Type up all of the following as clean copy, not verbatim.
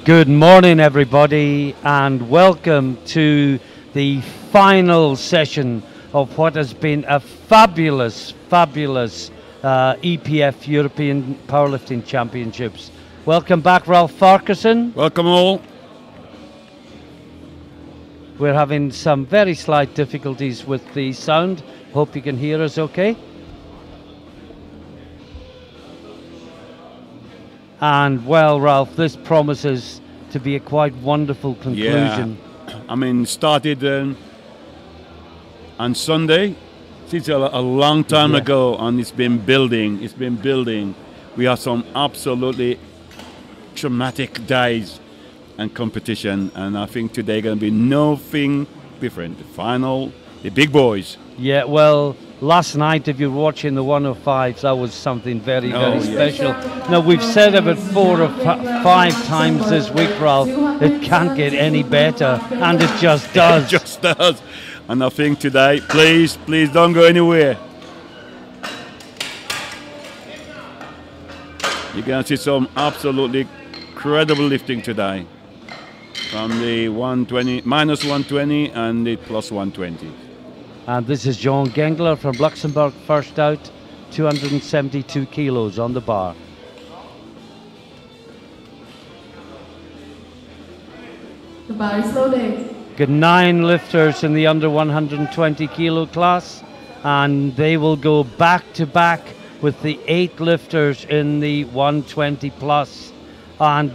Good morning, everybody, and welcome to the final session of what has been a fabulous EPF European Powerlifting Championships. Welcome back, Ralph Farquharson. Welcome all. We're having some very slight difficulties with the sound. Hope you can hear us okay. And well, Ralph, this promises to be a quite wonderful conclusion. Yeah, I mean, started on Sunday. It's a long time ago, and it's been building. It's been building. We have some absolutely traumatic days and competition, and I think today going to be nothing different. The final, the big boys. Yeah, well, last night, if you're watching the 105s, that was something very special. Now, we've said it about 4 or 5 times this week, Ralph, it can't get any better, and it just does. It just does. And I think today, please don't go anywhere. You're going to see some absolutely incredible lifting today. From the 120, minus 120 and the plus 120. And this is John Gengler from Luxembourg, first out, 272 kilos on the bar. The bar is loaded. Got 9 lifters in the under 120 kilo class, and they will go back to back with the 8 lifters in the 120 plus. And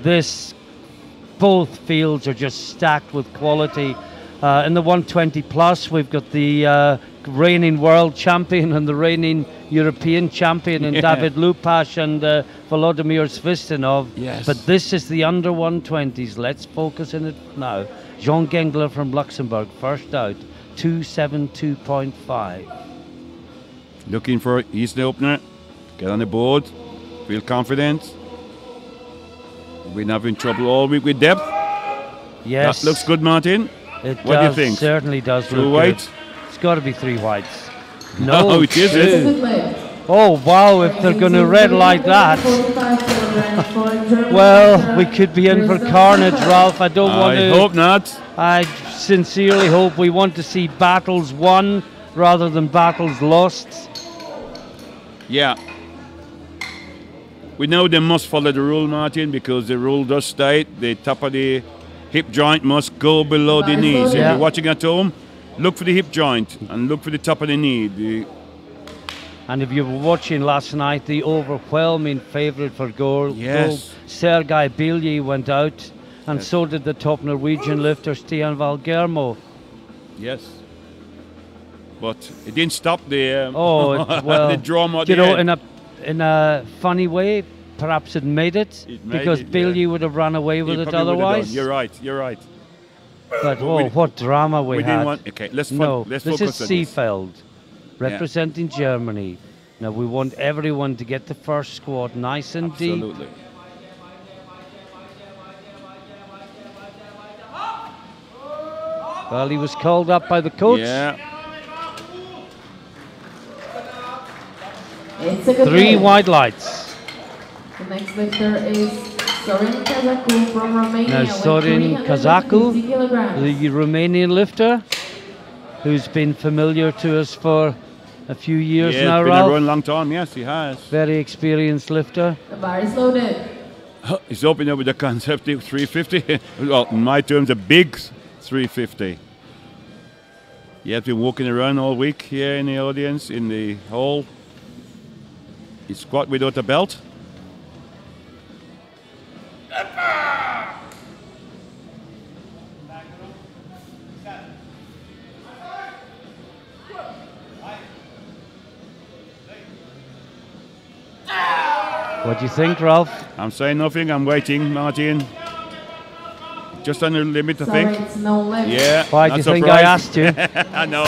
both fields are just stacked with quality. In the 120 plus, we've got the reigning world champion and the reigning European champion in David Lupash and Volodymyr Svistinov. Yes. But this is the under 120s. Let's focus on it now. Jean Gengler from Luxembourg, first out, 272.5. Looking for an easy opener. Get on the board. Feel confident. We've been having trouble all week with depth. Yes. That looks good, Martin. What do you think? Certainly does look white? good. It's got to be 3 whites. No, it isn't. Oh, wow, if they're going to red like that. Well, we could be in for carnage, Ralph. I hope not. I sincerely hope we want to see battles won rather than battles lost. Yeah. We know they must follow the rule, Martin, because the rule does state the top of the hip joint must go below the knees. If you're watching at home, look for the hip joint and look for the top of the knee. And if you were watching last night, the overwhelming favourite for gold, Sergei Bilyi went out, and so did the top Norwegian lifter Stian Valgermo. Yes. But it didn't stop the well, the drama. You know, in a funny way, perhaps it made it, because Bilyi would have run away with it otherwise. You're right. But what drama we had. Let's this focus is on this. Seefeld, representing Germany. Now we want everyone to get the first squat nice and deep. Absolutely. Well, he was called up by the coach. Yeah. It's a good 3 white lights. The next lifter is Sorin Kazaku from Romania. Now Sorin Kazaku, the Romanian lifter, who's been familiar to us for a few years now, Ralph. Ralph. Been a long time, yes, he has. Very experienced lifter. The bar is loaded. He's opening up with the concept of 350. Well, in my terms, a big 350. He has been walking around all week here in the audience, in the hall. He squat without a belt. What do you think, Ralph? I'm saying nothing. I'm waiting, Martin. Just under the limit, I think. It's no limit. Yeah. Why do you think I asked you? I know.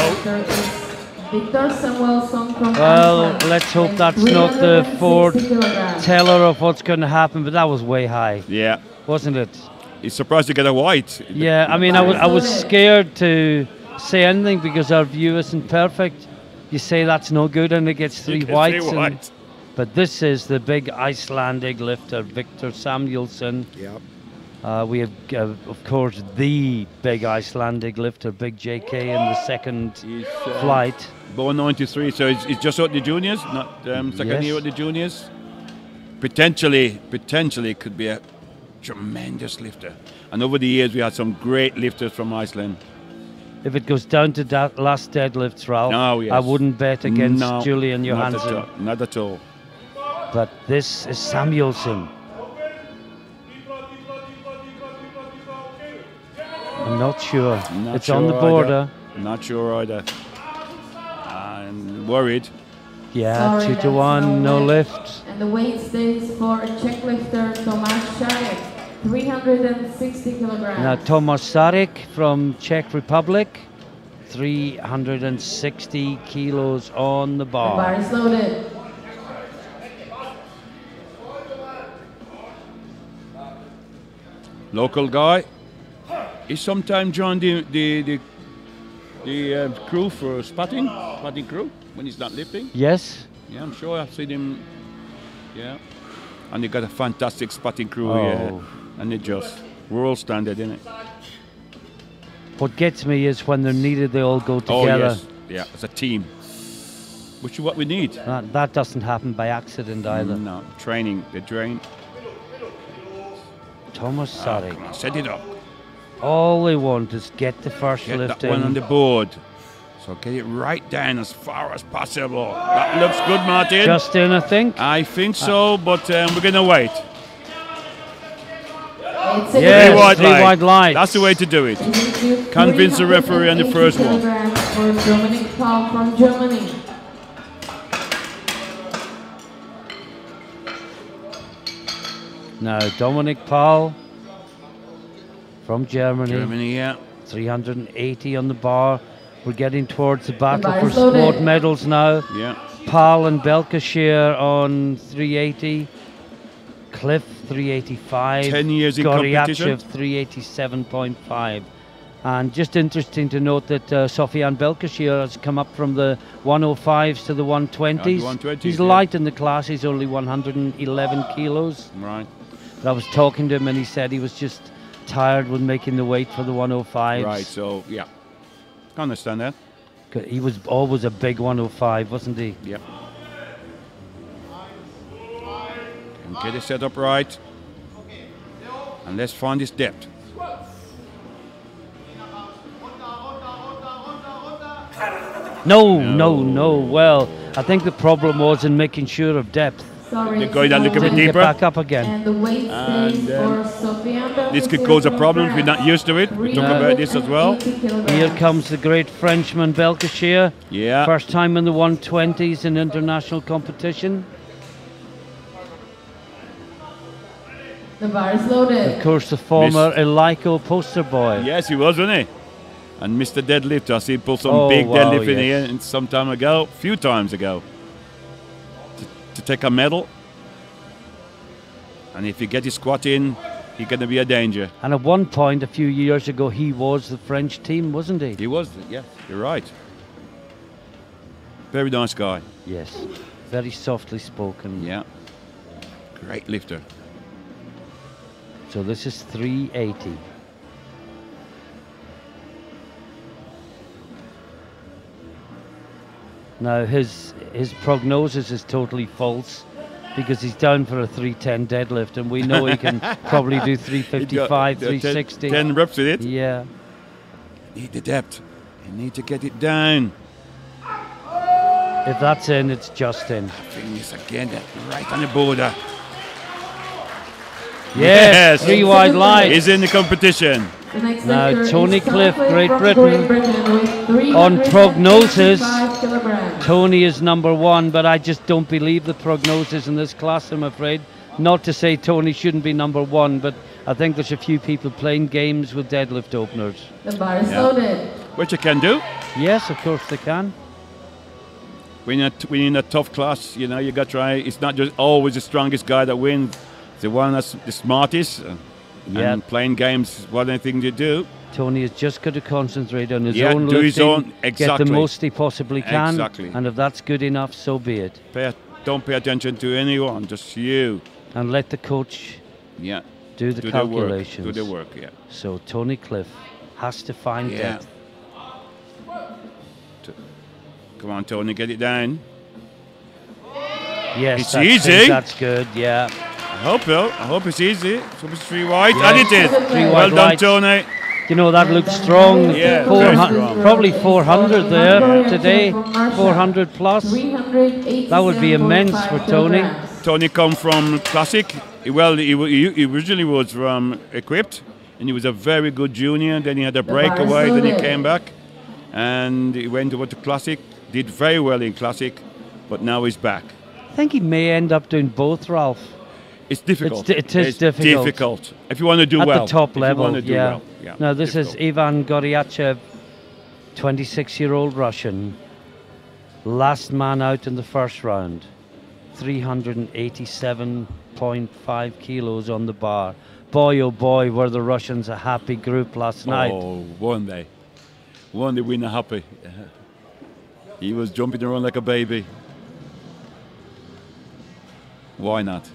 Well, let's hope that's not the foreteller of what's going to happen, but that was way high. Yeah. Wasn't it? He's surprised to get a white. Yeah, I mean, I was scared to say anything because our view isn't perfect. You say that's no good and it gets 3 whites. But this is the big Icelandic lifter, Victor Samuelsson. Yep. We have, of course, the big Icelandic lifter, Big JK, in the second He's flight. born 93, so he's just out the juniors, not second year at the juniors. Potentially could be a tremendous lifter. And over the years, we had some great lifters from Iceland. If it goes down to that last deadlifts, Ralph, I wouldn't bet against Julian Johansson. Not at all. But this is Samuelsson. I'm not sure. It's on the border. Not sure either. I'm worried. Yeah, 2 to 1, no lift. And the weight stays for Czech lifter Tomáš Šárek, 360 kilograms. Now Tomáš Šárek from Czech Republic, 360 kilos on the bar. The bar is loaded. Local guy. He sometimes joined the crew for spotting crew when he's not lifting. Yes. Yeah, I'm sure I've seen him. Yeah, and they got a fantastic spotting crew here, and they just world standard, isn't it? What gets me is when they're needed, they all go together. Oh yes, yeah, as a team, which is what we need. That doesn't happen by accident either. No, training, they train. Tomáš Šárek. Come on, set it up. All they want is get the first Get lift that one in. on the board. So get it right down as far as possible. That looks good, Martin. Just in, I think. I think so, but we're going to wait. Yes, three white lights. That's the way to do it. Convince the referee on the first one. For Dominic Paul from Germany. Now, Dominic Paul from Germany. Germany, yeah. 380 on the bar. We're getting towards the battle bar for is loaded. squad medals now. Yeah. Paul and Belkashire on 380. Cliff 385. 10 years in competition. Goryachev 387.5. And just interesting to note that Sofian Belkashire has come up from the 105s to the 120s. The 120s, He's yeah. light in the class. He's only 111 kilos. Right. But I was talking to him and he said he was just tired with making the weight for the 105s. Right, so, yeah. I understand that. He was always a big 105, wasn't he? Yep. And get it set up right. And let's find his depth. No. Well, I think the problem was in making sure of depth. Sorry, They're going down a little bit Didn't get deeper. back up again. And the weight stays for Sofian This could cause a problem if we're not used to it. We talk about this as well. Here comes the great Frenchman Belkashire. Yeah. First time in the 120s in international competition. The bar is loaded. Of course, the former Elico poster boy. Yes, he was, wasn't he? And Mr. Deadlift, I see him pull some big deadlift in here and some time ago, a few times ago, to take a medal. And if you get his squat in, he's going to be a danger. And at one point, a few years ago, he was the French team, wasn't he? He was, yeah, you're right. Very nice guy. Yes, very softly spoken. Yeah, great lifter. So this is 380. Now his prognosis is totally false because he's down for a 310 deadlift and we know he can probably do 355, 360. 10 reps with it. Yeah. Need the depth. You need to get it down. If that's in, it's just in. Fingers again, right on the border. Yes, 3 wide lines. He's in the competition. The next Now lifter Tony is Cliff, Tom Great from Britain. with On prognosis, 355 kilograms. Tony is number 1, but I just don't believe the prognosis in this class, I'm afraid. Not to say Tony shouldn't be number 1, but I think there's a few people playing games with deadlift openers. The bar is loaded. Which you can do. Yes, of course they can. When you're in a tough class, you know, you got to try. It's not just always the strongest guy that wins. It's the one that's the smartest. And playing games is one of the things you do. Tony has just got to concentrate on his do own lifting, his own, get exactly. the most he possibly can, Exactly. and if that's good enough, so be it. Don't pay attention to anyone, just you. And let the coach do the calculations. Do the work, yeah. So Tony Cliff has to find depth. Come on, Tony, get it down. Yes, it's easy. That's good, yeah. I hope it's easy. So it's 3 wide, and it is. Well done, Tony. You know, that looks strong. Yeah, 400, probably 400 there today, 400 plus. That would be immense for Tony. Tony come from Classic. Well, he originally was from Equipped, and he was a very good junior. Then he had a breakaway, then he came back, and he went over to Classic. Did very well in Classic, but now he's back. I think he may end up doing both, Ralph. It's difficult. It is difficult. If you want to do at well. At the top level, yeah. Now this is Ivan Goryachev, 26-year-old Russian. Last man out in the first round. 387.5 kilos on the bar. Boy, oh boy, were the Russians a happy group last night. Oh, one day we were happy. He was jumping around like a baby. Why not?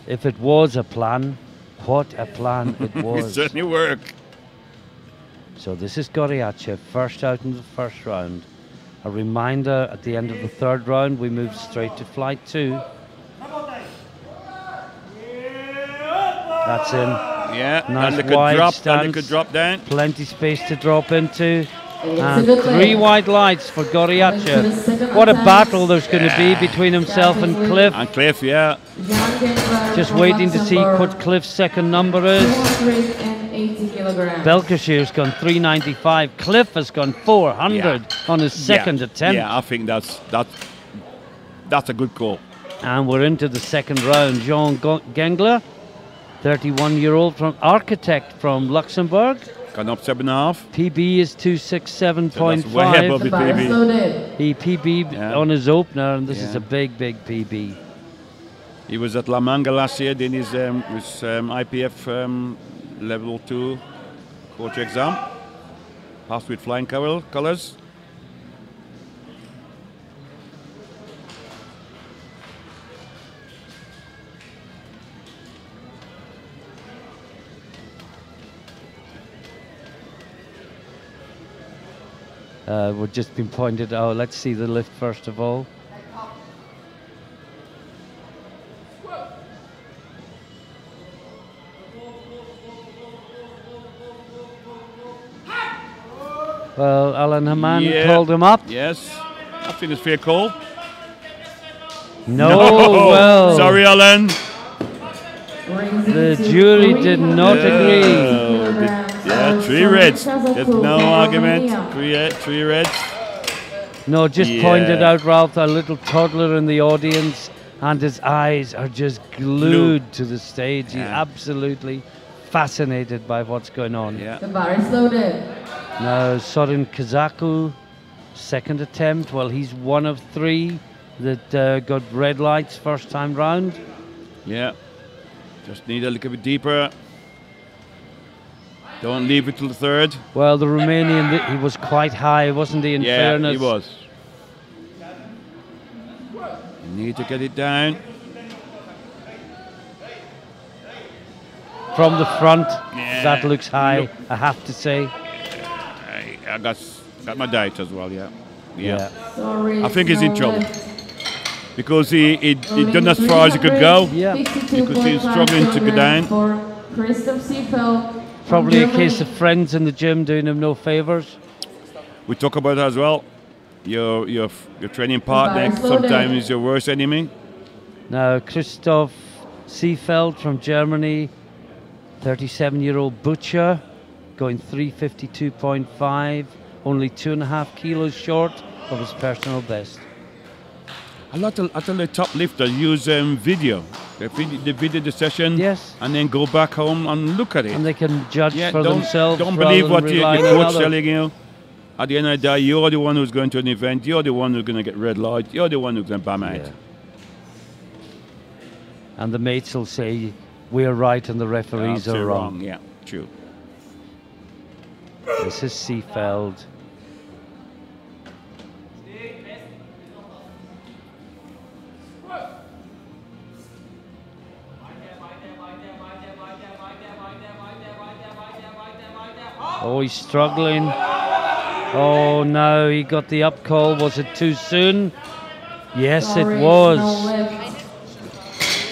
If it was a plan, what a plan it was. It certainly worked. So this is Goryachev, first out in the first round. A reminder, at the end of the third round, we move straight to flight 2. That's in. Yeah, nice and wide they could drop down. Plenty space to drop into. And 3 wide lights for Goryachev. What a battle there's going to be between himself and Cliff. And Cliff, yeah. Just waiting to see what Cliff's second number is. Belkashir's gone 395. Cliff has gone 400 on his second attempt. Yeah, I think that's a good call. And we're into the second round. Jean Gengler, 31-year-old architect from Luxembourg. Gone up 7.5. PB is 267.5. So way above the PB. He PB on his opener, and this is a big PB. He was at La Manga last year, did his IPF level 2 coach exam. Passed with flying colors. We've just been pointed out. Let's see the lift first of all. Well, Alan Haman called him up. Yes, I think it's fair call. No, well. Sorry, Alan. The jury did not agree. Yeah, 3 reds. There's no argument. 3 reds. No, just pointed out, Ralph, a little toddler in the audience, and his eyes are just glued to the stage. He's absolutely fascinated by what's going on. Yeah. The bar is loaded. Now, Sorin Kazaku, second attempt. Well, he's one of 3 that got red lights first time round. Yeah. Just need a little bit deeper. Don't leave it till the third. Well, the Romanian, he was quite high, wasn't he, in fairness? Yeah, he was. You need to get it down. From the front, that looks high, I have to say. I got my diet as well, yeah. Sorry, I think he's in trouble. Because he done as far as he could go. Yeah. Because he's struggling to go down. Probably a case of friends in the gym doing him no favors. We talk about that as well. Your training partner sometimes is your worst enemy. Now, Christoph Seefeld from Germany, 37-year-old butcher, going 352.5, only 2.5 kilos short of his personal best. A lot of the top lifters use video. They video the session and then go back home and look at it. And they can judge for themselves. Don't believe what the coach telling you. At the end of the day, you're the one who's going to an event. You're the one who's going to get red light. You're the one who's going to bam out. And the mates will say, we're right and the referees are wrong. Yeah, true. This is Seefeld. Oh, he's struggling. Oh no, he got the up call. Was it too soon? Yes, Sorry, it was. no lift.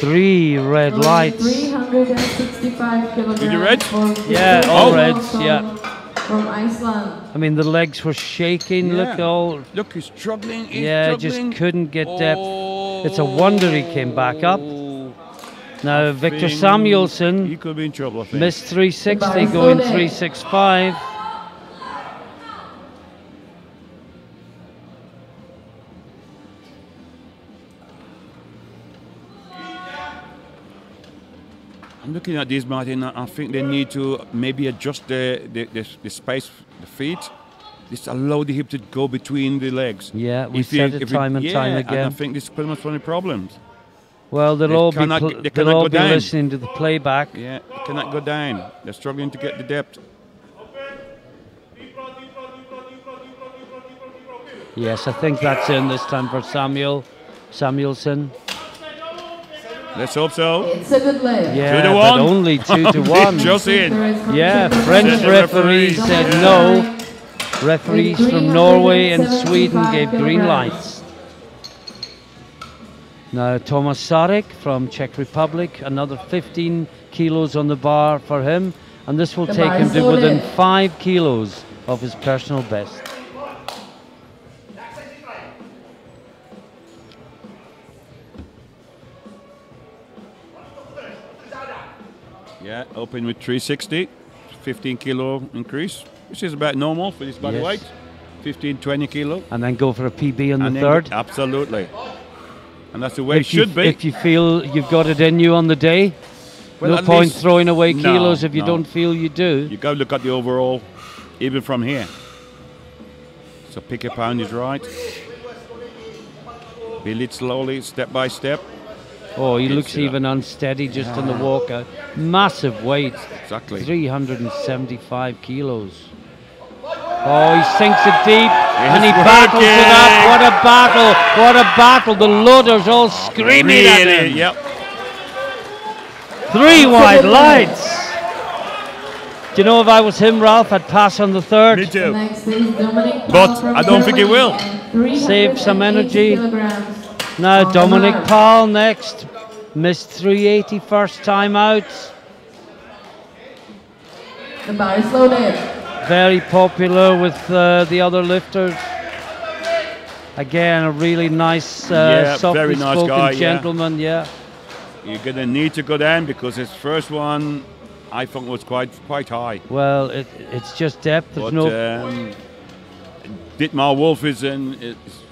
3 red lights. 365 kilograms. Did you red? Yeah, all reds, yeah. From Iceland. I mean, the legs were shaking. Yeah. Look, all. Look, he's struggling. He's Yeah, struggling. just couldn't get depth. It's a wonder he came back up. Now, Victor He Samuelson could be in trouble, I think. missed 360, Goodbye, going Slode. 365. I'm looking at this, Martin. I think they need to maybe adjust the space, the feet. Just allow the hip to go between the legs. Yeah, we said it time and time And I again. think this is pretty much one of the problems. Well, They they'll cannot all go be down. listening to the playback. Yeah, they cannot go down. They're struggling to get the depth. Yes, I think that's in this time for Samuelson. Let's hope so. It's a good lift. Yeah, 2 to but 1. only 2 to 1. Just in. Yeah, French Said the referees referees, said yeah. no. Referees from Norway and Sweden gave green lights. Now Tomas Sarek from Czech Republic, another 15 kilos on the bar for him, and this will The take bar him is to within loaded. 5 kilos of his personal best. Yeah, open with 360, 15 kilo increase, which is about normal for this body Yes. weight. 15, 20 kilo. And then go for a PB on And the then- third. Absolutely. And that's the way it If you, should be. if you feel you've got it in you on the day, Well, no at point least- throwing away No, kilos if you no. don't feel you do. You got to look at the overall, even from here. So pick a pound is right. Build it slowly, step by step. Oh, he It's, looks even unsteady just on the walkout. Massive weight, Exactly. 375 kilos. Oh, he sinks it deep and he It's battles it up. working. What a battle! What a battle! The loaders all screaming at Really, him. yep. 3 wide lights. Do you know if I was him, Ralph, I'd pass on the third. Me too. Next is Dominic But Paul from I don't think he Germany will. and Save some 380 energy. kilograms. Now On Dominic the mark. Powell next. Missed 380 first time out. The bar is loaded. Very popular with the other lifters. Again, a really nice, Yeah, softly very nice spoken guy, yeah. gentleman. Yeah. You're going to need to go down because his first one, I thought, was quite high. Well, it's just depth. There's But no. Dietmar Wolf is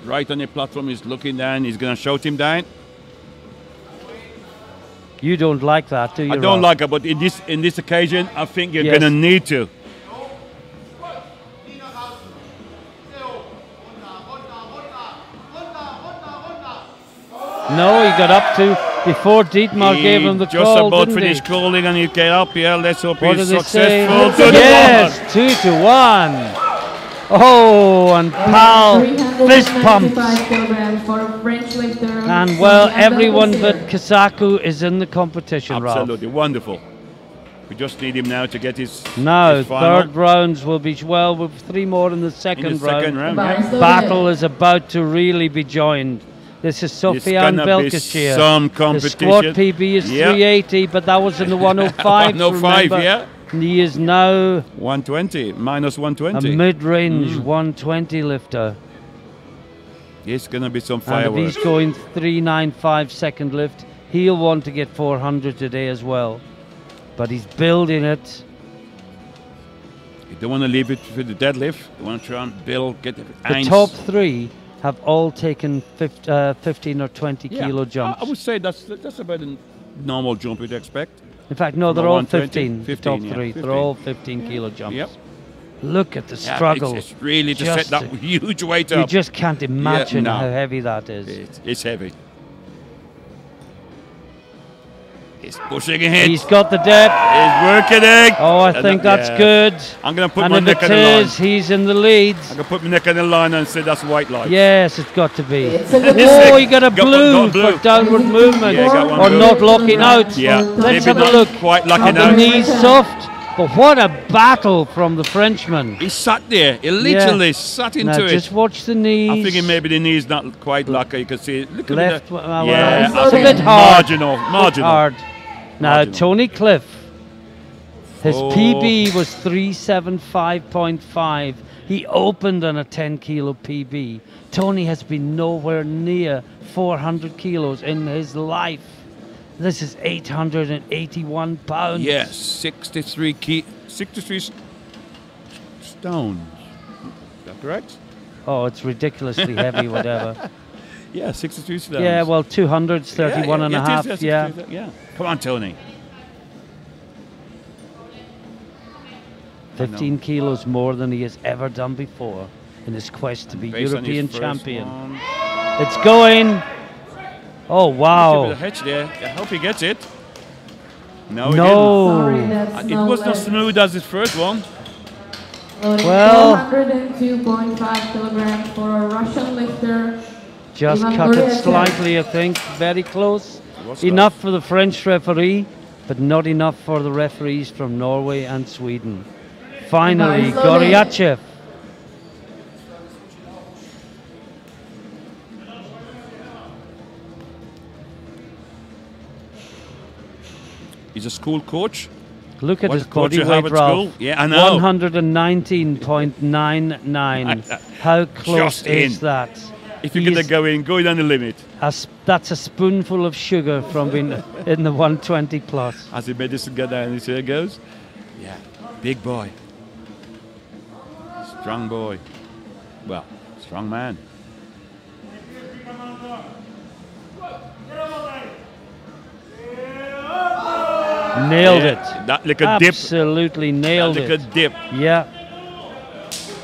right on the platform. He's looking down. He's going to shout him down. You don't like that, do you? I don't Ralph? like it, but in this occasion, I think you're Yes. going to need to. No, he got up to before Dietmar He gave him the just call. about didn't finished he? calling and he get up. Yeah, let's hope What he's did they say? successful. To the Yes, one. 2 to 1. Oh, and Powell fist pumps. 395 kilograms for a French lifter. And well, from everyone but Andalusia. Kasaku is in the competition, Ralph. Absolutely wonderful. We just need him now to get his Now, his final. third rounds will be, well, with 3 more in the in second the second round. round. The bar Yeah. is loaded. Battle is about to really be joined. This is It's Sofiane gonna be Belkashir. some The competition. squad PB is Yeah. 380, but that was in the 105. 105, remember. yeah. And he is now 120, minus a 120. mid-range 120 lifter. It's going to be some And if fireworks. he's going 395 second lift, he'll want to get 400 today as well. But he's building it. You don't want to leave it for the deadlift. You want to try and build, get the The top 3 have all taken 15 or 20 kilo jumps. I would say that's about a normal jump you'd expect. In fact, no, they're From all 120, 15. The top 15, yeah, 3. 15. They're all 15 kilo jumps. Yep. Look at the Yeah, struggle. It's really to set Just that to- huge weight You up. just can't imagine no. how heavy that is. It's heavy. He's pushing ahead. He's got the depth. He's working it. Oh, I And think that- that's yeah. good. I'm going to put And my if neck it on the line. is, he's in the lead. I'm going to put my neck on the line and say that's white light. Yes, it's got to be. It's a good Oh, lift. he got a Got one- blue got blue. for downward movement. Yeah, got one Or blue. not locking out. Yeah, Let's maybe have a not look. quite Are locking the out. knees soft? But what a battle from the Frenchman. He sat there. He literally sat into Now it. just watch the knees. I'm thinking maybe the knee's not quite lucky. You can see it. Look Left, at well, yeah, it's a bit hard. Marginal. Hard. Now Marginal. Tony Cliff, his Oh. PB was 375.5. He opened on a 10 kilo PB. Tony has been nowhere near 400 kilos in his life. This is 881 pounds. Yes, 63 stones. Is that correct? Oh, it's ridiculously heavy, whatever. Yeah, 63 stones. Yeah, well, 200's 31 and a half. it is, Yeah. 63, yeah. Come on, Tony. 15 kilos more than he has ever done before in his quest to be Based on his European first champion. one. It's going. Oh, Give it a wow. hedge there. I hope he gets it. No, Sorry, he that's didn't. It no was not left. smooth as his first one. Loading Well- 402.5 kilograms for a Russian lifter. Just Ivan cut it Goryachev. slightly, I think. Very close. Was Enough for the French referee, but not enough for the referees from Norway and Sweden. Finally, Nice loading. Goryachev. He's a school coach. Look at What his coach body you have weight, at Ralph. school? Yeah, I know. 119.99. How close Just in. is that? If you're going to go in on the limit. That's a spoonful of sugar from being in the 120 plus. As he made this together and he said, goes. Yeah, big boy. Strong boy. Well, strong man. Nailed Yeah, it. That little dip. Absolutely nailed That little it. dip. Yeah.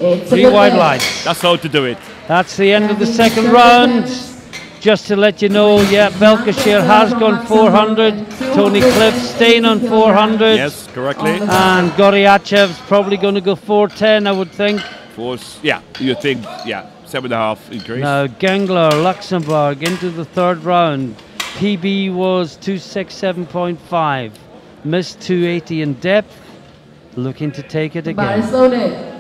It's a 3 good wide lift. lights. That's how to do it. That's the end of the Standing second 30 round. attempts. Just to let you know, yeah, Belkashire has gone 400. Tony Cliff staying on 400. Yes, correctly. And Goryachev's probably going to go 410, I would think. Force. Yeah, you think, yeah, 7.5 increase. Now, Gengler, Luxembourg, into the third round. PB was 267.5. Missed 280 in depth. Looking to take it again. Body loaded.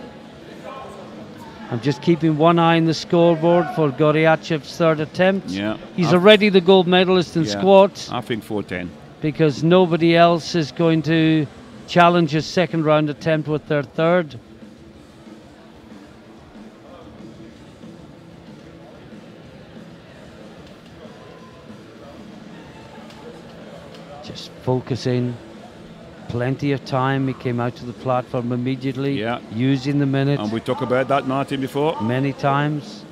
I'm just keeping one eye on the scoreboard for Goryachev's third attempt. Yeah. He's already the gold medalist in Yeah. squats I think 410. because nobody else is going to challenge his second round attempt with their third. Just focusing. Plenty of time. He came out to the platform immediately, Yeah. using the minute And we talked about that, Martin, before. many times.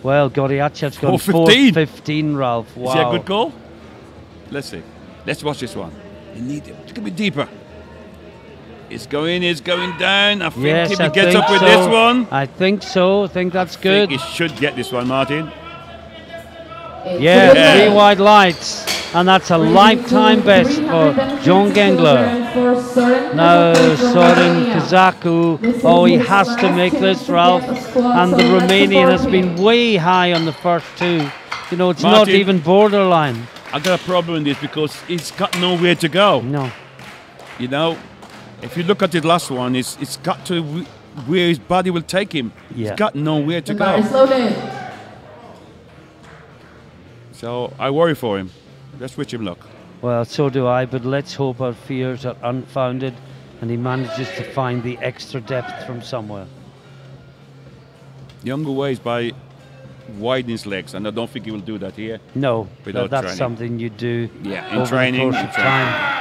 Well, Goryachev's gone 4:15. 4:15, Ralph. Wow. Is he a good goal? Let's see. Let's watch this one. You need it. It's going to be deeper. It's going down. I think Yes, if he I gets think up with so. this one, I think so. I think that's I good. think he should get this one, Martin. It's Yeah, a good Yeah. 3 lift. wide lights. And that's a lifetime best for John Gengler. Now, Sorin Kazaku. Oh, he has to make this, Ralph. And the Romanian has been way high on the first two. You know, it's not Martin. even borderline. I got a problem with this because he's got nowhere to go. No. You know, if you look at the last one, it's got to where his body will take him. Yeah. He's got nowhere to The body go. loaded. So I worry for him. Let's wish him luck. Well, so do I, but let's hope our fears are unfounded and he manages to find the extra depth from somewhere. The younger way is by widening his legs, and I don't think he will do that here. No, Without that's training. something you do Yeah, in over training, the course in of training. time.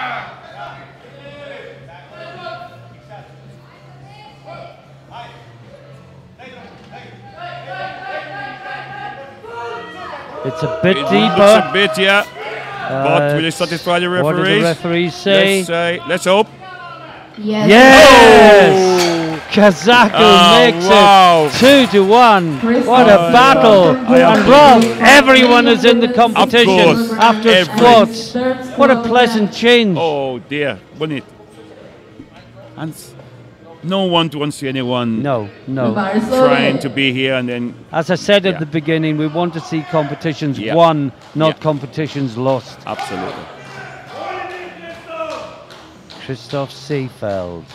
It's a bit It looks deeper. a bit, yeah. But will it satisfy the What do referees? the referees say? Let's hope. Yes. Yes! Kazaku Oh, makes wow. it 2-1. What a Oh, battle! yeah. And Rob, everyone is in the competition course. after Every- squats. What a pleasant change. Oh dear, wasn't it? And no one wants to see anyone No, The no. body trying loaded. to be here and then. As I said at Yeah. the beginning, we want to see competitions Yeah. won, not Yeah. competitions lost. Absolutely. Christoph Seefeld.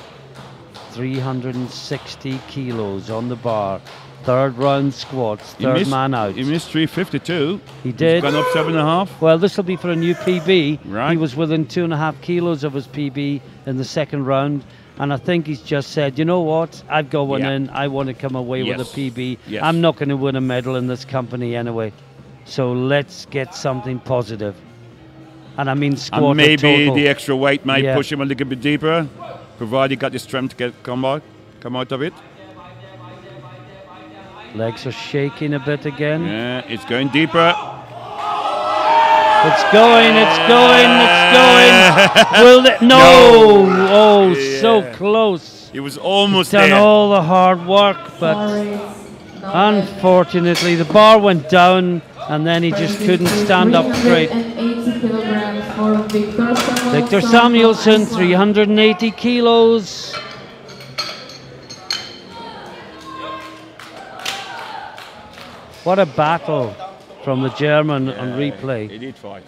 360 kilos on the bar. Third round squats, third man out. He missed 352. He did. He's gone up 7.5. Well, this will be for a new PB. Right. He was within 2.5 kilos of his PB in the second round. And I think he's just said, you know what, I've got one in, I want to come away with a PB. Yes. I'm not going to win a medal in this company anyway. So let's get something positive. And I mean squat and maybe total. the extra weight might push him a little bit deeper, provided he got the strength to come out of it. Legs are shaking a bit again. Yeah, it's going deeper. It's going, it's going, it's going. Will they? No! Oh, so close. He was almost He's done there. all the hard work, but unfortunately the bar went down and then he just couldn't stand up straight. 380 kilograms for Victor Samuelsson, 380 kilos. What a battle from the German on replay. He did fight.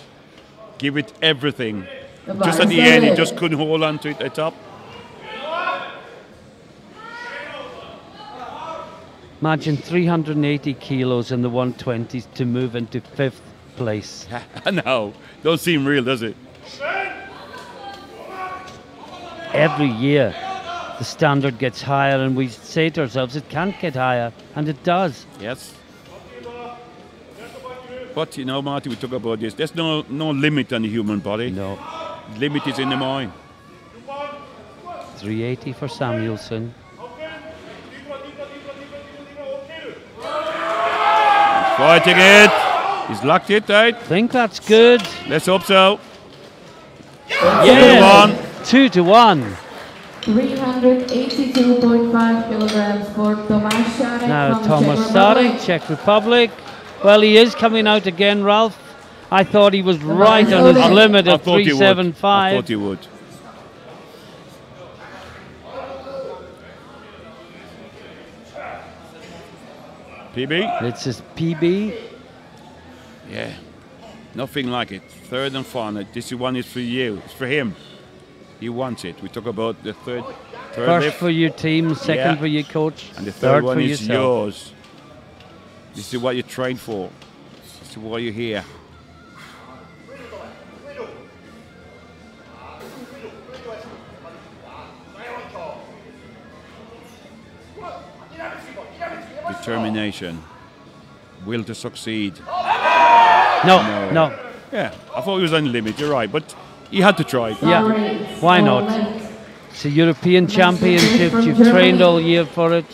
Give it everything. The Just bar at the is end, he loaded. just couldn't hold on to it at the top. Imagine 380 kilos in the 120s to move into 5th place. No, don't seem real, does it? Every year the standard gets higher and we say to ourselves it can't get higher, and it does. Yes. But you know, Marty, we talk about this. There's no limit on the human body. No. Limit is in the mind. 380 for Samuelsson. Fighting it. He's locked it tight. I think that's good. Let's hope so. Yeah. 2 to 1. 382.5 kilograms for Tomáš Šárek Now from Thomas Czech Sarek, Republic. Czech Republic. Well, he is coming out again, Ralph. I thought he was right on his limit I of thought he would. I 375. thought he would. PB? It's his PB. Yeah. Nothing like it. Third and final. This one is for you. It's for him. He wants it. We talk about the third First lift. for your team, second Yeah. for your coach, And the third one for is yourself. yours. This is what you train for. This is why you're here. Determination. Will to succeed. No. Yeah, I thought he was on the limit. You're right, but he had to try. Yeah, why not? It's a European Championship. You've trained all year for it.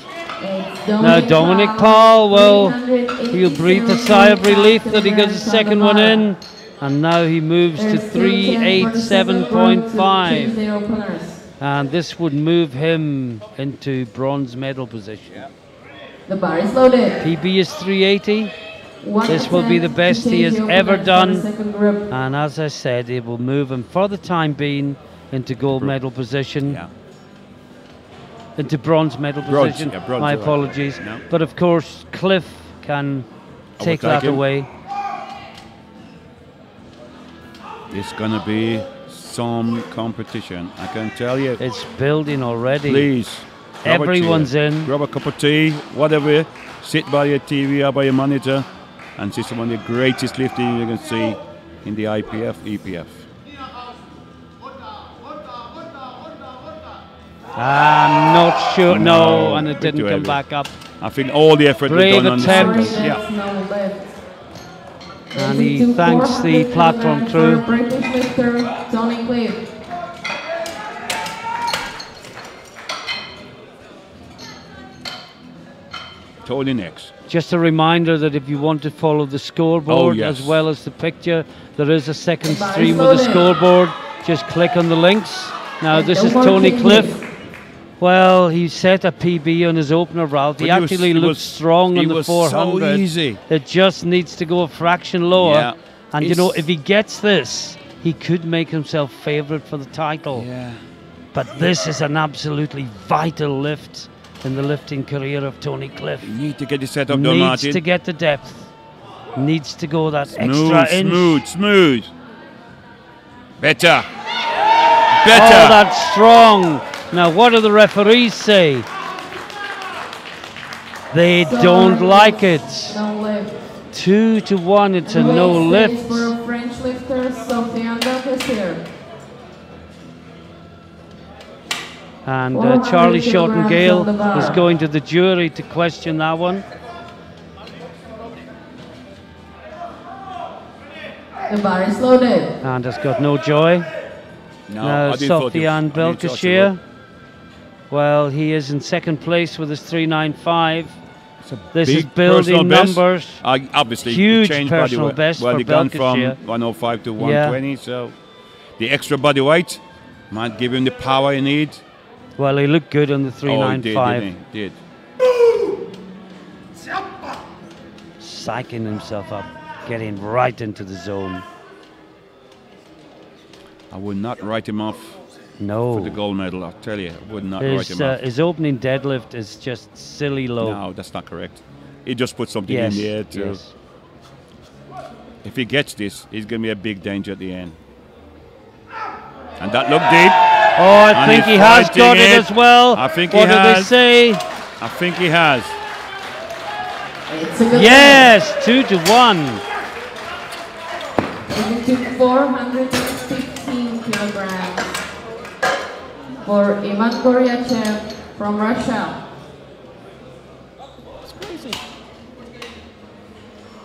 Now Dominic Paul, well, he'll breathe a sigh of relief that he gets a second one in. And now he moves to 387.5. And this would move him into bronze medal position. The bar is loaded. PB is 380. This will be the best he has ever done. And as I said, it will move him for the time being into gold medal position. Yeah. Into bronze medal position. Yeah, bronze, My you're right. apologies. No. But of course, Cliff can take that him. away. It's gonna be some competition, I can tell you. It's building already. Please. grab a Everyone's chair, in. Grab a cup of tea, whatever. Sit by your TV or by your monitor and see some of the greatest lifting you can see in the IPF, EPF. I'm not sure. No, and it bit didn't too come heavy. back up. I think all the effort Brave was done on the attempt. second. Yeah. And he thanks the platform crew. British lifter Tony Cliff. Tony next. Just a reminder that if you want to follow the scoreboard yes. as well as the picture, there is a second stream of the scoreboard. Just click on the links. Now this is Tony Cliff. Well, he set a PB on his opener, Ralph. He actually looked strong on the 400. So easy. It just needs to go a fraction lower. Yeah. And you know, if he gets this, he could make himself favourite for the title. Yeah. But this is an absolutely vital lift in the lifting career of Tony Cliff. You need to get the setup done, Needs Martin. to get the depth. Needs to go that Smooth, extra inch. smooth. Better. Oh, that's strong. Now, what do the referees say? They don't like it. No lift. 2 to 1, it's a no lift. For a French lifter, Sofiane Belkacem. And Charlie Shorten-Gale is going to the jury to question that one. The bar is loaded. And has got no joy. No, Sofiane Belkacem. Well, he is in second place with his 395. This is building numbers. Obviously, huge changed personal body best well, for he gone from Belkacem. 105 to 120, so the extra body weight might give him the power he needs. Well, he looked good on the 395. He did. Psyching himself up, getting right into the zone. I would not write him off No. for the gold medal, I tell you. I would not write him off. His opening deadlift is just silly low. No, that's not correct. He just put something Yes, in the air too. yes. If he gets this, he's going to be a big danger at the end. And that looked deep. Oh, I And think he's he has fighting got it as well. I think what he do they has. say? I think he has. It's a good Yes, 2 to 1. Moving to 415 kilograms for Ivan Goryachev from Russia.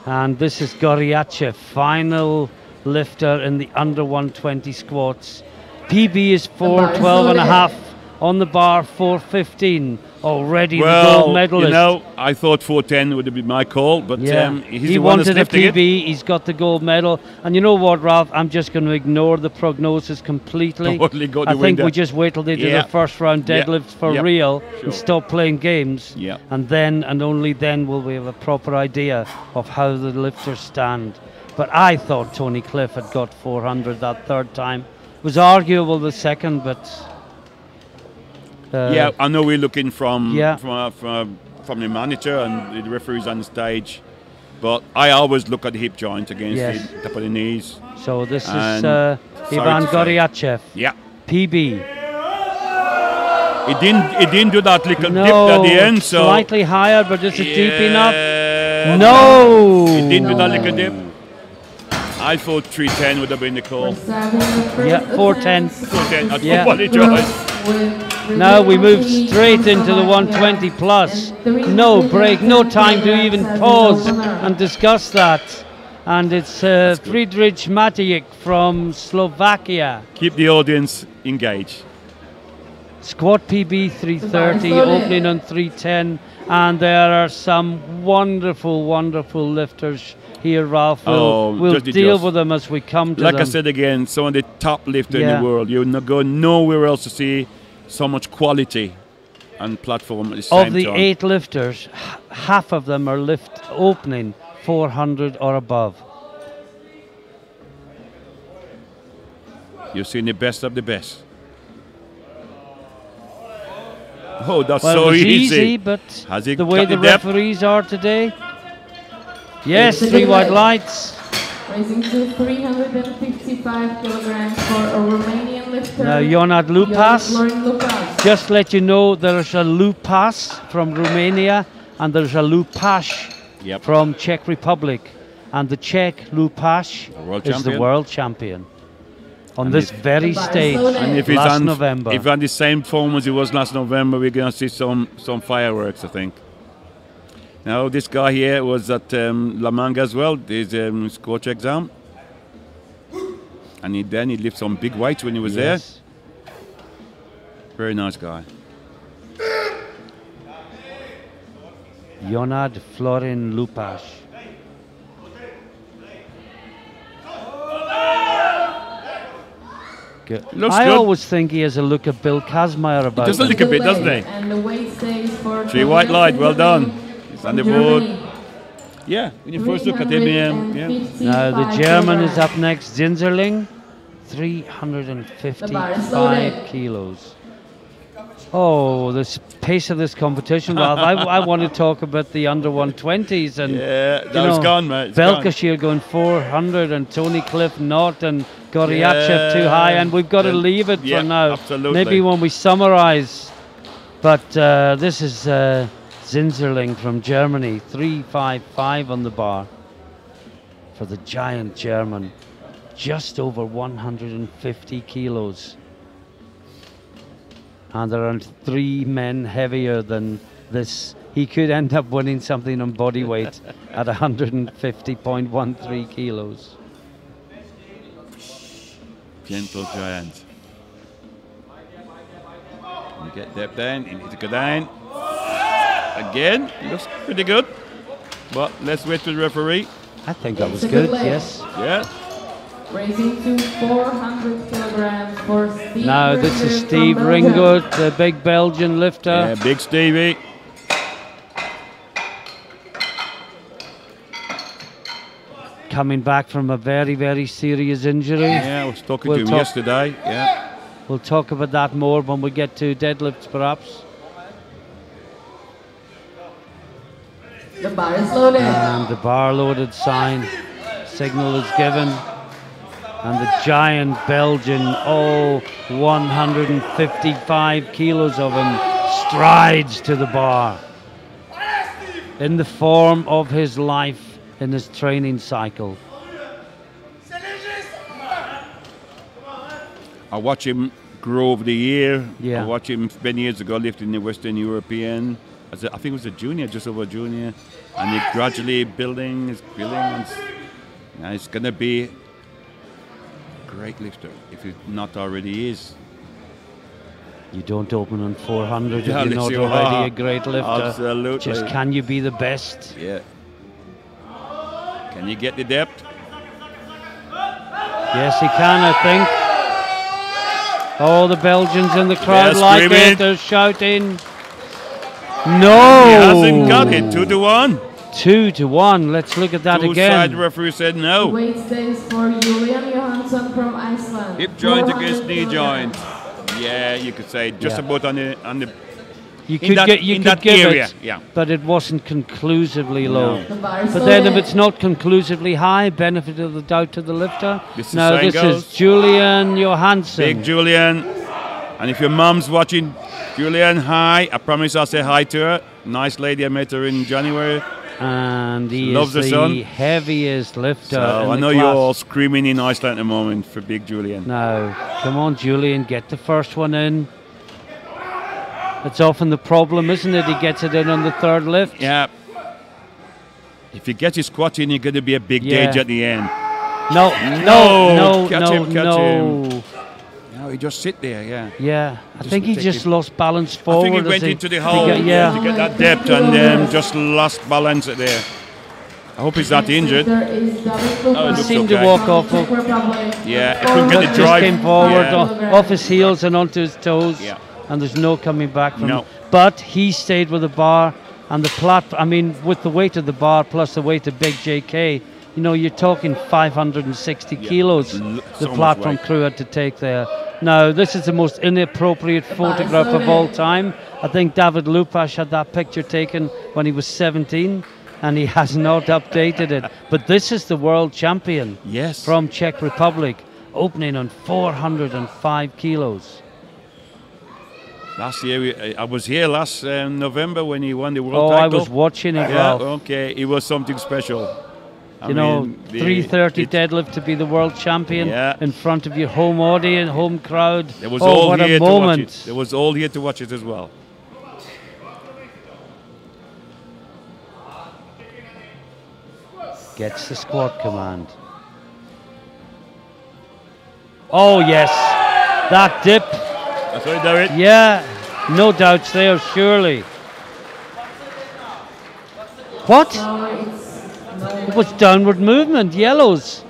And this is Goryachev, final lifter in the under 120 squats. PB is 412 and a half. On the bar, 415. Already the gold medalist. You know, I thought 410 would have been my call, but he's he the one that's wanted a lifting it. PB. He's got the gold medal. And you know what, Ralph? I'm just going to ignore the prognosis completely. Totally go I to think win we that. just wait till they do Yeah. the first round Yeah. deadlifts for Yep. real Sure. and stop playing games. Yeah. And then and only then will we have a proper idea of how the lifters stand. But I thought Tony Cliff had got 400 that third time. It was arguable the second, but Yeah, I know we're looking from Yeah. from the manager and the referees on the stage, but I always look at the hip joint against Yes. the top of the knees. so this is And Ivan to say. Goryachev, Yeah, PB. he didn't do that little No, dip at the end, so slightly higher, but is it deep enough? Yeah. No. He didn't do that No. little dip. I thought 310 would have been the call. Yeah, 410. 410, I Yeah. apologize. Now we move straight into the 120 plus. No break, no time to even pause and discuss that. And it's Friedrich Matejek from Slovakia. Keep the audience engaged. Squat PB 330, opening on 310. And there are some wonderful, wonderful lifters here, Ralph. We'll just deal just. with them as we come to Like them. I said again, some of the top lifters in Yeah. the world. You'll not go nowhere else to see so much quality and platform at the same Of the time. 8 lifters, half of them are opening 400 or above. You've seen the best of the best. Oh, that's Well, so it was easy. but Has he the way got the the depth? referees are today. Yes, It's a 3 good white leg. lights. Raising to 355 kilograms for a Romanian lifter. Now, Ionad Lupas. Florin Lupas. Just let you know, there's a Lupas from Romania and there's a Lupash Yep. from Czech Republic. And the Czech Lupash world is the champion. world champion on And this if- very stage And if he's last on, November. if on the same form as he was last November, we're going to see some fireworks, I think. Now, this guy here was at La Manga as well, his coach exam. And then he lifted some big weights when he was there. Yes. Very nice guy. Ionad Florin Lupash. Good. Looks I good. always think he has a look of Bill Kazmaier about does him. look a bit, doesn't he? And the weight stays for 3 white light, well done. He's on the board. Germany. Yeah, when you first look at him, yeah. Now the German is up next, Zinzerling, 355 kilos. Oh, the pace of this competition, Ralph. I want to talk about the under 120s and Yeah, that was gone, mate. It's gone. Belkacem going 400 and Tony Cliff not, and Goryachev too high, and we've got to leave it for now. Absolutely. Maybe when we summarize. But this is Zinzerling from Germany, 355 on the bar for the giant German, just over 150 kilos. And there are 3 men heavier than this. He could end up winning something on body weight at 150.13 kilos. Gentle giant. You get that down, you need to go down. Again, looks pretty good. But let's wait for the referee. I think that was good, yes. Yeah. Raising to 400 kilograms for Steve. Now this is Ringgood Steve from Belgium. Ringgood, the big Belgian lifter. Yeah, big Stevie. Coming back from a very, very serious injury. Yeah, I was talking to him yesterday. Yeah. We'll talk about that more when we get to deadlifts, perhaps. The bar is loaded. And the bar loaded sign signal is given. And the giant Belgian, 155 kilos of him, strides to the bar in the form of his life in his training cycle. I watch him grow over the year. Yeah. I watched him many years ago lifting the Western European. I think it was a junior, just over junior. And he gradually building. And now he's going to be a great lifter, if he not already is. You don't open on 400 if Yeah, you're not you already are. a great lifter. Absolutely. Just can you be the best? Yeah. Can you get the depth? Yes, he can, I think. Oh, the Belgians in the crowd like screaming. it. They're shouting. No! He hasn't got it. 2-1. 2-1. Let's look at that Two again. side referee said no. Weight stays for Julian Johansson from Iceland. Hip joint 400 against knee kilograms. joint. Yeah, you could say just about on the You in could that- get, you in could that give area, it, yeah. but it wasn't conclusively low. The bar is But then, if loaded. it's not conclusively high, benefit of the doubt to the lifter. This Now is this Sangos. is Julian Johansson. Big Julian. And if your mom's watching, Julian, hi. I promise I'll say hi to her. Nice lady, I met her in January. And he Loves is the sun. the heaviest lifter. So in I the know class. you're all screaming in Iceland at the moment for Big Julian. Now, come on, Julian, get the first one in. It's often the problem, isn't it? He gets it in on the third lift. Yeah. If you get your squat in, you're going to be a big Yeah. gauge at the end. No, no, catch no, him, catch no. him. No, he just sit there, yeah. Yeah, I think he take just it. lost balance I forward. think he as went into the to hole get- yeah. to get that depth and just lost balance there. I hope he's not injured. There is David Oh, it He looks seemed okay. to walk off, Czech Republic. Yeah, he couldn't get the just drive. came forward Yeah. off his heels and onto his toes, Yeah. and there's no coming back from No. it. But he stayed with the bar and the platform. I mean, with the weight of the bar plus the weight of Big JK, you know, you're talking 560 kilos so the much platform weight. crew had to take there. Now, this is the most inappropriate photograph of all time. I think David Lupash had that picture taken when he was 17, and he has not updated it. But this is the world champion Yes. from Czech Republic, opening on 405 kilos. Last year, I was here last November when he won the world Oh, title. I was watching it, Yeah, Ralph. okay. It was something special. You know, 330 it- deadlift to be the world champion Yeah. in front of your home audience, home crowd. There was Oh, all what here a to watch moment. it. There was all here to watch it as well. Gets the squat command. Oh, yes. That dip. That's how you do it. Yeah. No doubts there, surely. What? It was downward movement, yellows.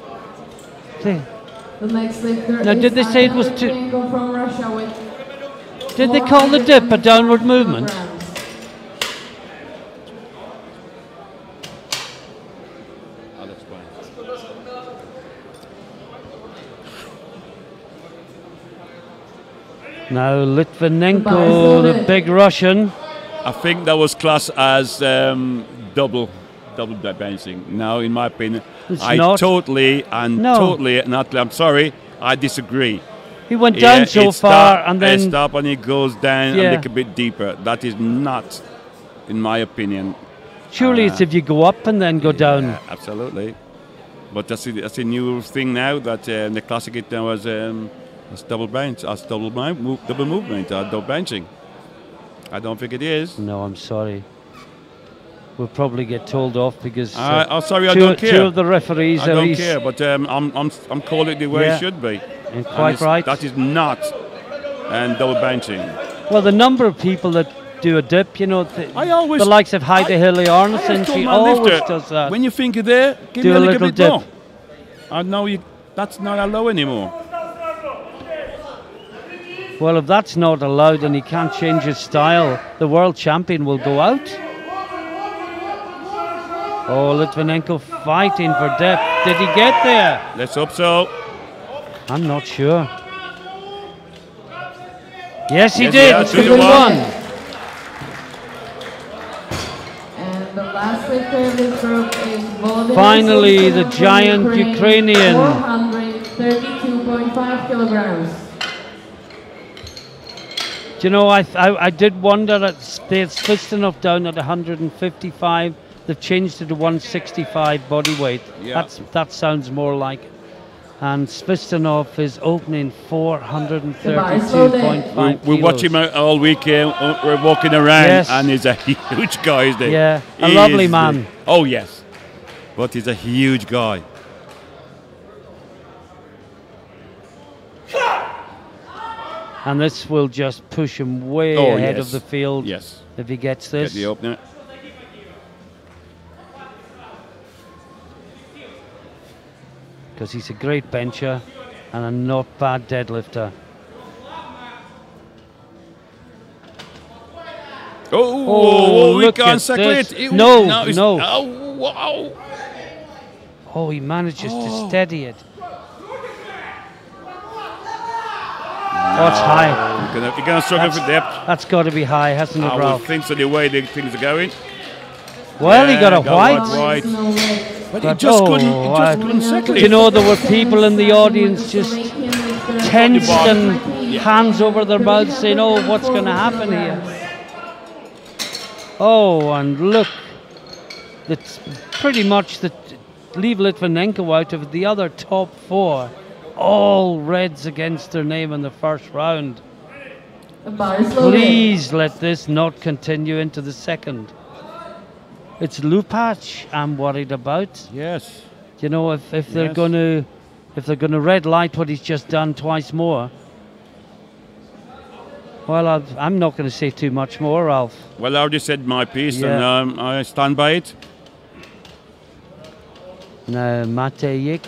The next lifter Now, is did they say it was Anton Litvinenko from Russia with Did they call the dip a downward movement? kilograms. I'll explain. Now, The bar is Litvinenko, loaded. the big Russian. I think that was classed as double balancing. Now, in my opinion, It's I not. totally, No. totally, not. I'm sorry, I disagree. He went down so it far stop, and then... stop and he goes down Yeah. a little bit deeper. That is not, in my opinion. Surely it's if you go up and then go down. Yeah, absolutely. But that's a new thing now that in the classic it now was double bench, double movement, double benching. I don't think it is. No, I'm sorry. We'll probably get told off because sorry, I don't care. Two of the referees I don't care, but I'm calling it the way it should be. And quite right. That is not double benching. Well, the number of people that do a dip, you know, the likes of Heide Hilly Arneson, she always does that. When you think you're there, give me a little bit more. I know that's not allowed anymore. Well, if that's not allowed and he can't change his style, the world champion will go out. Oh, Litvinenko fighting for depth. Did he get there? Let's hope so. I'm not sure. Yes, he did. 2-1. And the last lifter of this group is Volodymyr finally, the giant Ukrainian. 432.5 kilograms. Do you know, I did wonder that they had Svistunov down at 155. They've changed it to 165 body weight. Yeah. That sounds more like it. And Svistunov is opening 432.5 kilos. We watch him all weekend. We're walking around, and he's a huge guy, isn't he? Yeah, a lovely man. Oh, yes. But he's a huge guy. And this will just push him way ahead of the field if he gets this. Get the opener. Because he's a great bencher and a not bad deadlifter. Oh, we can't circle it. No. Oh, wow. Oh, he manages to steady it. Oh, it's high. You're going to struggle for depth. That's got to be high, hasn't it, Ralph? I would think so, the way the things are going. Well, he got a white. But he just couldn't settle it. You know, there were people in the audience just tensed and hands over their mouths saying, oh, what's going to happen here? Oh, and look. It's pretty much leave Litvinenko out of the other top four. All reds against their name in the first round. Please let this not continue into the second. It's Lupac I'm worried about. Yes. You know, if they're going to red light what he's just done twice more. Well, I'm not going to say too much more, Ralph. Well, I already said my piece, and I stand by it. Now, Matejik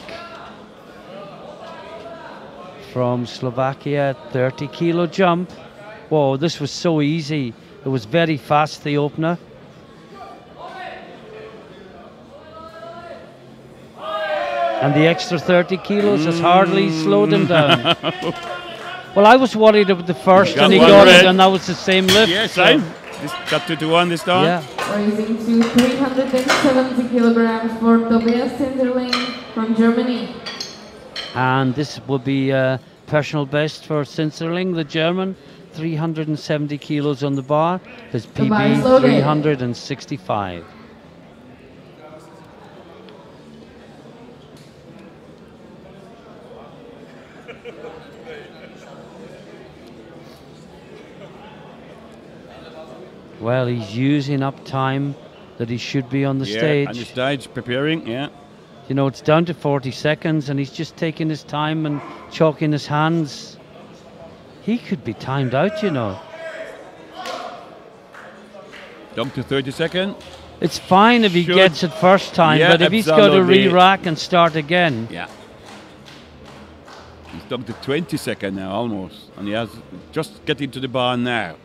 from Slovakia, 30-kilo jump. Whoa, this was so easy. It was very fast, the opener. And the extra 30 kilos has hardly slowed him down. Well, I was worried about the first, and he got it, and that was the same lift. Yes, same. Got 2-1 this time. Yeah. Rising to 370 kilograms for Tobias Sinderling from Germany. And this will be personal best for Sinderling, the German. 370 kilos on the bar. His PB 365. Well, he's using up time that he should be on the stage. On the stage, preparing, You know, it's down to 40 seconds, and he's just taking his time and chalking his hands. He could be timed out, you know. Down to 30 seconds. It's fine if he gets it first time, but if he's got to re-rack and start again. Yeah. He's down to 20 seconds now, almost. And he has just getting to the bar now.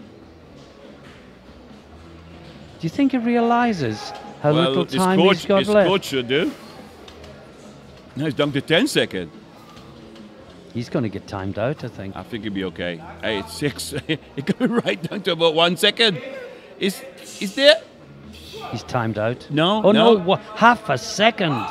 Do you think he realizes how little time he's got left? His coach should do. Now he's down to 10 seconds. He's going to get timed out, I think. I think he'll be okay. Hey, it's 6. He got right down to about 1 second. Is there? He's timed out. No. Oh no, half a second.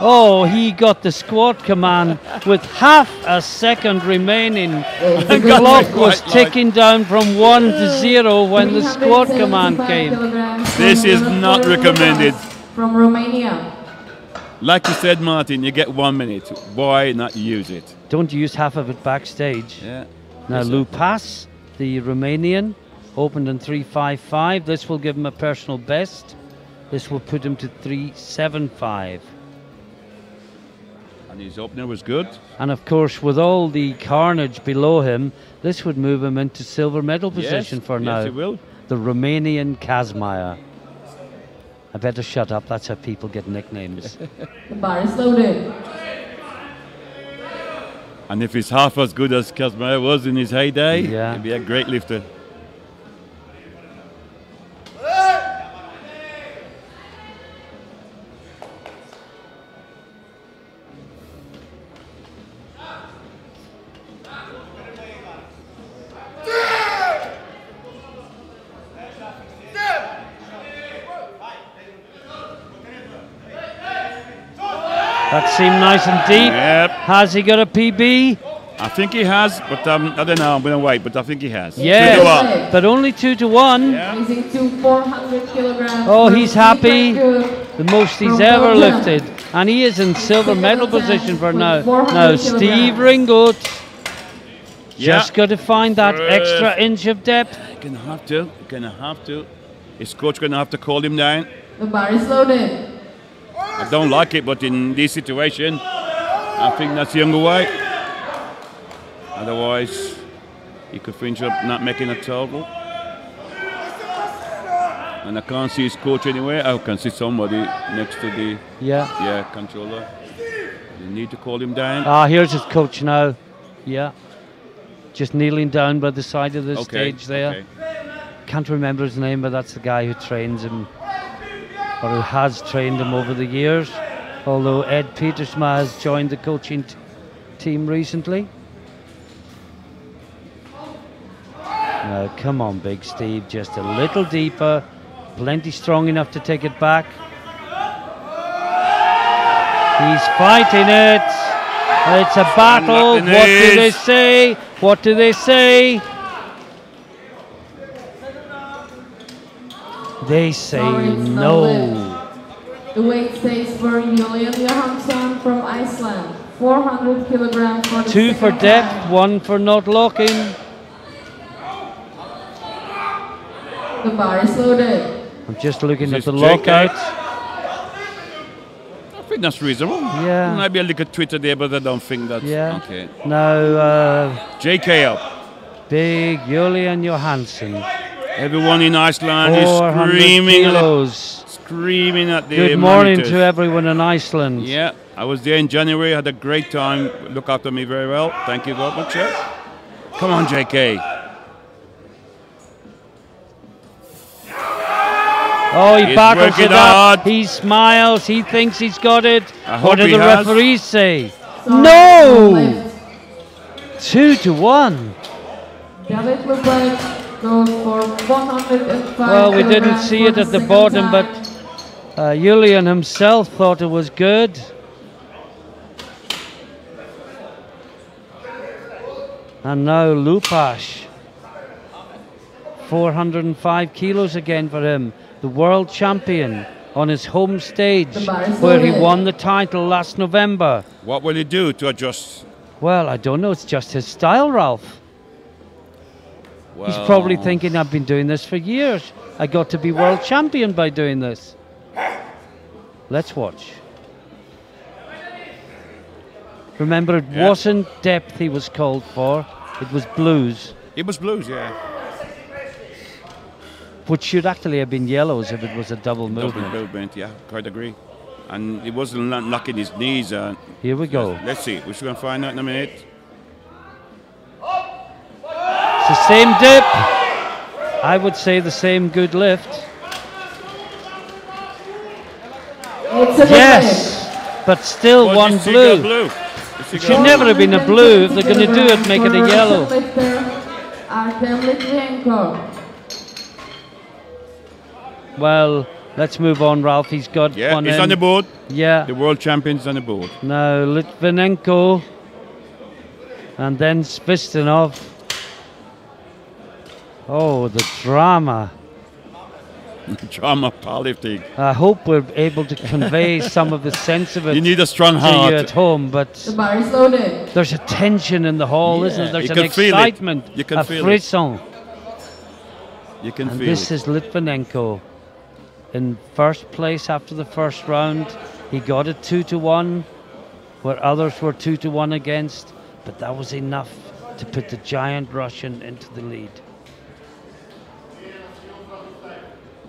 Oh, he got the squat command with half a second remaining. The Good clock lift. was ticking down from 1 to 0 when the squat command 375 came. kilograms This from is Jonathan not recommended. Lupas From Romania. Like you said, Martin, you get 1 minute. Why not use it? Don't use half of it backstage. Yeah. Now, Yes, sir. Lupas, the Romanian, opened in 3.55. This will give him a personal best. This will put him to 3.75. And his opener was good. And of course, with all the carnage below him, this would move him into silver medal position for now. Yes, it will. The Romanian Kazmaier. I better shut up, that's how people get nicknames. The bar is loaded. And if he's half as good as Kazmaier was in his heyday, Yeah. he'd be a great lifter. That seemed nice and deep. Yep. Has he got a PB? I think he has, but I don't know. I'm going to wait, but I think he has. Yes, 2 to 1. but only 2 to 1. Yeah. Raising to 400 kilograms. Oh, from he's happy. Chicago. The most he's From ever Belgium. lifted. And he is in silver medal position for now. 400 Now, Steve kilograms. Ringoat Yeah. just got to find that extra inch of depth. You're going to have to. You're going to have to. His coach going to have to call him down. The bar is loaded. I don't like it, but in this situation, I think that's the younger way. Otherwise, he could finish up not making a total. And I can't see his coach anywhere. I can see somebody next to the Yeah. controller. You need to call him down. Ah, here's his coach now. Yeah. Just kneeling down by the side of the Okay, stage there. okay. Can't remember his name, but that's the guy who trains him, or who has trained him over the years. Although Ed Petersma has joined the coaching team recently. Now, come on, Big Steve, just a little deeper. Plenty strong enough to take it back. He's fighting it. It's a battle. Unlock the What do they knees. say? What do they say? They say Sorry, it's not no. lift. The weight stays for Julian Johansson from Iceland. 400 kilograms for the 2 for second depth, time. 1 for not locking. The bar is loaded. I'm just looking at Is the this JK? lockout. I think that's reasonable. Yeah. Maybe a little Twitter there, but I don't think that's Yeah. okay. Now, JK up. big Julian Johansson. Everyone in Iceland is 400 screaming kilos. screaming at the Good morning monitors. to everyone in Iceland. Yeah, I was there in January, had a great time. Look after me very well. Thank you very much, sir. Come on, JK. Oh, he He's battles working it up. hard. He smiles. He thinks he's got it. I What hope do he the has. referees say? Sorry, No! lift. 2 to 1. David Lupek goes for 105 Well, we didn't kilograms see for it the at the second bottom, time. but Julian himself thought it was good. And now Lupas. 405 kilos again for him. The world champion on his home stage The bar is where he loaded. won the title last November. What will he do to adjust? Well, I don't know. It's just his style, Ralph. Well, He's probably thinking, I've been doing this for years. I got to be world champion by doing this. Let's watch. Remember, it Yeah. wasn't depth he was called for. It was blues, It was blues, yeah. which should actually have been yellows if it was a double Double movement. movement, yeah, quite agree. And he wasn't knocking his knees. Here we go. Let's see. We're going to find out in a minute. It's the same dip. I would say the same good lift. It's a good lift. Yes, but still Oh, one you see blue. got blue. You see It got should blue. never have been a blue. If they're going to do it, make it a yellow. Artem Litvinenko. Well, Let's move on, Ralph. He's got Yeah, one he's in. on the board. Yeah. The world champion's on the board. Now Litvinenko. And then Svistinov. Oh, the drama. Drama powerlifting. I hope we're able to convey some of the sense of it You need a strong to heart. you at home, but The bar is loaded. there's a tension in the hall, isn't there? There's you an can feel it. excitement, You can a feel it. frisson. You can And feel this it. is Litvinenko in first place after the first round. He got it 2-1, where others were 2-1 against, but that was enough to put the giant Russian into the lead.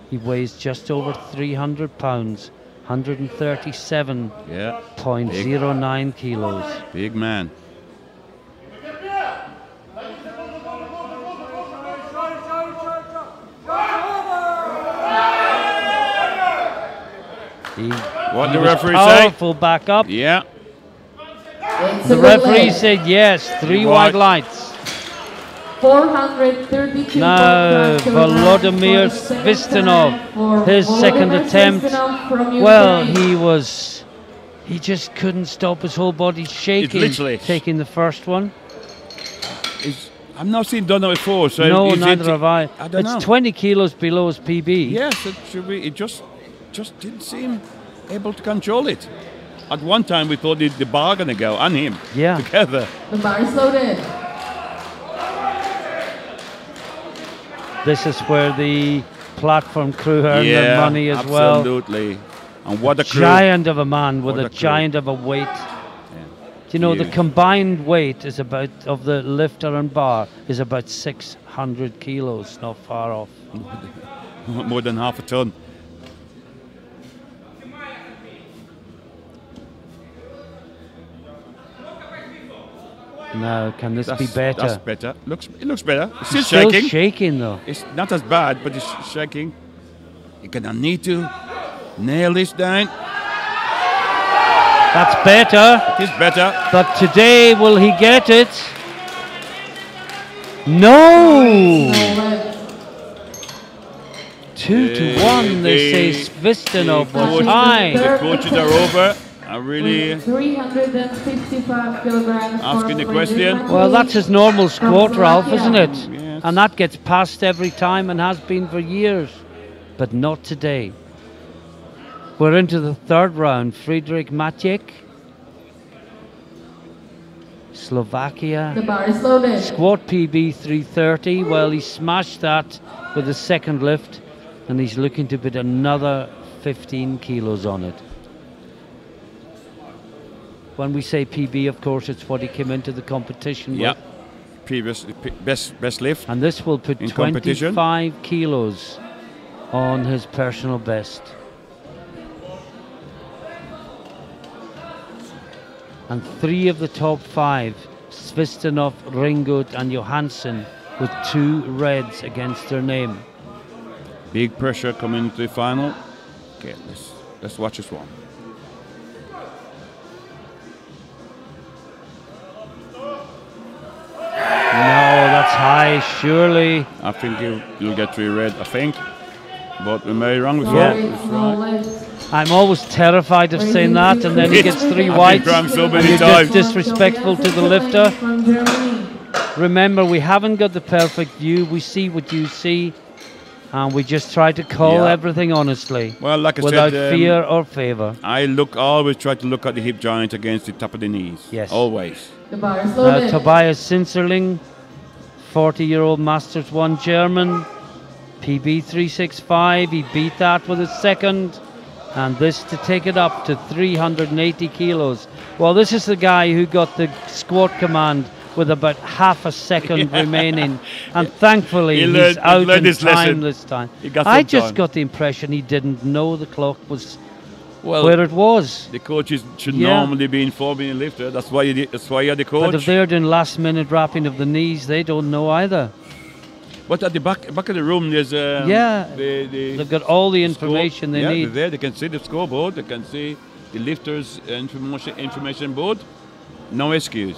He weighs just over 300 pounds, 137.09 Yeah, kilos. big man. What the referee say? Powerful back up. Yeah. It's The a good referee leg. said yes, 3 White. white lights. 432.5 Now Volodymyr for the second Svistinov, time for his second Volodymyr attempt. Svistinov from Well, Ukraine. he just couldn't stop his whole body shaking, literally- taking the first one. I've not seen done that before. So No, is neither it, have I. I don't It's know. 20 kilos below his PB. Yes, it should be. It just didn't seem able to control it. At one time, we thought the bar gonna go and him Yeah. together. The bar is loaded. This is where the platform crew earn their money as well. Absolutely. And what a crew! Giant of a man with What a a crew. giant of a weight. Do you know the Huge. combined weight is about of the lifter and bar is about 600 kilos, not far off. More than half a ton. Now, can this be better? That's better. It looks better. It's still He's still shaking. shaking though. It's not as bad, but it's shaking. You're gonna need to nail this down. That's better. It is better. But today, will he get it? No! No leg. 2-1, they say Svistinov was high. The coaches are over. I really 355 kilograms. Asking for the question. Brazil. Well, that's his normal squat, Ralph, isn't it? Yes. And that gets passed every time and has been for years. But not today. We're into the third round. Friedrich Maciek, Slovakia. The bar is loaded. Squat PB 330. Well, he smashed that with his second lift, and he's looking to put another 15 kilos on it. When we say PB, of course, it's what he came into the competition yeah. with. Previous best lift. And this will put In competition. 25 kilos on his personal best. And 3 of the top 5, Svistinov, Ringgold and Johansson, with 2 reds against their name. Big pressure coming into the final. Okay, let's watch this one. No, that's high, surely. I think you'll get 3 red. I think, but we may be wrong before. Yeah. It's No right. legs. I'm always terrified of saying that, and then he gets 3 I've been whites. wrong so and many you're times. just disrespectful to the lifter. From Germany. Remember, we haven't got the perfect view. We see what you see, and we just try to call Yeah. everything honestly, Well, like I without said, fear or favor. I always try to look at the hip joint against the top of the knees. Yes. Always. The bar is Now, loaded. Tobias Sinzerling, 40-year-old Masters 1 German, PB 365. He beat that with his second, and this to take it up to 380 kilos. Well, this is the guy who got the squat command with about half a second remaining, and thankfully He he's learned- out learned in his time lesson. this time. He got I some just time. got the impression he didn't know the clock was Well, where it was. the coaches should Yeah. normally be informing the lifter. That's why you're the coach. But if they're doing last-minute wrapping of the knees, they don't know either. But at the back of the room, there's Yeah, the They've got all the score- information they yeah, need. they're there. They can see the scoreboard. They can see the lifter's information board. No excuse.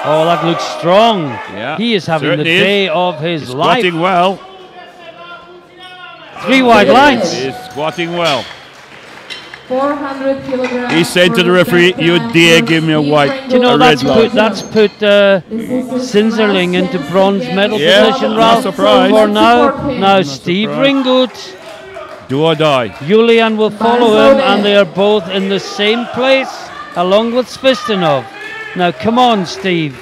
Oh, that looks strong. Yeah, He is having the certainly is. day of his He's life. squatting well. 3 wide lines. He's squatting well. 400 kilograms. He said for to the referee, third "You time dare for give me a Steve white, Ringo. Do you know a that's red put light." that's put This is his Sinzerling last into chance to bronze get medal the Yeah, position, gold not Ralph. surprised. For Let's now, support him. now Not Steve surprised. Ringoot, Do or die. Julian will follow him, Barcelona. and they are both in the same place, along with Svistinov. Now, come on, Steve.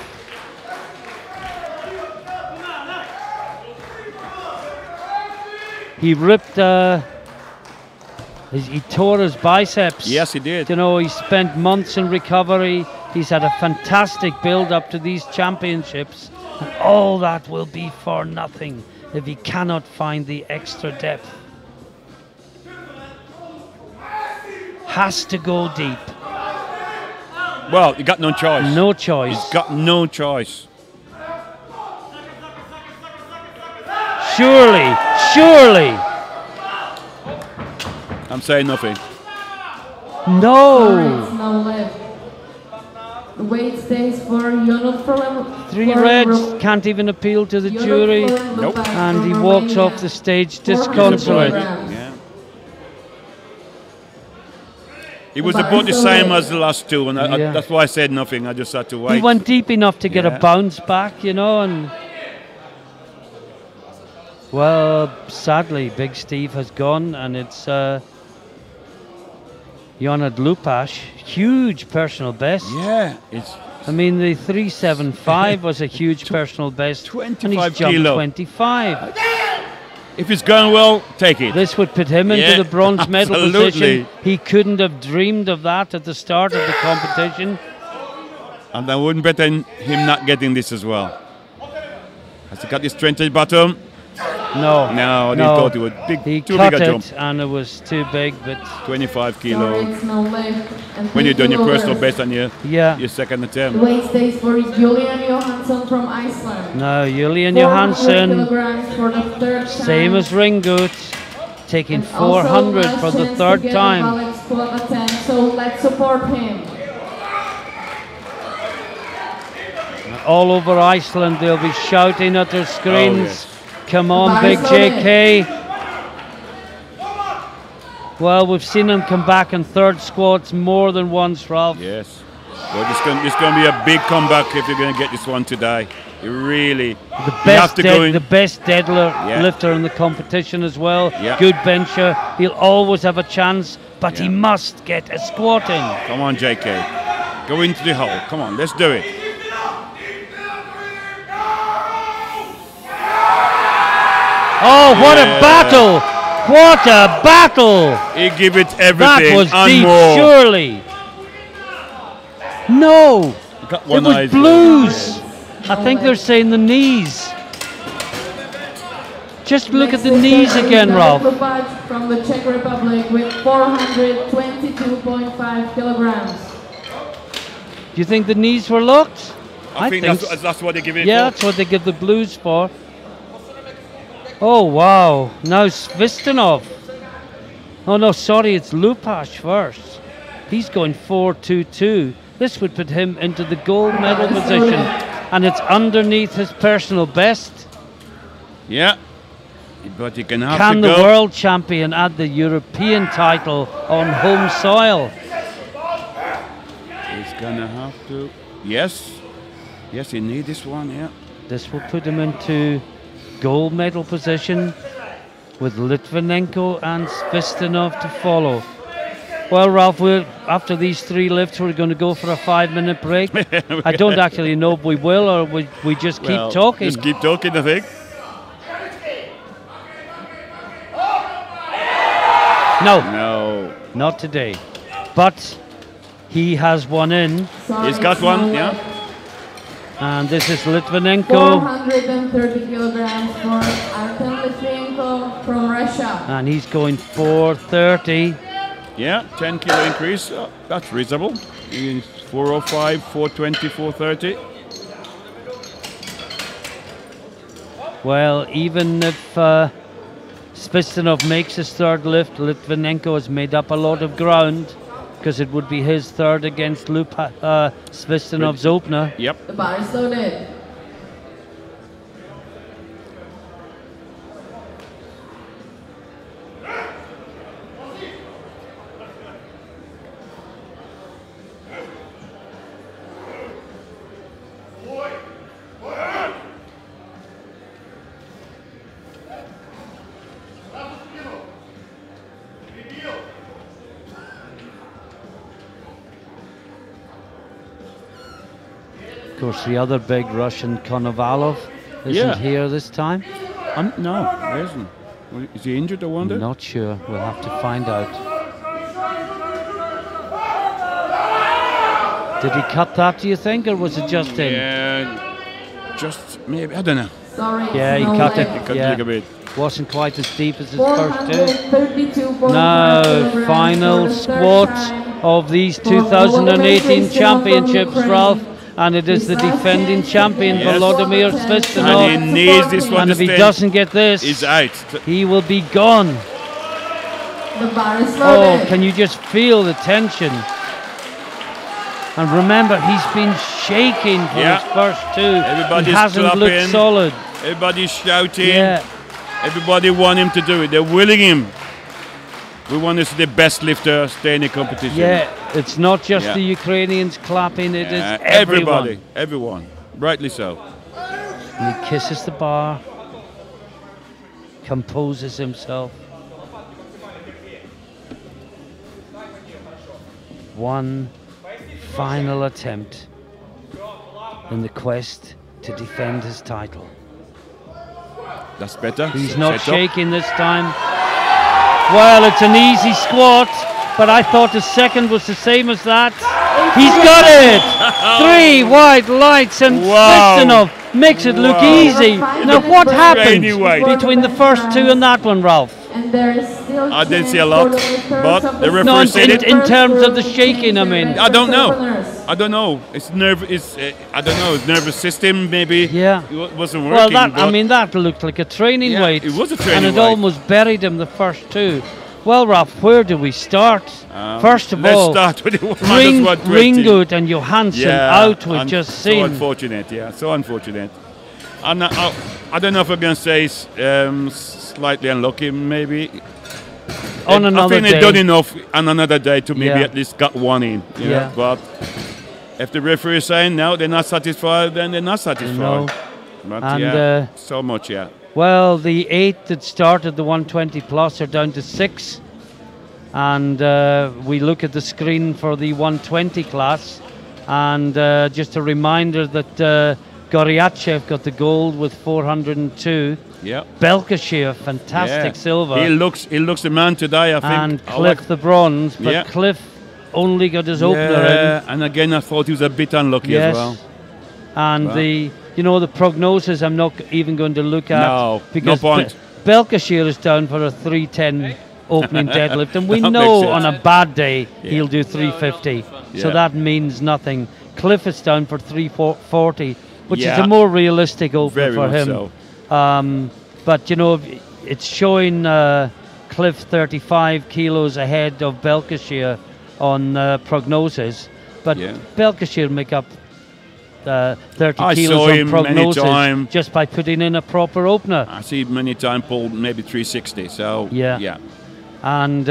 He ripped. He tore his biceps. Yes, he did. You know, he spent months in recovery. He's had a fantastic build up to these championships, and all that will be for nothing if he cannot find the extra depth. Has to go deep. Well, he got no choice. No choice. He's got no choice. Surely, surely. I'm saying nothing. No. Alright, now left. The weight stays for Jonut from 3 reds, can't even appeal to the jury, Nope. and he walks off the stage disconsolate. Yeah. He was about the same as the last two, and Yeah. that's why I said nothing. I just had to wait. He went deep enough to get a Yeah. bounce back, you know, and well, sadly, Big Steve has gone, and it's Jonut Lupash, huge personal best. Yeah, it's I mean, the 375 was a huge personal best, and 25 he's jumped kilo. 25. if it's going well, take it. This would put him into Yeah, the bronze medal absolutely. position. He couldn't have dreamed of that at the start of the competition. And I wouldn't bet on him not getting this as well. Has he got this strength at the bottom? No, No, they thought it would. He Too cut big a it, jump. and it was too big. But 25 kilo. Now left. And When you've done your 3 personal kilos. best on yeah, your second The attempt. weight stays for Julian Johansson from Iceland. no, Julian 400 Johansson, kilograms for the third time. same as Ringoot, taking And also 400 last for the chance third to get a time. valid squat attempt, so let's support him. All over Iceland, they'll be shouting at their screens. Oh, yes. Come on, Big JK. Well, we've seen him come back in third squats more than once, Ralph. Yes. Well, this going to be a big comeback if you're going to get this one today. You really. The you have best, to go in. the best Yeah. lifter in the competition as well. Yeah. Good bencher. He'll always have a chance, but he Yeah. must get a squat in. Come on, JK. Go into the hole. Come on, let's do it. Oh, what Yeah. a battle! What a battle! He give it That everything was and deep, more. surely. No, Got it one was eye. blues. I think they're saying the knees. Just look at the knees again, Ralph. From the Czech Republic with 422.5 kilograms. Do you think the knees were locked? I think that's what they give it Yeah, for. that's what they give the blues for. Oh, wow. Now Svistinov. Oh, no, sorry, it's Lupash first. He's going 4.22. This would put him into the gold medal position. And it's underneath his personal best. Yeah. But you can have Can to the go. world champion add the European title on home soil? He's gonna have to. Yes. Yes, he need this one, yeah. This will put him into gold medal position with Litvinenko and Svistinov to follow. Well, Ralph, after these 3 lifts, we're going to go for a 5-minute break. I don't actually know if we will or we just keep Well, talking. Just keep talking, I think. No, No. not today. But he has one in, He's got one, yeah. and this is Litvinenko. 430 kilograms for Artem Litvinenko from Russia. And he's going 430. Yeah, 10 kilo increase. That's reasonable. In 405, 420, 430. Well, even if Svistinov makes his third lift, Litvinenko has made up a lot of ground. because it would be his third against Svistanov's opener. Yep. The bar is loaded. Of course, the other big Russian, Konovalov, isn't here this time. No, he isn't. Is he injured, I wonder? Not sure. We'll have to find out. Did he cut that, do you think, or was it just in? Yeah, just maybe, I don't know. Sorry. Yeah, he no cut leg. it. He cut Yeah. it a bit. Wasn't quite as deep as his first two. 432.5 Now, kilograms final for the third squat time. of these For 2018 Volodymyr championships, Ukraine. Ralph, and it is the defending champion, Yes. Volodymyr And Svistanov. he needs this one And to if he stand. doesn't get this, He's out. he will be gone. The bar is Oh, loaded. can you just feel the tension? And remember, he's been shaking for Yeah. his first two. Everybody's He hasn't looked clapping. solid. Everybody's shouting. Yeah. Everybody want him to do it. They're willing him. We want to see the best lifter stay in the competition. Yeah, it's not just Yeah. the Ukrainians clapping, it is everybody. everyone. Everyone. Rightly so. And he kisses the bar, composes himself. One final attempt in the quest to defend his title. That's better. He's not Set up. shaking this time. Well, it's an easy squat, but I thought the second was the same as that. He's got it! 3 white lights, and Wow. Svistanov makes it look Wow. easy. Now, what happened Anyway. between the first two and that one, Ralph? And there is still I didn't see a chance lot, for the returns but of the referee No, said it. in terms of the shaking, I mean. I don't know. Entrepreneurs. I don't know. It's I don't know. His nervous system maybe. Yeah. It wasn't working. Well, that but that looked like a training Yeah, weight. it was a training and it weight. almost buried him the first two. Well, Ralph, where do we start? First of let's all, start with the minus 120. Ringgood and Johansson out with just so seen. unfortunate. Yeah, so unfortunate. And I don't know if I'm going to say slightly unlucky, maybe. On I another think day. they've done enough on another day to maybe Yeah. at least got one in. You know? Yeah. But if the referee is saying no, they're not satisfied, then they're not satisfied. No. But And, yeah, so much, yeah. Well, the 8 that started the 120 plus are down to 6. And we look at the screen for the 120 class. And just a reminder that Goryachev got the gold with 402. Yeah. Belkashir, fantastic Yeah. silver. He looks the man today, I think. And I Cliff like- the bronze. But Yeah. Cliff only got his opener Yeah, and again, I thought he was a bit unlucky Yes. as well. And Well. the prognosis I'm not even going to look at. No, because no point. Belkashir is down for a 310 opening deadlift, and we That know makes on sense. a bad day Yeah. he'll do 350. So Yeah. that means nothing. Cliff is down for 340, which is Yeah. a more realistic opener Very for much him. so. But it's showing Cliff 35 kilos ahead of Belkashir on prognosis, but Yeah. Belkashir make up 30 I kilos saw on him many prognosis time. just by putting in a proper opener. I see many times pulled maybe 360. So Yeah. And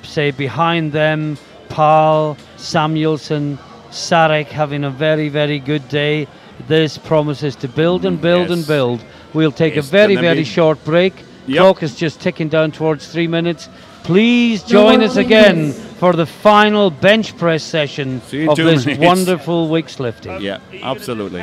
say behind them, Paul, Samuelson, Sarek having a very, very good day. This promises to build and build and Yes. build. We'll take It's a very, gonna very be- short break. Yep. Clock is just ticking down towards 3 minutes. Please join us again for the final bench press session See you in of 2 this minutes. wonderful week's lifting. Yeah, absolutely.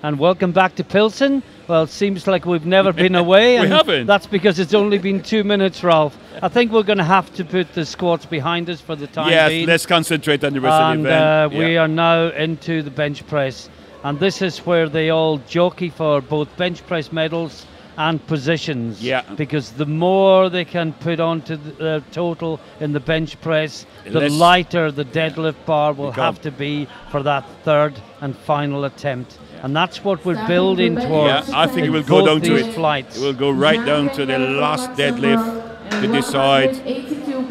And welcome back to Pilsen. Well, it seems like we've never been away. We and haven't. That's because it's only been 2 minutes, Ralph. I think we're going to have to put the squats behind us for the time being. Yes, let's concentrate on the rest of the event. We are now into the bench press. And this is where they all jockey for both bench press medals and positions. Yeah. Because the more they can put onto the total in the bench press, the lighter the deadlift bar will have to be for that third and final attempt. Yeah. And that's what we're building towards. Yeah, I think it will go down to it. Flights. It will go right down to the last deadlift to decide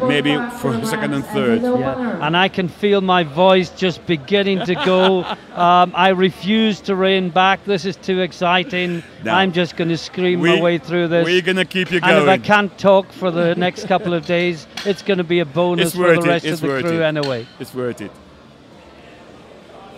maybe for second and third. Yeah. And I can feel my voice just beginning to go. I refuse to rein back. This is too exciting. No. I'm just going to scream my way through this. We're going to keep you going. And if I can't talk for the next couple of days, it's going to be a bonus for the rest of the crew anyway. It's worth it.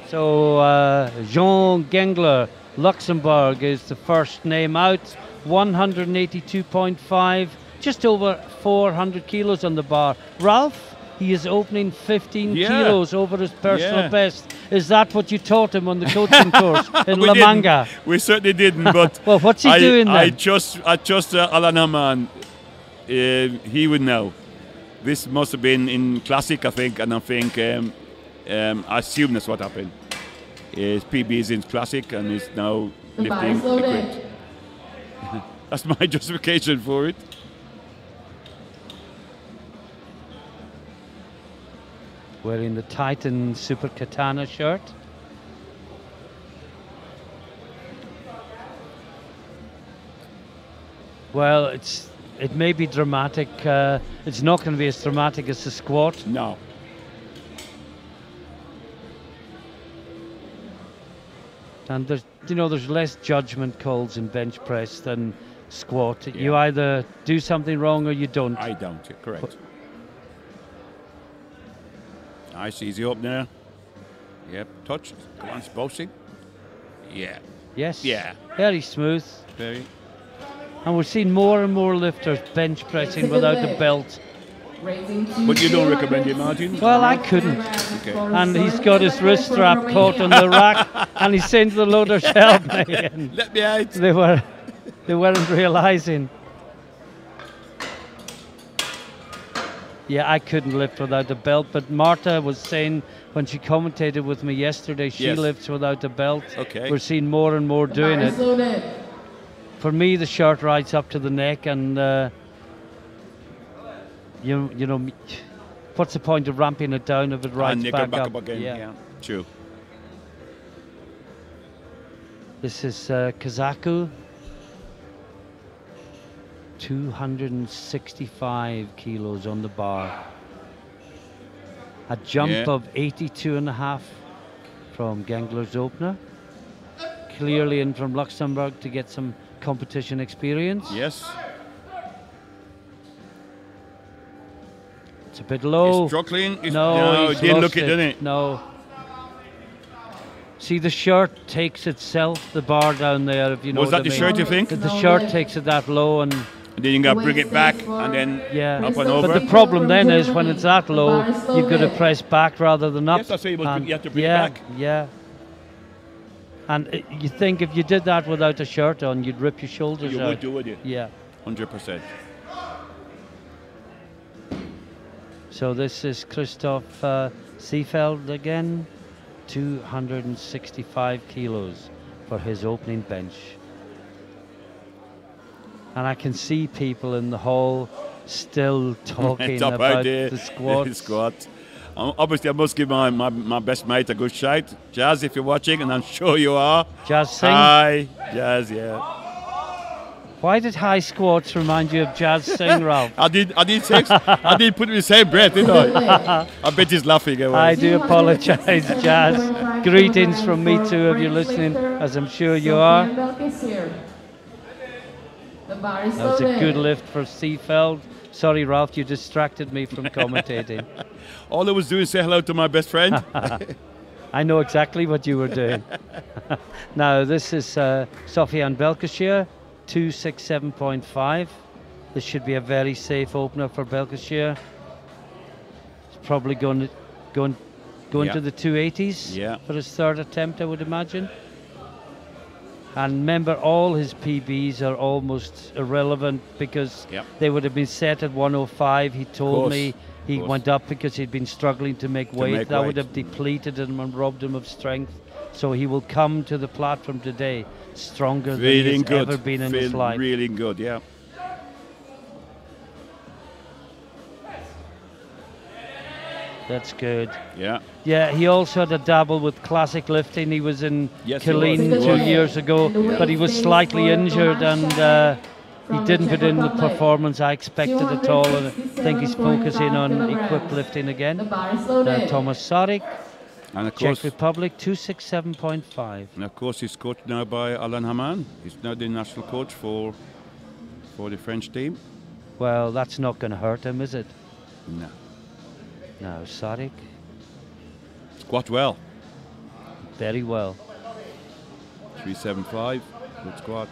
So Jean Gengler, Luxembourg, is the first name out. 182.5. Just over 400 kilos on the bar. Ralph, he is opening 15 kilos over his personal best. Is that what you taught him on the coaching course in La Manga? We certainly didn't, but well, what's he doing then? I trust Alan Haman. He would know. This must have been in Classic, I think, and I think I assume that's what happened. His PB is in Classic and is now lifting equipped. That's my justification for it. Wearing the Titan Super Katana shirt. Well, it may be dramatic. It's not going to be as dramatic as the squat. No. And there's less judgment calls in bench press than squat. Yeah. You either do something wrong or you don't. I don't. Correct. Nice, easy up there. Yep, touch. Come on, boxing. Yeah. Yes. Yeah. Very smooth. Very. And we're seeing more and more lifters bench pressing without the belt. But you don't recommend it, Martin? Well, I couldn't. Okay. And he's got his wrist strap caught on the rack, and he's saying to the loaders, "Help me!" And let me out. They weren't realizing. Yeah, I couldn't lift without a belt, but Marta was saying when she commentated with me yesterday, she lifts without a belt. Okay. We're seeing more and more doing it. For me, the shirt rides up to the neck, and you know, what's the point of ramping it down if it rides back up again? Yeah, true. This is Kazaku. 265 kilos on the bar. A jump of 82.5 from Gengler's opener. Clearly in from Luxembourg to get some competition experience. Yes. It's a bit low. He's struggling. No, he didn't look it, didn't it? No. See, the shirt takes itself, the bar down there, if you know what I mean. Was that the shirt, you think? The shirt takes it that low, and then you got to bring it back and then up and over. But the problem then is when it's that low, you've got to press back rather than up. Yes, that's what you have to bring it back. Yeah. And you think if you did that without a shirt on, you'd rip your shoulders out. You would do, would you? Yeah. 100%. So this is Christoph Seefeld again. 265 kilos for his opening bench. And I can see people in the hall still talking about the squats. Obviously, I must give my best mate a good shout. Jazz, if you're watching, and I'm sure you are. Jazz Singh? Hi, Jazz, yeah. Why did high squats remind you of Jazz Singh, Ralph? I did put it in the same breath, didn't I? I bet he's laughing. I do apologise, Jazz. Greetings from me too, if you're listening, as I'm sure you are. That was a good lift for Seefeld. Sorry, Ralph, you distracted me from commentating. All I was doing is say hello to my best friend. I know exactly what you were doing. Now, this is Sofiane Belkacem, 267.5. This should be a very safe opener for Belkacem. He's probably going to the 280s for his third attempt, I would imagine. And remember, all his PBs are almost irrelevant because Yep. they would have been set at 105. He told course, me he course. went up because he'd been struggling to make weight. make That weight. would have depleted him and robbed him of strength. So he will come to the platform today stronger than Feeling he's good. ever been in his Feel life. really good, yeah. That's good. Yeah. Yeah, he also had a dabble with classic lifting. He was in Yes, he was. Killeen He was. 2 years ago, Yeah. but he was slightly injured and he didn't put in the performance I expected at all. And I think he's focusing on equipped lifting The again. bar is loaded. Thomas Sarek, And of Czech course, Republic, 267.5. he's coached now by Alain Haman. He's now the national coach for the French team. Well, that's not going to hurt him, is it? No. No, Sarek, Squat well. very well. 375. Good squat.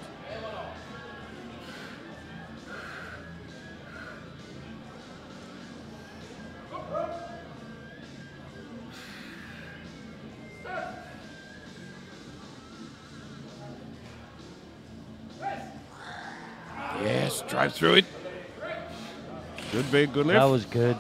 Yes, drive through it. Good, big, good lift. That was good.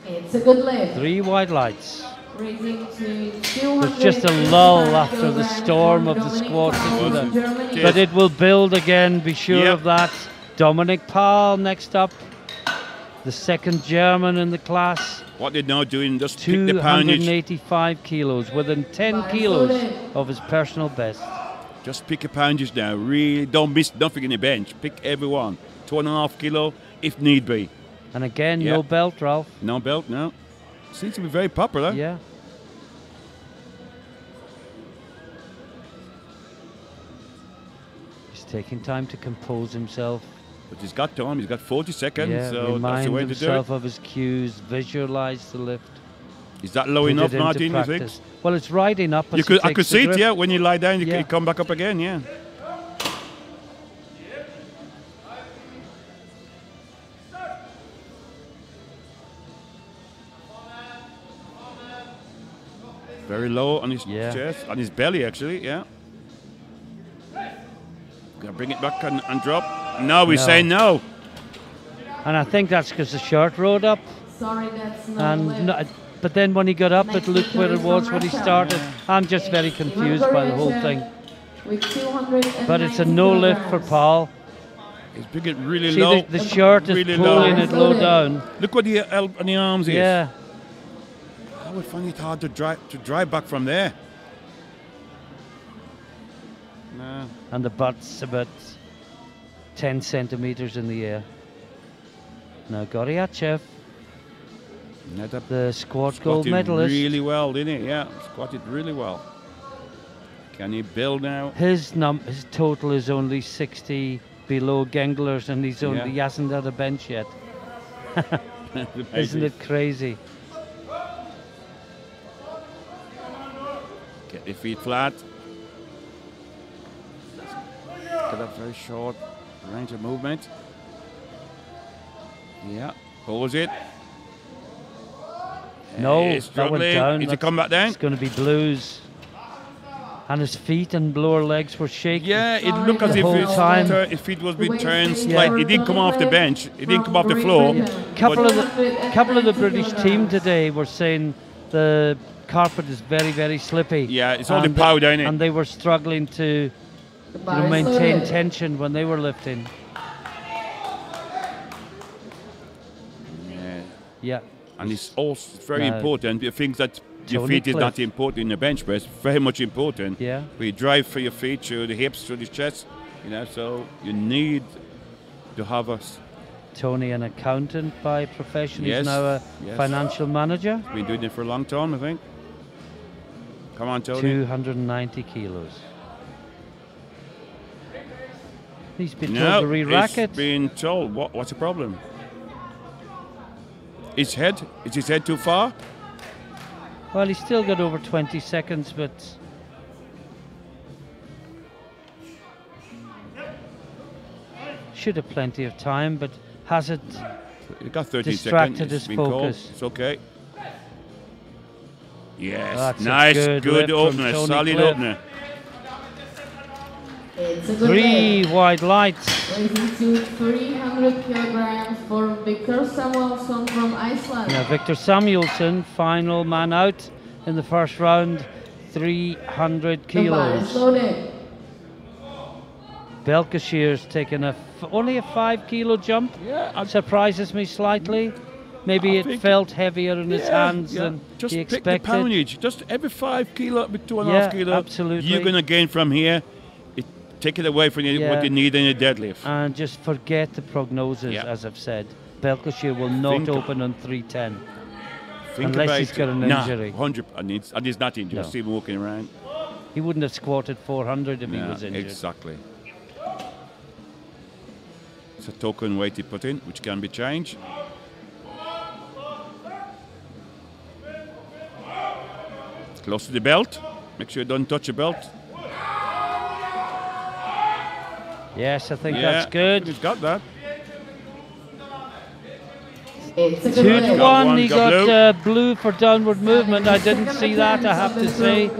It's a good lift. 3 white lights. Raising to There's just a lull after the storm of the squats, isn't there? Germany. But it will build again, be sure Yep. of that. Dominic Paul next up, the second German in the class, What they're now doing, just pick the poundage. 285 kilos, within 10 kilos of his personal best. Just pick a poundage now. Really, don't miss nothing in the bench. Pick everyone. 2.5 kilo if need be. And again, Yeah. no belt, Ralph. No belt, no. Seems to be very popular. Yeah. He's taking time to compose himself. But he's got time. He's got 40 seconds. Yeah, So that's remind the way to do himself it. of his cues, visualize the lift. Is that low put enough, it into Martin, you think? practice. Well, it's riding up. As You he could, I takes could the see it, grip. yeah. When you lie down, you Yeah. can come back up again, yeah. Very low on his Yeah. chest, on his belly, actually, yeah. Gonna bring it back and drop. No, we No. say no. And I think that's because the shirt rode up. Sorry, that's not lift. And but then when he got up, it Next looked where it lifter was is when he from started. Russia. I'm just very confused by the whole thing. With 290 But it's a no lift for kilograms. Paul. He's bringing it really See, low. the shirt is really pulling low. it low down. Look what the on the arms is. Yeah. I would find it hard to drive back from there. No. And the butt's about 10 centimeters in the air. Now Goryachev, No, that the squat gold squatted medalist. really well, didn't he? Yeah, squatted really well. Can he build now? His total is only 60 below Gengler's, and he Yeah. hasn't had a bench yet. Isn't it crazy? Get the feet flat. Got a very short range of movement. Yeah, pause it. No, He's that went struggling. down. Is he come back down? It's going to be blues. And his feet and lower legs were shaking. Yeah, it looked as The if whole time. his feet was being Weight turned stage slightly. He for didn't come off the bench. He didn't come off the from floor. Great Yeah. Britain. Couple of the British 290 team kilograms. today were saying the carpet is very, very slippy. Yeah, it's all the And- powder, ain't it? And they were struggling to The bar is maintain loaded. tension when they were lifting. Yeah. Yeah. And it's also very No. important. You think that your Tony feet is not Cliff. important in the bench press. Very much important. Yeah. We drive for your feet through the hips, through the chest. You know, so you need to have us. Tony, an accountant by profession, Yes, he's now a yes. financial manager. Been doing it for a long time, I think. Come on, Tony. 290 kilos. He's been No, told to re-rack it. he's been told. What's the problem? His head? Is his head too far? Well, he's still got over 20 seconds, but should have plenty of time, but has it? He got 13 Distracted seconds. his It's been called. focus. It's okay. Yes, That's a nice, good good lift from opener, Tony solid Cliff. opener. It's a good 3 lift. wide lights. Raising to 300 kilograms for Victor Samuelsson from Iceland. Now Victor Samuelsson, final man out in the first round, 300 The bar is kilos. loaded. Belkashir's taken only a 5 kilo jump. Yeah, Surprises me slightly. Maybe I it think- felt heavier in his hands than just he pick expected. the poundage. Just every 5 kilo, with 2.5 Yeah, kilo, absolutely. you're going to gain from here. Take it away from you, Yeah. what you need in a deadlift. And just forget the prognosis, Yeah. as I've said. Belkashir will not Think- open on 310. Think unless about he's got an Nah, injury. 100, and he's not injured. No. I see him walking around. He wouldn't have squatted 400 if he Yeah, was injured. exactly. It's a token weight he put in, which can be changed. Close to the belt. Make sure you don't touch the belt. Yes, I think Yeah, that's good. He's got that. It's a good 2 to lift. 1, he got got blue for downward movement. I didn't see that, I have to say.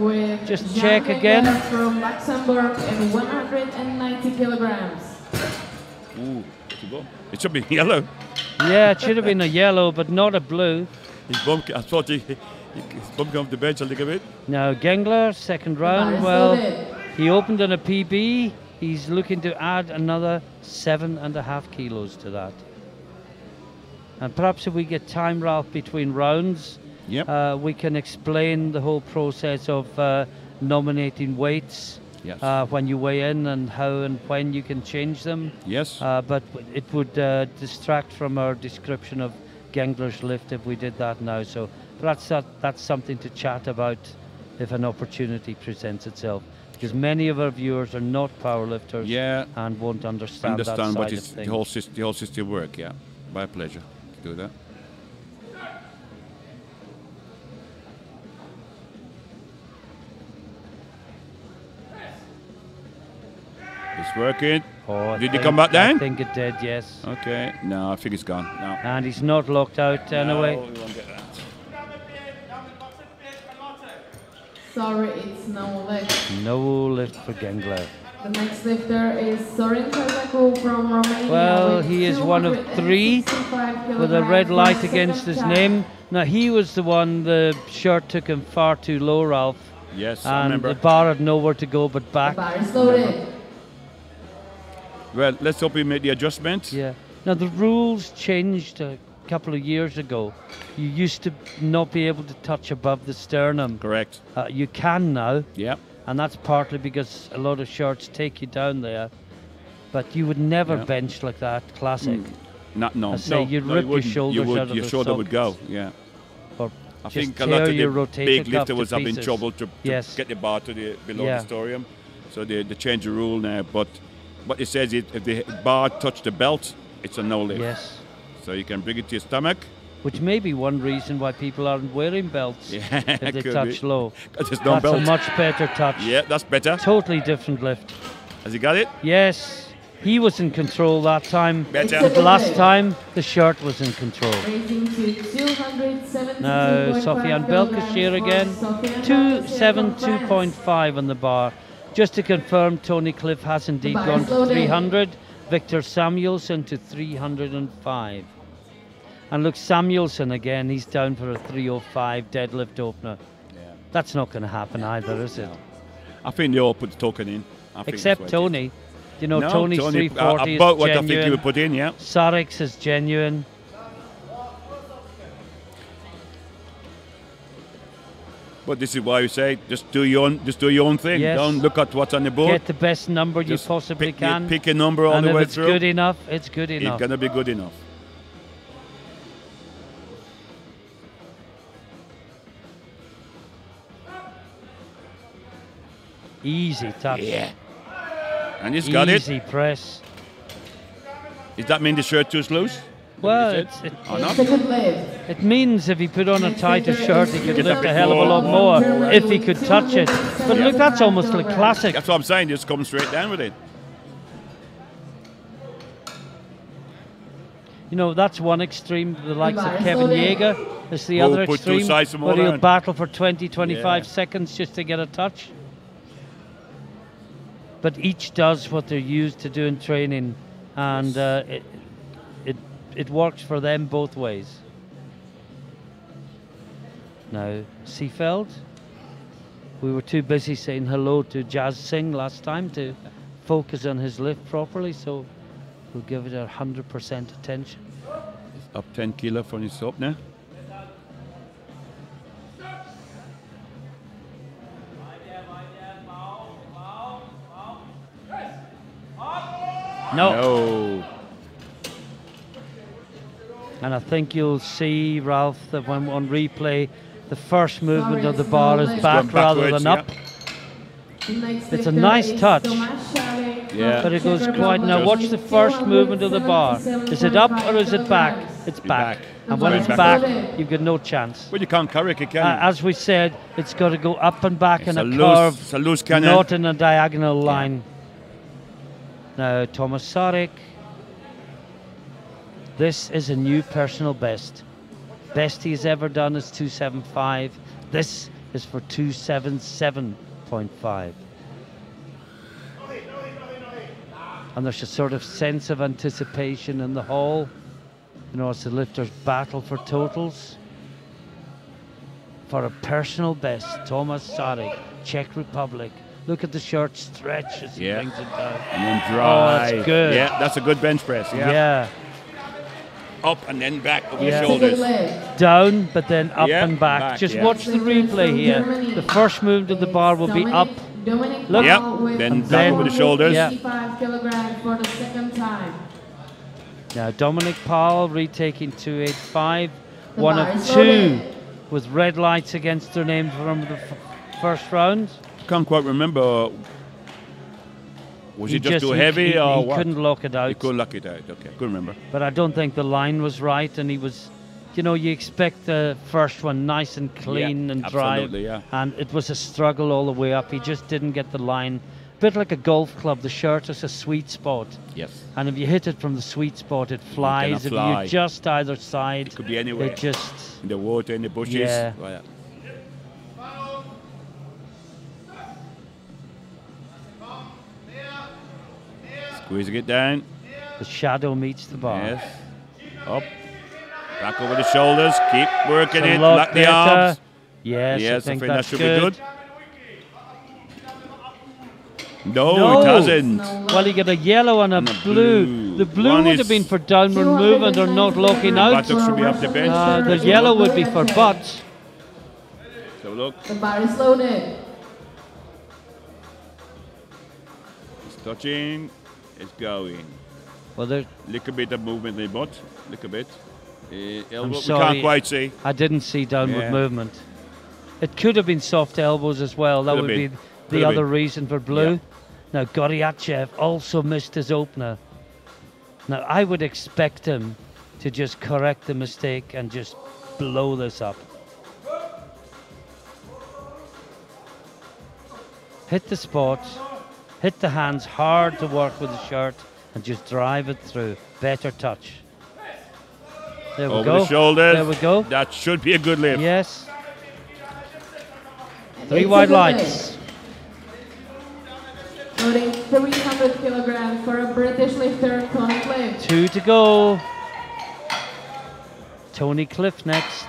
Just check again. From Luxembourg and 190 kilograms. Ooh, where'd he go? It should be yellow. Yeah, it should have been a yellow, but not a blue. His bum, I thought his bum came off the bench a little bit. Now, Gengler, second bar round. is Well, loaded. he opened on a PB. He's looking to add another 7.5 kilos to that. And perhaps if we get time, Ralph, between rounds, Yep. we can explain the whole process of nominating weights Yes. when you weigh in and how and when you can change them. Yes. But it would distract from our description of Gengler's lift if we did that now. So that's something to chat about if an opportunity presents itself. Because many of our viewers are not powerlifters Yeah. and won't understand that Understand side what of is things. the whole system work. Yeah. My pleasure to do that. It's working. Oh, I Did he think- come back down? I think it did, yes. Okay. No, I think it's gone. No. And he's not locked out anyway. No, we won't get that. Sorry, it's no lift. No lift for Gengler. The next lifter is Sorin Kazaku from Romania. Well, with he is one of 3 265 with a red kilograms for light the against second his time. name. Now, he was the one, the shirt took him far too low, Ralph. Yes, I And remember. the bar had nowhere to go but The back. bar is loaded. Well, let's hope we made the adjustment. Yeah. Now, the rules changed a couple of years ago. You used to not be able to touch above the sternum. Correct. You can now. Yeah. And that's partly because a lot of shirts take you down there. But you would never Yeah. bench like that, classic. Not no. I say no, you'd no, rip you your wouldn't. shoulders You would, out of your the shoulder would go. socks. Yeah. Or I just think a tear lot of your the rotator big cuff lifter to was having pieces. trouble to Yes. get the bar to the below Yeah. the storium, so they changed the rule now. But what it says is if the bar touched the belt, it's a no lift. Yes. So you can bring it to your stomach. Which may be one reason why people aren't wearing belts Yeah, if they could touch be. low. 'Cause there's no That's belt. a much better touch. Yeah, that's better. Totally different lift. Has he got it? Yes, he was in control that time. Better. It's a good Last lift. time, the shirt was in control. Raising to 272.5 Now, Sofian Belkashir again. 272.5 on the bar. Just to confirm, Tony Cliff has indeed bar gone is to loaded. 300. Victor Samuelsson to 305. And look, Samuelsson again, he's down for a 305 deadlift opener. Yeah. That's not going to happen either, is it? I think they all put the token in. I think Except that's what it is. Tony. You know, No, Tony's Tony, 340 about is what I think he genuine. would put in, yeah. Sarik's is genuine. But this is why we say just do your own thing. Yes. Don't look at what's on the board. Get the best number you Just possibly can. Pick a number all and the if way it's through. good enough, it's good enough. It's gonna be good enough. Easy touch. Yeah. And he's got it. Easy press. Does that mean the shirt too loose? Well, Is it, Or not? It's a good lift. it means if he put on a tighter shirt, he could Get lift that a hell of a lot before. more if he could touch it. But look, that's almost like classic. That's what I'm saying. Just come straight down with it. You know, that's one extreme, the likes of bar is Kevin loaded. Yeager. It's the Who other put two extreme, sides from where all he'll around. battle for 20, 25 Yeah. seconds just to get a touch. but each does what they're used to do in training, and it works for them both ways. Now, Seefeld, we were too busy saying hello to Jazz Singh last time to focus on his lift properly, so we'll give it 100% attention. It's up 10 kilo from his up now. No. And I think you'll see, Ralph, that when on replay, the first movement of the bar is back rather than up. It's a nice touch, but it goes quite. Now watch the first movement of the bar. Is it up or is it back? It's back. And when it's back, you've got no chance. Well, you can't carry it, can you? As we said, it's got to go up and back in a loose, curve, it's a loose cannon. not in a diagonal line. Now, Thomas Sarek. This is a new personal best. Best he's ever done is 275. This is for 277.5. And there's a sort of sense of anticipation in the hall. You know, as the lifters battle for totals. For a personal best, Thomas Sarek, Czech Republic. Look at the short stretch as he brings it down. And then drive. Oh, that's good. Yeah, that's a good bench press. Yeah. Up and then back over the shoulders. Down, but then up and back. Just watch the replay here. The first movement of the bar will be up. Look. Yep. Then back over the shoulders. Yeah. 65 kilograms for the second time. Now Dominic Powell retaking 285. One of two with red lights against their name from the first round. Can't quite remember. Was he just too heavy or he what? couldn't lock it out. He couldn't lock it out. Okay, couldn't remember. But I don't think the line was right, and he was, you know, you expect the first one nice and clean and drive, and it was a struggle all the way up. He just didn't get the line. A bit like a golf club, the shirt is a sweet spot. Yes. And if you hit it from the sweet spot, it flies. If you adjust either side, it could be anywhere. It just in the water, in the bushes. Yeah. Well, squeezing it down. The shadow meets the bar. Yes. Up. Back over the shoulders. Keep working it. Lock the arms. Yes, I think that should be good. No, it hasn't. Well, he got a yellow and a blue. The blue would have been for downward movement or not locking out. Buttocks should be up the bench. The yellow would be for butts. So look. The bar is loaded. It's touching. It's going. Well, there's little bit of movement in the butt. Little bit. Elbow. I'm We sorry, can't quite see. I didn't see downward movement. It could have been soft elbows as well. That would be the other reason for blue. Yeah. Now, Goryachev also missed his opener. Now, I would expect him to just correct the mistake and just blow this up. Hit the spot, hit the hands hard to work with the shirt, and just drive it through. Better touch. There we go. Over the shoulders. There we go. That should be a good lift. Yes. 3 wide lights. Loading 300 kilograms for a British lifter, Tony Cliff. 2 to go. Tony Cliff next.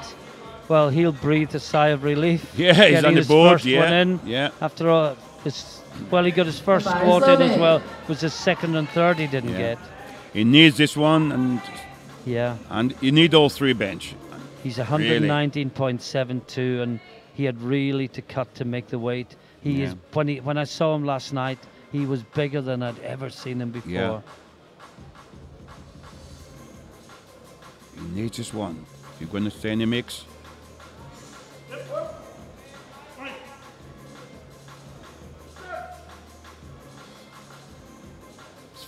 Well, he'll breathe a sigh of relief. Yeah, he's on the board. First one in. After all, he got his first squat in as well. It was his second and third he didn't get. He needs this one, and you need all three bench. He's 119.72, and he had really to cut to make the weight. He is when I saw him last night, he was bigger than I'd ever seen him before. Yeah. He needs this one. If you're going to stay in the mix.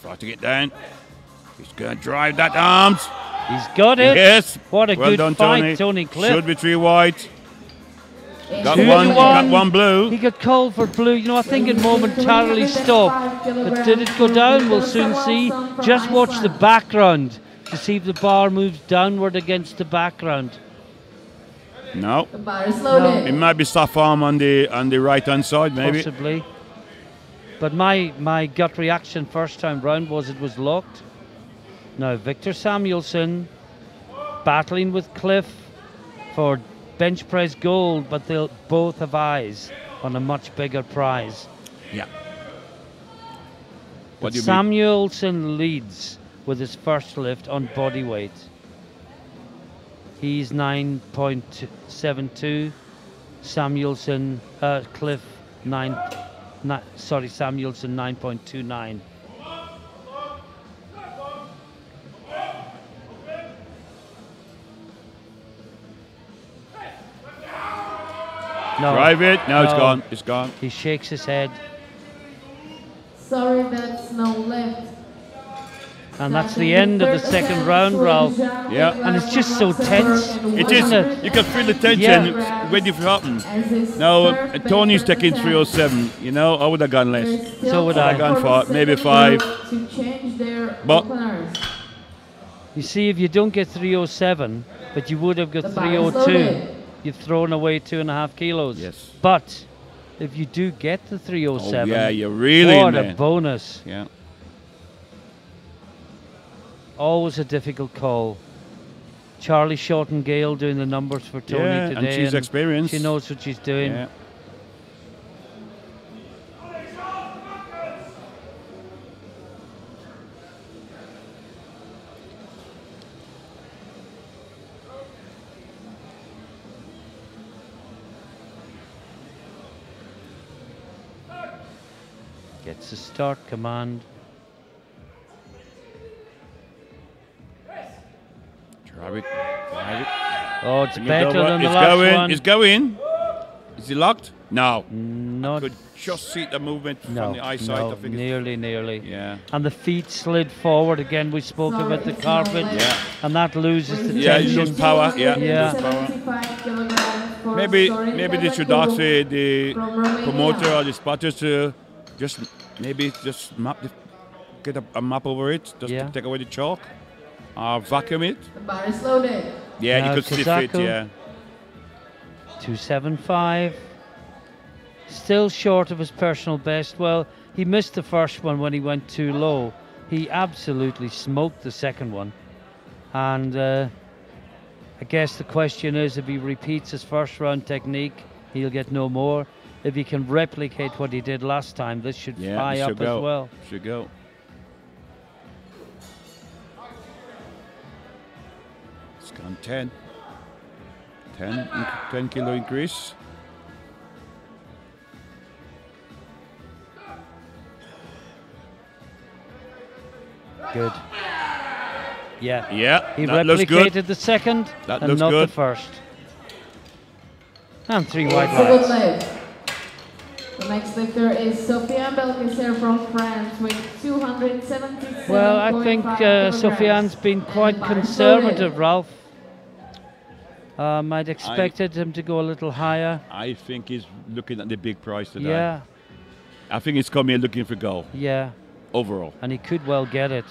Try to get down. He's going to drive that arms. He's got it. Yes. What a well good done, fight, Tony Cliff. Should be 3 white. Got one blue. He got called for blue. You know, I think it momentarily stopped. But did it go down? We'll soon see. Just watch the background to see if the bar moves downward against the background. No. The bar is loaded. It might be soft arm on the right hand side, maybe. Possibly. But my gut reaction first time round was it was locked. Now Victor Samuelson battling with Cliff for bench press gold, but they'll both have eyes on a much bigger prize. Yeah. What do you mean? Samuelson leads with his first lift on body weight. He's 9.72. Samuelson, Cliff, Samuelson 9.29. No, Drive it. No, it's no. gone. It's gone. He shakes his head. Sorry, that's no lift. And that's the end of the second round, Ralph. Yeah. And it's just so tense. It is. Isn't it? You can feel the tension Yeah. when it happens. Now, Tony's taking 307. You know, I would have gone less. So would I. I'd have gone for maybe 5. To change their But- openers. You see, if you don't get 307, but you would have got The bar is 302, loaded. you've thrown away 2.5 kilos. Yes. But if you do get the 307, Oh, yeah, you're really what in a there. bonus. Yeah. Always a difficult call. Charlie Shorten-Gale doing the numbers for Tony Yeah, today. and she's experienced. She knows what she's doing. Yeah. Gets a start command. Drive it. Drive it. Oh, it's Can you better go than the it's last going. one. It's going. Is it locked? No. Not Could just see the movement no, from the eyesight. no, I think it's, nearly. yeah. And the feet slid forward again. We spoke Sorry, about the it's carpet, not Yeah. and that loses the Yeah, it tension. loses power. Yeah. Yeah. It loses power. 75 kilograms for Maybe Sorin they should Deadlift ask the from Romania. promoter or the spotters to just map get a map over it, just Yeah. to take away the chalk, vacuum it. The bar is loaded. Yeah, Now you could stiff it. Kazaku. Yeah. 275. Still short of his personal best. Well, he missed the first one when he went too low. He absolutely smoked the second one. And I guess the question is, if he repeats his first round technique, he'll get no more. If he can replicate what he did last time, this should Yeah, fly it up should go. as well. Should go. It's gone 10. 10 kilo increase. Good. Yeah. Yeah, He that looks good. replicated the second That and looks not good. the first. And 3 white It's a good lights. lift. The next lifter is Sofiane Belkacem from France with 277.5 Well, I think kilograms. Sofiane's been quite And bar conservative, loaded. Ralph. I'd expected him to go a little higher. I think he's looking at the big prize today. Yeah, I think he's coming here looking for goal yeah. overall. And he could well get it.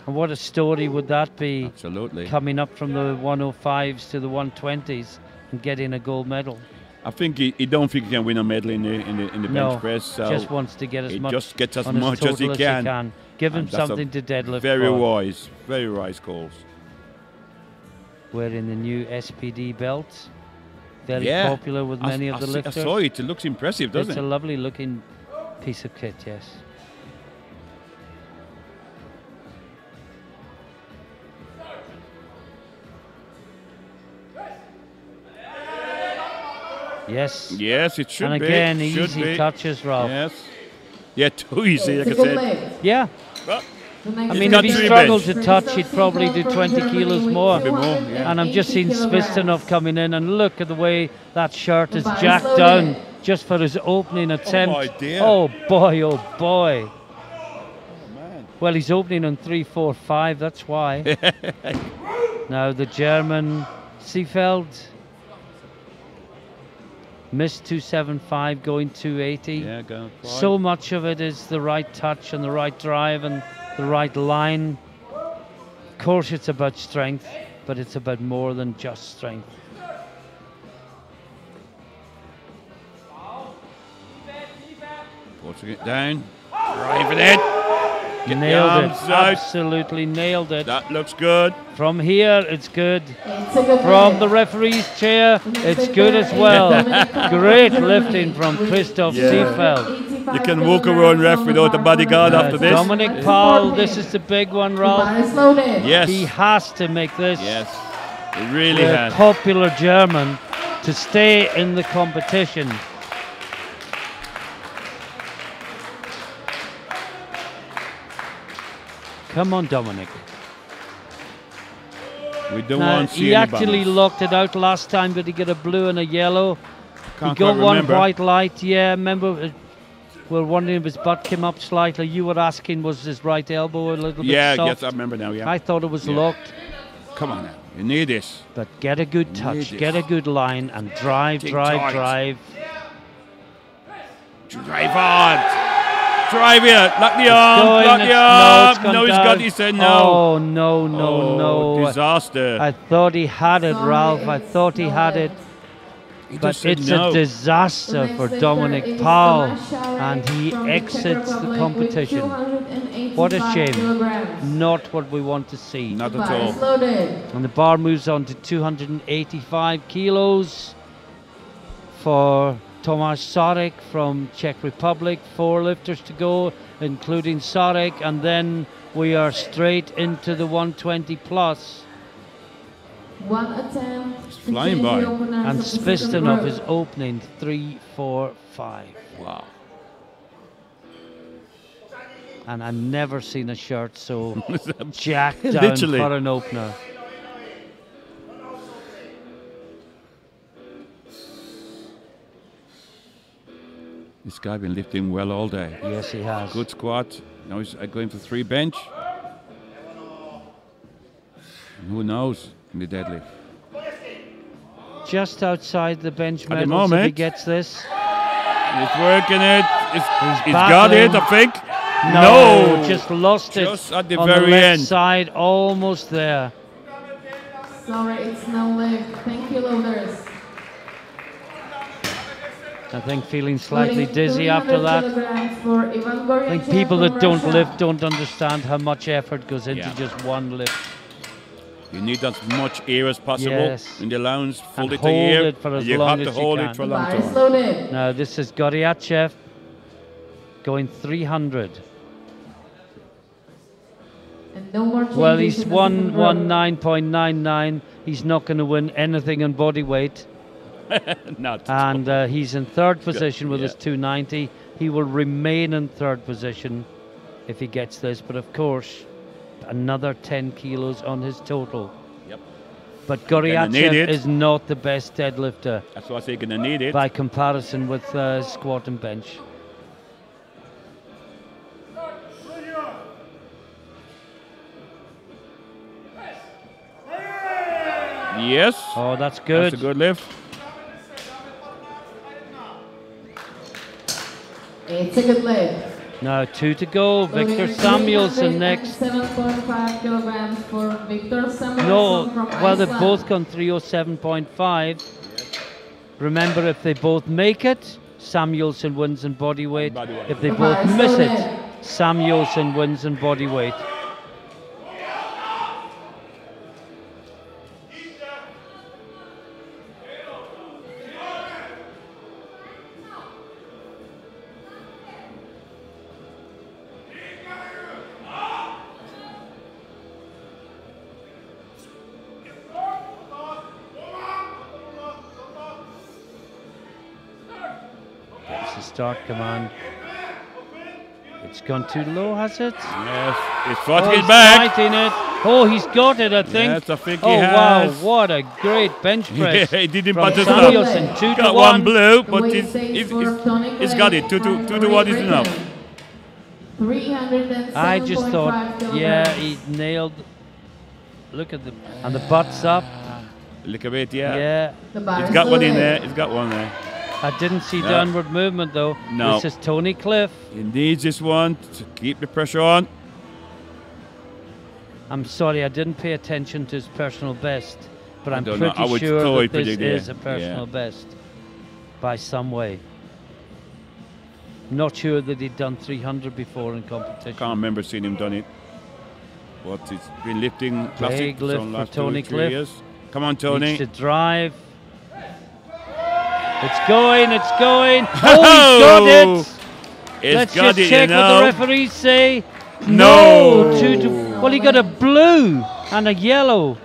And what a story would that be, Absolutely. coming up from the 105s to the 120s and getting a gold medal. I think he don't think he can win a medal in the No, bench press. So just wants to get as he much just gets as on his much as he total can. Give him And that's a something to deadlift very for. very wise calls. Wearing the new SPD belt. Very Yeah. popular with many of the I lifters. saw it. It looks impressive, doesn't It's it? a lovely looking piece of kit, yes. Yes. Yes, it should And be. again, Should easy be. touches, Ralph. Yes. Yeah, too easy, like I It's a good said. lift. Yeah. Well, The next I He's mean, got if he three struggled bench. to touch, he'd probably do 20 kilos more. Bit more, yeah. And I've just seen 280 Svistanov coming in, and look at the way that shirt is The bar is jacked loaded. down just for his opening attempt. my dear. Oh boy, oh boy. man. Well, he's opening on 3-4-5, that's why. Now the German Seefeld missed 275, going 280. Yeah, go. So much of it is the right touch and the right drive and the right line. Of course, it's about strength, but it's about more than just strength. Forcing it down. Driving it. Get Nailed it. the arms out. Absolutely nailed it. That looks good. From here, it's good. It's a good From leg. the referee's chair, Next it's lifter good as is well. Dominic Paul Great from lifting Germany from with Christoph Yeah. Seefeld. You can walk around, ref, without a bodyguard after this. Dominic Paul, this is the big one, The Ralph. bar is loaded. Yes. He has to make this Yes. It really the has. popular German to stay in the competition. Come on, Dominic. We don't Now, want to see he any actually banners. locked it out last time, but he got a blue and a yellow. Can't he got quite one remember. white light. Yeah, remember, we're wondering if his butt came up slightly. You were asking, was his right elbow a little Yeah, bit soft? yes, I remember now, yeah. I thought it was Yeah. locked. Come on now. You need this. But get a good touch, Need get a this. good line, and drive, Take drive, tight. drive. Drive hard. Drive it. Lock the It's arm. going, Lock the it's- arm. it's gone No, he's down. got. He said no. Oh, no, no, Oh, no. disaster. I thought he had it, Sorry, Ralph. I it's thouh he had it. He But just said it's no. a disaster The for next lifter Dominic is Powell, Tomáš Šárek and he from the Czech exits the Republic with competition. 285 What a shame. kilograms. Not what we want to see. Not The at bar all. is loaded. And the bar moves on to 285 kilos for Tomáš Šárek from Czech Republic. 4 lifters to go, including Šárek, and then we are straight into the 120 plus. One attempt. to flying change by. the openers And of the second Spistonov group. is opening 3, 4, 5. Wow. And I've never seen a shirt so jacked down Literally. for an opener. This guy been lifting well all day. Yes, he has. Good squat. Now he's going for 3 bench. And who knows in the deadlift? Just outside the bench the medals if he moment. gets this. He's working it. He's got battling. it, I think. No, just lost it Just at the on very the left end. side, almost there. Sorry, it's no leg. Thank you, loaders. I think feeling slightly Loading dizzy after 300 that. kilograms for Ivan I think Goryachev people from that don't Russia. lift don't understand how much effort goes into Yeah. just one lift. You need as much air as possible Yes. in the lunge. Fold And it to hold here. it for as you long have to as you hold can. it for a The long bar is time. loaded. Now this is Goryachev going 300. And no more changes Well, he's in the won second group. 9.99. He's not going to win anything in body weight. Not. And he's in third position with yeah. his 290. He will remain in third position if he gets this. But of course, another 10 kilos on his total. Yep. But Gonna need Goryachev it. is not the best deadlifter That's why I say you're going to need it. by comparison with squat and bench. Yes. Oh, that's good. That's a good lift. It's a good leg. Now 2 to go. Victor Samuelson next. 7.5 kilograms for Victor Samuelson No, from well, they've Iceland. both gone 307.5. Remember, if they both make it, Samuelson wins in body weight. Body weight. If they The both bar is miss loaded. it, Samuelson wins in body weight. That's the start command. It's gone too low, has it? Yes. It's Oh, fighting he's it back. fighting it. Oh, he's got it, I think. Yes, I think he oh, wow, has. what a great bench press. Yeah, he didn't from button Samuelson. stop. 2 to Got 1. one blue, The but weight he's stays for Tony got it. Clay 2 and to 1 is Great enough. Britain. 307.5 I just thought, yeah, kilograms. he nailed. Look at the and the butt's up. Look a bit, yeah. Yeah, The bar He's is got one in loaded. there. He's got one there. I didn't see No. downward movement though. No. This is Tony Cliff. He needs this one to keep the pressure on. I'm sorry, I didn't pay attention to his personal best, but I'm don't know. pretty I would sure totally that this predict, is yeah. a personal Yeah. best by some way. Not sure that he'd done 300 before in competition. Can't remember seeing him done it. But he's been lifting classic Big lift for the for last Tony 2 or 3 Cliff. years. Come on, Tony. Needs to drive. It's going, it's going. Oh, he's got it! He's Let's got just it, check you what know. the referees say. No. 2 to, well, he got a blue and a yellow.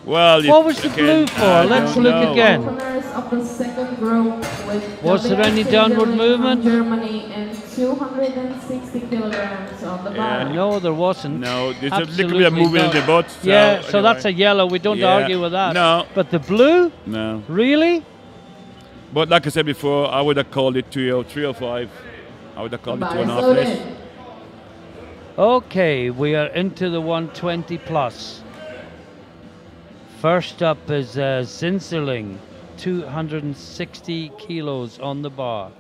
Well, What was the blue for? Let's look again. Openers of the second group with Was there any WXA downward from movement? Germany and 260 kilograms on the bar. No, there wasn't. No, there's a little Absolutely bit of movement not. in the butt. Yeah, so anyway. that's a yellow. We don't Yeah. argue with that. No. But the blue? No. Really? But like I said before, I would have called it 305. I would have called it The 2.5 bar is less. loaded. Okay, we are into the 120 plus. First up is Zinserling, 260 kilos on the bar.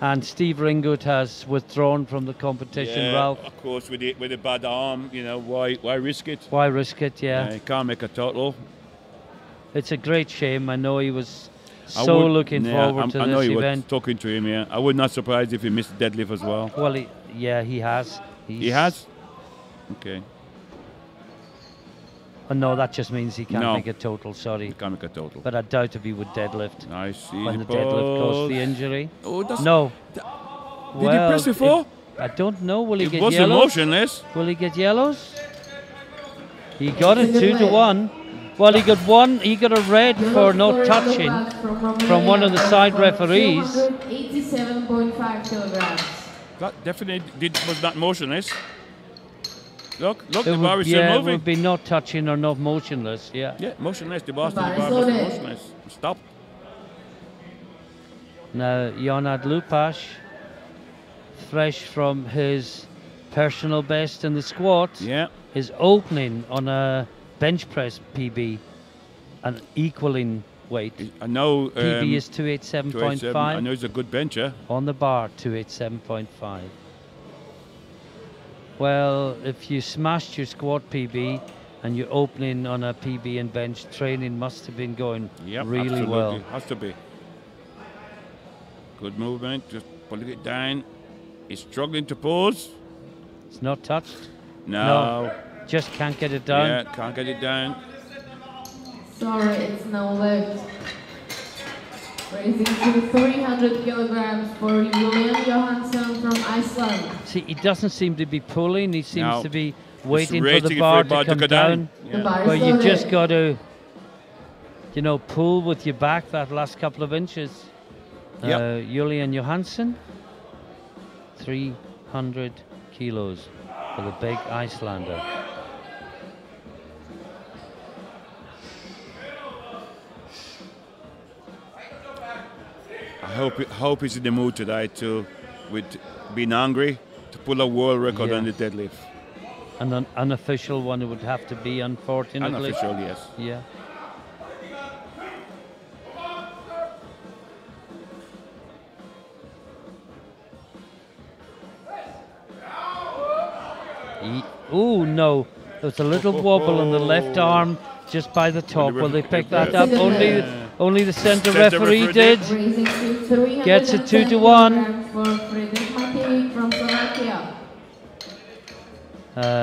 And Steve Ringgood has withdrawn from the competition, Yeah, Ralph. of course, with a bad arm, you know, why risk it? Why risk it? Yeah. You can't make a total. It's a great shame. I know he was I so would- looking yeah, forward to I know this he event. was talking to him, yeah. I would not surprised if he missed deadlift as well. Well, he has. He has? Okay. Oh, no, that just means he can't No. make a total, sorry. He can't make a total. But I doubt if he would deadlift Nice. when Easy the deadlift caused pose. the injury. Oh, that's... No. Did Well, he press before? I don't know. Will he It get was yellows? emotionless. Will he get yellows? He got it It's a 2 good to leg. 1. Well, he got one. He got a red for no touching from one of the side referees. 287.5 kilograms. That definitely was not motionless. Look, It the bar would, is still yeah, it moving. would be not touching or not motionless. Yeah. Yeah, motionless. The bar, The bar is was loaded. motionless. Stop. Now, Jonad Lupash, fresh from his personal best in the squat, Yeah. is opening on a bench press PB, an equaling weight. I know. PB is 287. 287.5. I know he's a good bencher. On the bar, 287.5. Well, if you smashed your squat PB and you're opening on a PB and bench, training must have been going Yep, really absolutely. well. Has to be. Good movement. Just pulling it down. He's struggling to pose. It's not touched. No. Just can't get it down. Yeah, can't get it down. Sorry, it's no lift. Raising to 300 kilograms for Julian Johansson from Iceland. See, he doesn't seem to be pulling. He seems No. to be Just waiting for waiting the bar to bar come go down. The Yeah. bar is But you loaded. just got to, you know, pull with your back that last couple of inches. Yep. Julian Johansson, 300 kilos for the big Icelander. I hope he's in the mood today to, with being hungry, to pull a world record Yeah. on the deadlift. And an unofficial one it would have to be, unfortunately. Unofficial, yes. Yeah. Oh no, there's a little wobble in the left arm just by the top. Will they pick that up? Only the centre Centre referee referee did. Raising to 310 Gets it 2 to 1. kilograms for Fredrik Matej from Slovakia.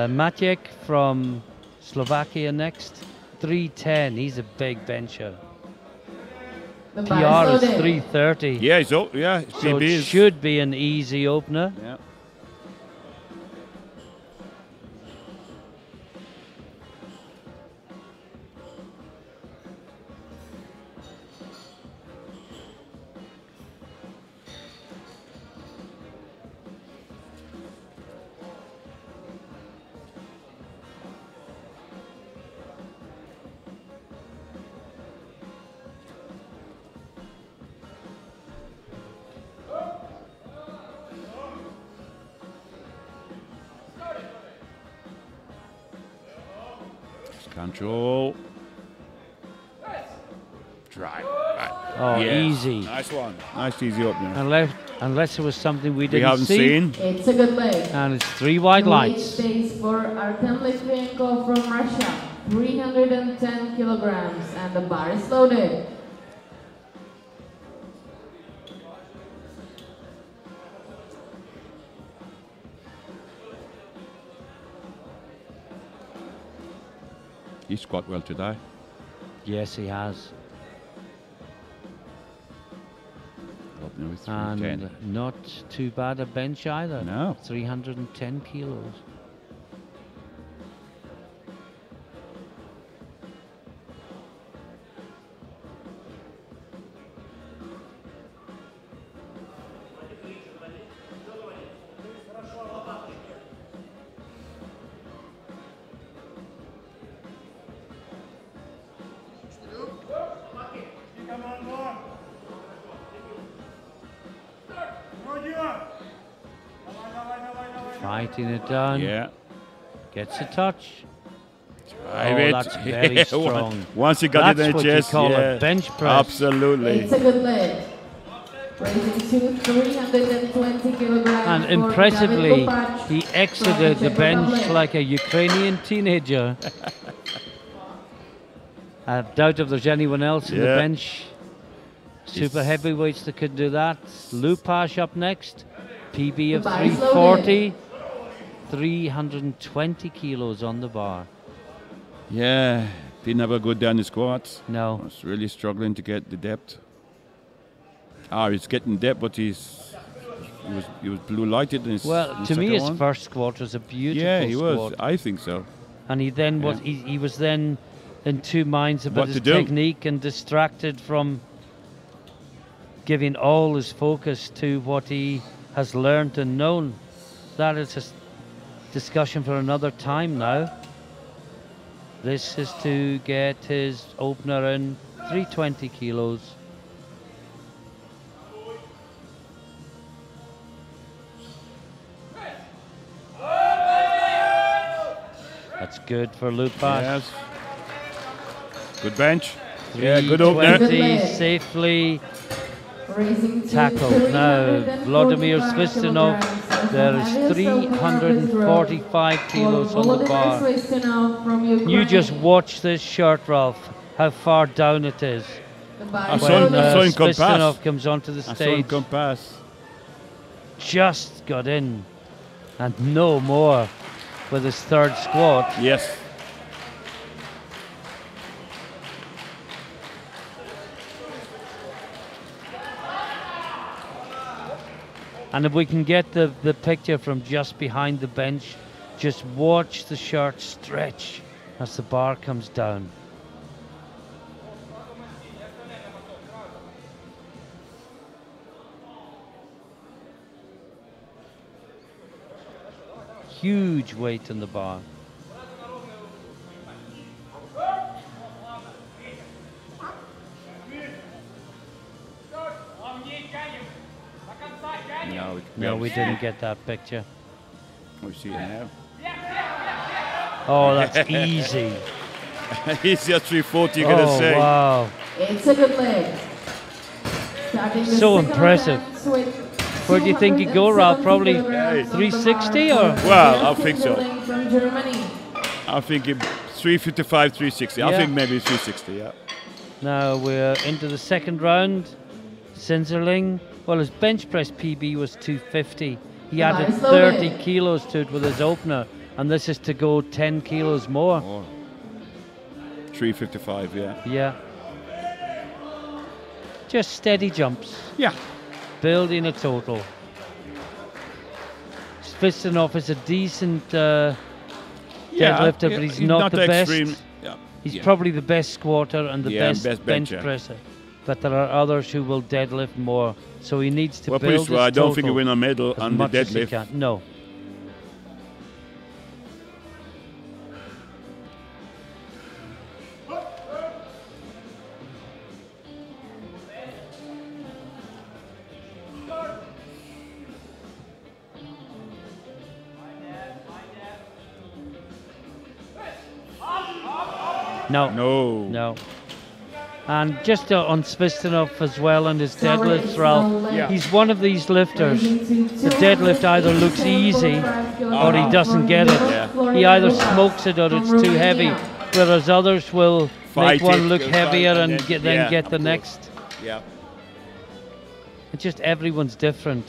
Maciek from Slovakia next. 310. He's a big bencher. The PR bar is is loaded. 330. Yeah, so So PB it is. should be an easy opener. Yeah. Control. Drive. Right. Oh, Yes. easy. Nice one. Nice easy opener. Unless it was something we We didn't haven't see. seen. It's a good leg. And it's 3 wide The weight lights. stays for Artem Litvinenko from Russia. 310 kilograms and the bar is loaded. He squat well today. Yes, he has. Opener with And 310. not too bad a bench either. No. 310 kilos. Fighting it down. Yeah. Gets a touch. Drive Oh, it. that's very strong. Once you got That's it in the what chest, you call yeah. a bench press. Absolutely. It's a good leg. Raising to 320 kilograms. And for impressively, David Kopacz he from exited the Czech bench Republic. like a Ukrainian teenager. I doubt if there's anyone else in the Yeah. bench. Super heavyweights that could do that. Lupash up next. PB of The bar is 340. 320 kilos on the bar. Yeah. Didn't have a good down the squats. No. Was really struggling to get the depth. He's getting depth, but he was blue lighted. In his, Well, in to me, second his one. first squat was a beautiful Yeah, he squat. was. I think so. And he then was Yeah. he was then in two minds about What his to do. technique and distracted from giving all his focus to what he has learned and known. That is a discussion for another time now. This is to get his opener in 320 kilos. That's good for Lupash. Yes. Good bench. Yeah, good opener. 320 safely Raising to tackled. Now, 345 Vladimir Svistinov, kilograms. there is Highest opener of this row. 345 kilos For on the Volodymyr bar. Svistinov from Ukraine. You just watch this shirt, Ralph, how far down it is. The bar I is saw When him- I saw him come Svistinov past. comes onto the I saw him stage, come past. just got in, and no more with his third squat. Yes. And if we can get the picture from just behind the bench, just watch the shirt stretch as the bar comes down. Huge weight in the bar. No, we didn't get that picture. We see it now. Oh, that's easy. He's just 340, you're going to Oh, say. wow. It's a good leg. Starting the So second impressive. offense with Where do you think he'd go, Ralph? 270 Probably kilograms on the 360 bar. or? Well, I think so. From Germany. I think 355, 360. I Yeah. think maybe 360, yeah. Now we're into the second round. Sinzerling, well, his bench press PB was 250. He added Nice loaded. 30 kilos to it with his opener, and this is to go 10 kilos more. Or 355, yeah. Yeah. Just steady jumps, Yeah. building a total. Svistinov is a decent Yeah, deadlifter, yeah, but he's not the best. extreme. Yeah. He's yeah. probably the best squatter and the Yeah, best, best bench bencher. presser. But there are others who will deadlift more. So he needs to Well, put it build this his way, I don't think total he win a medal as on the much as he deadlift. can. No. No. No. No. And just on Svistinov as well and his Sorry, deadlifts, it's Ralph, no leg. Yeah. he's one of these lifters. Raising to The deadlift either looks easy 245 or he kilograms doesn't from get it. Europe, He either Florida smokes it or from it's too heavy, Romania. whereas others will Fight make one it, look go heavier fight, and and then- then yeah, get the of course. next. Yeah. It's just everyone's different.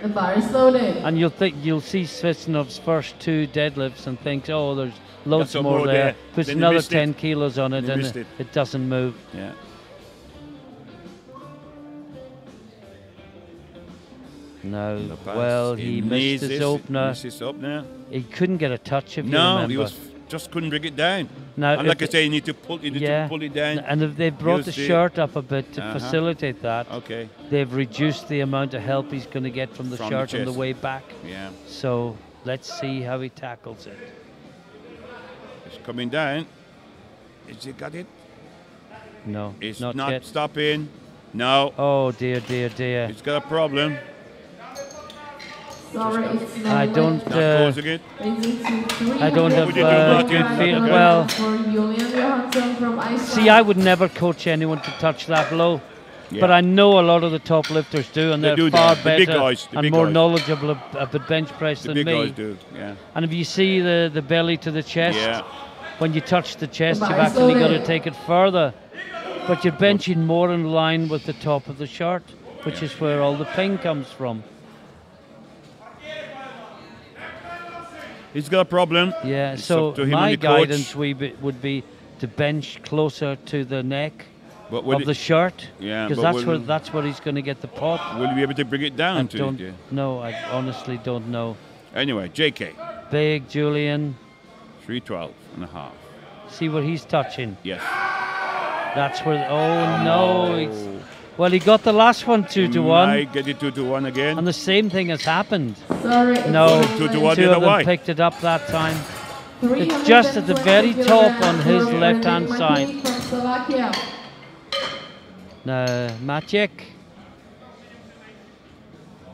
The bar is loaded. And you'll see Svistanov's first 2 deadlifts and think, oh, there's loads some more more there. there. Puts Then he another missed 10 it. kilos on it, Then he and missed it. it doesn't move. Yeah. No, The pass. well, he missed his opener. Missed his opener. He couldn't get a touch, if you No, remember. he was just couldn't bring it down. Now, And like I say, you need to pull it down. And if they brought the Use the- shirt up a bit to facilitate that, Okay. they've reduced the amount of help he's going to get from the From the shirt on the chest. way back. Yeah. So let's see how he tackles it. It's coming down. Has he got it? No, It's not not yet. stopping. No. Oh dear, dear, dear. He's got a problem. Sorry, it's I not don't. Not closing it. I don't have good feel. Well, see, I would never coach anyone to touch that low. Yeah. But I know a lot of the top lifters do, and They they're do far that. The big better guys, the and big more guys. knowledgeable of the bench press The than big me. guys do. Yeah. And if you see the belly to the chest, Yeah. when you touch the chest, The you've bar is actually got to loaded. take it further. But you're benching more in line with the top of the shirt, which is where all the ping comes from. He's got a problem. Yeah, It's so up to him my and the coach. guidance would be to bench closer to the neck But will of the shirt, Yeah, because but that's where he's going to get the pop. will we be able to bring it I down to don't it? know. I honestly don't know. Anyway, JK, Big Julian, 312 and a half. see what he's touching. Yes. That's where. Oh no! Well, he got the last one 2-1, Might get it 2-1 again. and the same thing has happened. Sorry, No, 2-1 two the of other them way. picked it up that time. It's just at the very top on his left-hand side. From Slovakia. Maciek,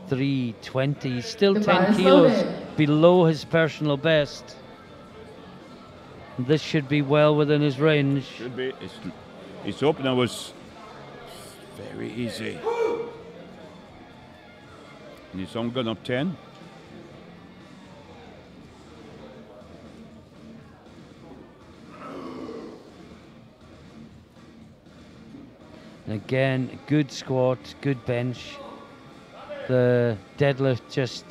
320, still The bar 10 is kilos loaded. below his personal best. This should be well within his range. Should be. His opener was very easy. And he's only gone up 10. Again, good squat, good bench. The deadlift just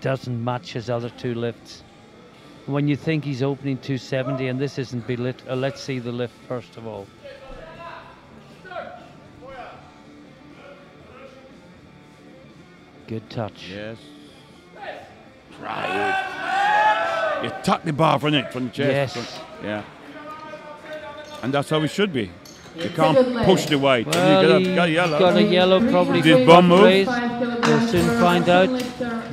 doesn't match his other 2 lifts. When you think he's opening 270, and this isn't let's see the lift first of all. Good touch. Yes. Try it. You tuck the bar from it, from the chest. Yes. Yeah. And that's how it should be. You It's a can't good leg. push the weight. Well, You got yellow. got a yellow probably Did for bum butt move? raise. We'll soon find out.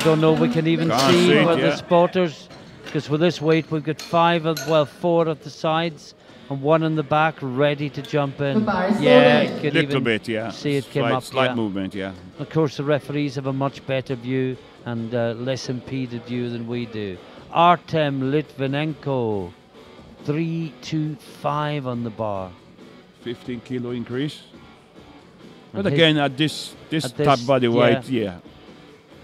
Don't know if we can even Can't see see it, where the yeah. spotters, because with this weight we've got 4 at the sides and 1 in the back ready to jump in. The bar is Yeah, loaded. you could Little even bit, yeah. see it came slight, up. Slight yeah. movement, yeah. Of course, the referees have a much better view and less impeded view than we do. Artem Litvinenko, 325 on the bar. 15 kilo increase. And But again, at this at top this- body yeah. weight, yeah.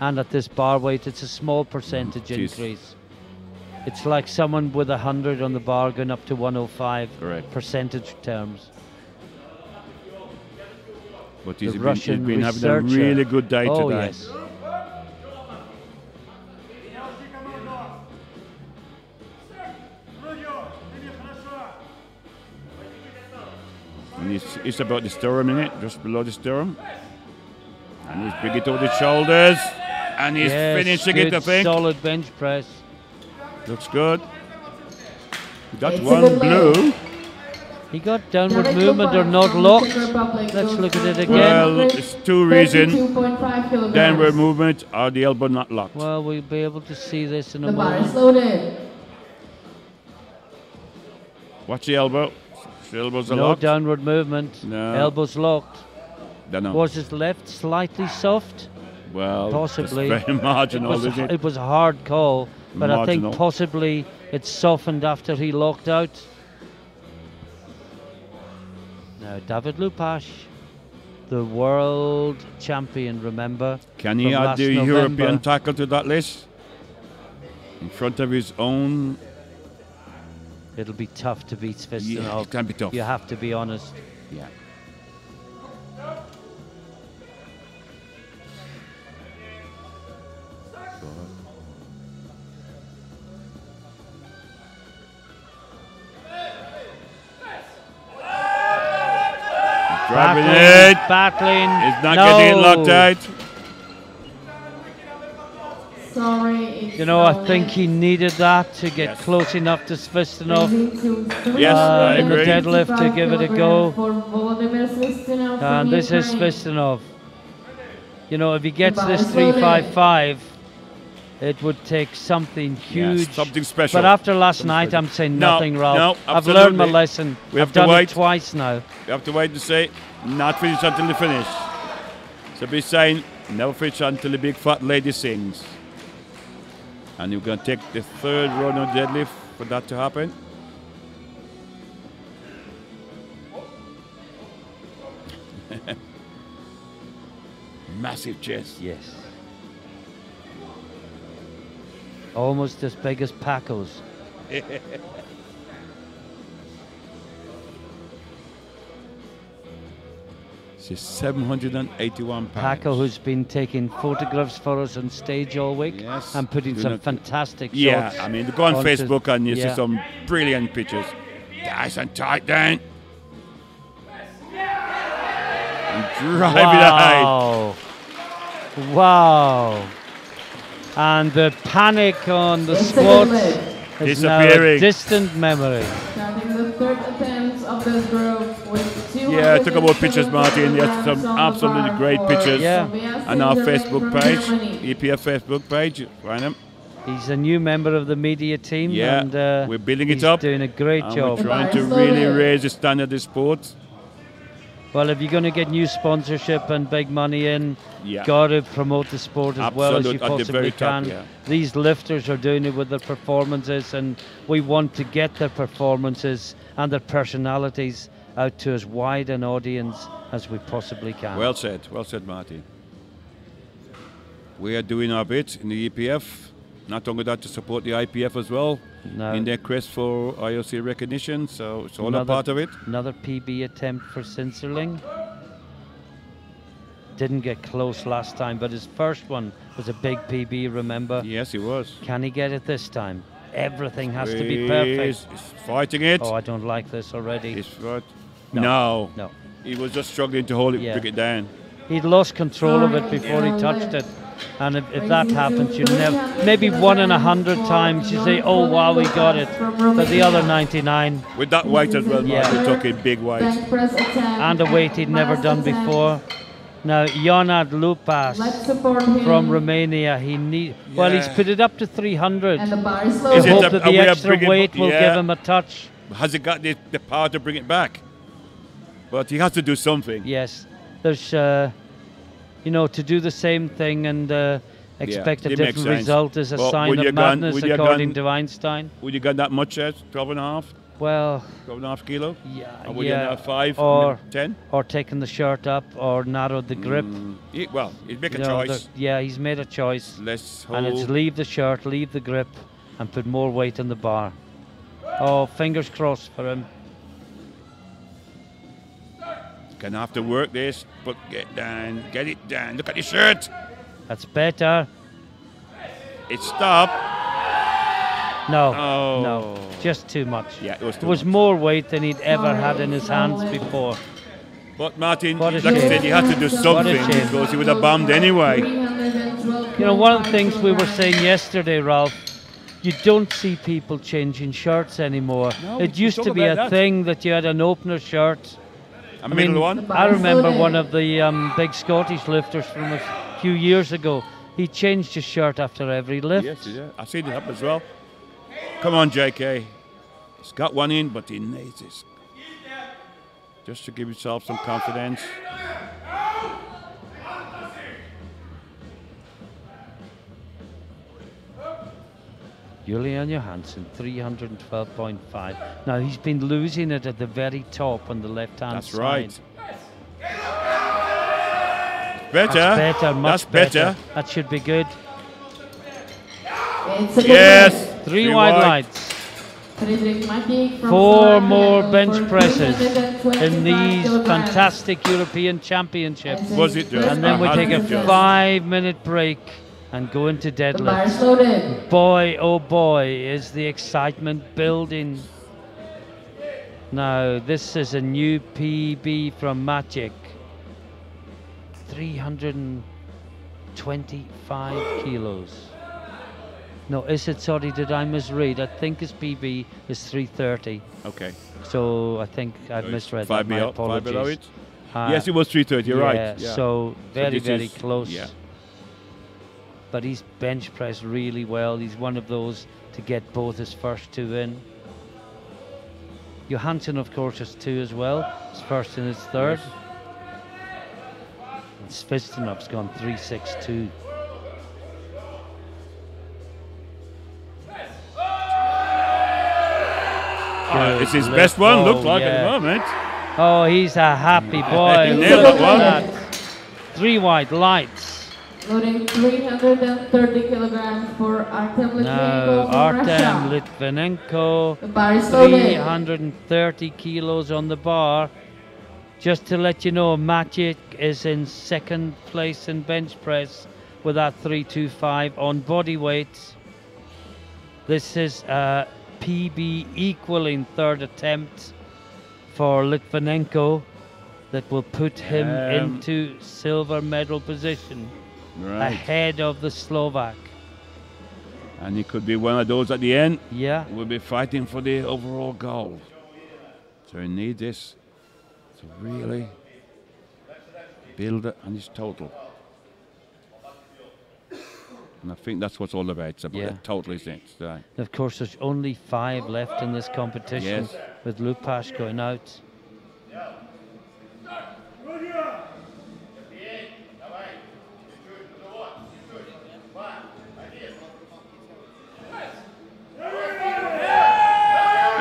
And at this bar weight, it's a small percentage Jeez. increase. It's like someone with 100 on the bar going up to 105. Correct. Percentage terms. But The he's Russian been having a researcher. really good day Oh today. yes. And it's about the sternum in it, just below the sternum. And he's bringing it over the shoulders. And he's Yes, finishing good, it, I think. solid bench press. Looks good. He got It's a one good leg. blue. He got downward Derek movement or Lopez not from the locked. Czech Republic Let's goes look at for it again. Well, it's 2 reasons. 32.5 kilograms. Downward movement or the elbow not locked. Well, we'll be able to see this in a The bar moment. is loaded. Watch the elbow. The elbows are No locked. downward movement. No. Elbows locked. Don't know. Was his left slightly soft? Well, Possibly. It's very marginal, isn't it? It was a hard call, but I think Marginal. possibly it softened after he locked out. Now, David Lupash, the world champion, remember? Can he from add last the November. European tackle to that list? In front of his own. It'll be tough to beat Yeah, Svistanov. it can be tough. You have to be honest. Yeah. God. Grabbing it. Battling. It's not getting locked out. Sorry. You know, I think he needed that to get close enough to Svistinov Yes, I in the agree. deadlift to give it a go. And And this is Svistinov. You know, if he gets this 355, it would take something huge. Yes, something special. But after last night, I'm saying No, nothing, Ralph. no, I've learned my absolutely. lesson. We have I've to done wait. it twice now. You have to wait to say, not finish until they finish. So be saying, never finish until the big fat lady sings. And you're going to take the third run on deadlift for that to happen. Massive chest. Yes. Almost as big as Paco's. She's 781 pounds. Paco, who's been taking photographs for us on stage all week Yes. and putting Do some not- fantastic Yeah, shots. I mean, go on onto- Facebook and you see yeah. some brilliant pictures. Nice and tight down. And drive it out. Wow. Wow. And the panic on the It's a squats deadlift. is now a Disappearing. distant memory. Starting the third attempt of this group with 200 Yeah, I took about pictures, Martin. Yes, some kilograms on absolutely the bar great for pictures. Yeah. Tobias On our Singerling Facebook from page, Germany. EPF Facebook page. Find them. He's a new member of the media team, Yeah, and we're building he's it up. doing a great And job. we're trying to Slowly. really raise the standard of the sport. Well, if you're going to get new sponsorship and big money in, Yeah. got to promote the sport as well as you Absolute, at the possibly very top, can. yeah. These lifters are doing it with their performances, and we want to get their performances and their personalities out to as wide an audience as we possibly can. Well said, Martin. We are doing our bit in the EPF. Not only that, to support the IPF as well Now, in their quest for IOC recognition. So it's all a another- part of it. Another PB attempt for Sinserling. Didn't get close last time, but his first one was a big PB, remember? Yes, he was. Can he get it this time? Everything has to be perfect. He's fighting it. Oh, I don't like this already. He's fight. No. No. No. He was just struggling to hold it, Yeah. bring it down. He'd lost control of it before he touched it. And if that happens, you never, maybe 1 in 100 times you say, oh wow, we got it. But the other 99 With that weight as well, Yeah. Martin, we're talking big weight. Bench press attempt. and a weight he'd never done before. Now, Ionad Lupas Let's support him. from Romania, well, he's Yeah. put it up to 300. And the bar is Is slowly. it I hope a- that are the we extra bringing- weight will yeah. give him a touch. Has he got the power to bring it back? But he has to do something. Yes, there's, to do the same thing and expect a it makes different sense. result is a But sign would you of gone- madness, would you according gone- to Einstein. Would you got that much as 12.5? Well, 12.5 kilo? yeah, Or would you have 5 or 10? or taking the shirt up or narrowed the grip. Well, he'd make a You know, choice. yeah, he's made a choice, Let's and it's hold. leave the shirt, leave the grip, and put more weight on the bar. Oh, fingers crossed for him. Gonna have to work this, but get down, get it down. Look at your shirt. That's better. It stopped. No, Oh. no, just too much. Yeah, it was too There was much. more weight than he'd ever had in his hands before. But Martin, What a like I shame. said, he had to do What a something shame. because he would have bombed anyway. 312 You know, one of the things we were saying yesterday, Ralph, you don't see people changing shirts anymore. No, It we used talk to be about a that. thing that you had an opener shirt. A middle one. I remember one of the big Scottish lifters from a few years ago. He changed his shirt after every lift. Yes, yeah. I've seen it happen as well. Come on, JK. He's got one in, but he needs this. Just to give himself some confidence. Julian Johansson, 312.5. Now, he's been losing it at the very top on the left-hand That's side. right. Better. That's better, much That's better. That should be good. It's a good Yes. lift. Three wide lights. Friedrich Matic from 4 Slovakia more for bench presses 325 in these kilograms. fantastic European Championships. Was it just? And then we I take a had to just. 5-minute break and go into The bar deadlift. is loaded. Boy, oh boy, is the excitement building. Now, this is a new PB from Magic. 325 kilos. No, is it? Sorry, did I misread? I think his PB is 330. Okay. So I think I've misread that. My apologies. 5 below it? Yes, it was 330. You're right. Yeah. So very, this very is- close. Yeah. But he's bench pressed really well. He's one of those to get both his first two in. Johansson, of course, has two as well. His first and his third. Yes. And Svistanov's gone 362. It's his best one, looks like at yeah. the moment. Oh, he's a happy boy. He Look nailed at that one. that. 3 white lights. Loading 330 kilograms for Artem Now, Litvinenko from Artem Russia. Litvinenko, The bar is loaded. 330 kilos on the bar. Just to let you know, Magic is in second place in bench press with that 325 on body weight. This is a PB equaling third attempt for Litvinenko that will put him into silver medal position Right. ahead of the Slovak. And he could be one of those at the end. Yeah. We'll be fighting for the overall goal. So he needs this to really build it on his total. And I think that's what's all about. It's about Yeah. the total, isn't it? So, Of course, there's only 5 left in this competition, Yes. with Lupash going out.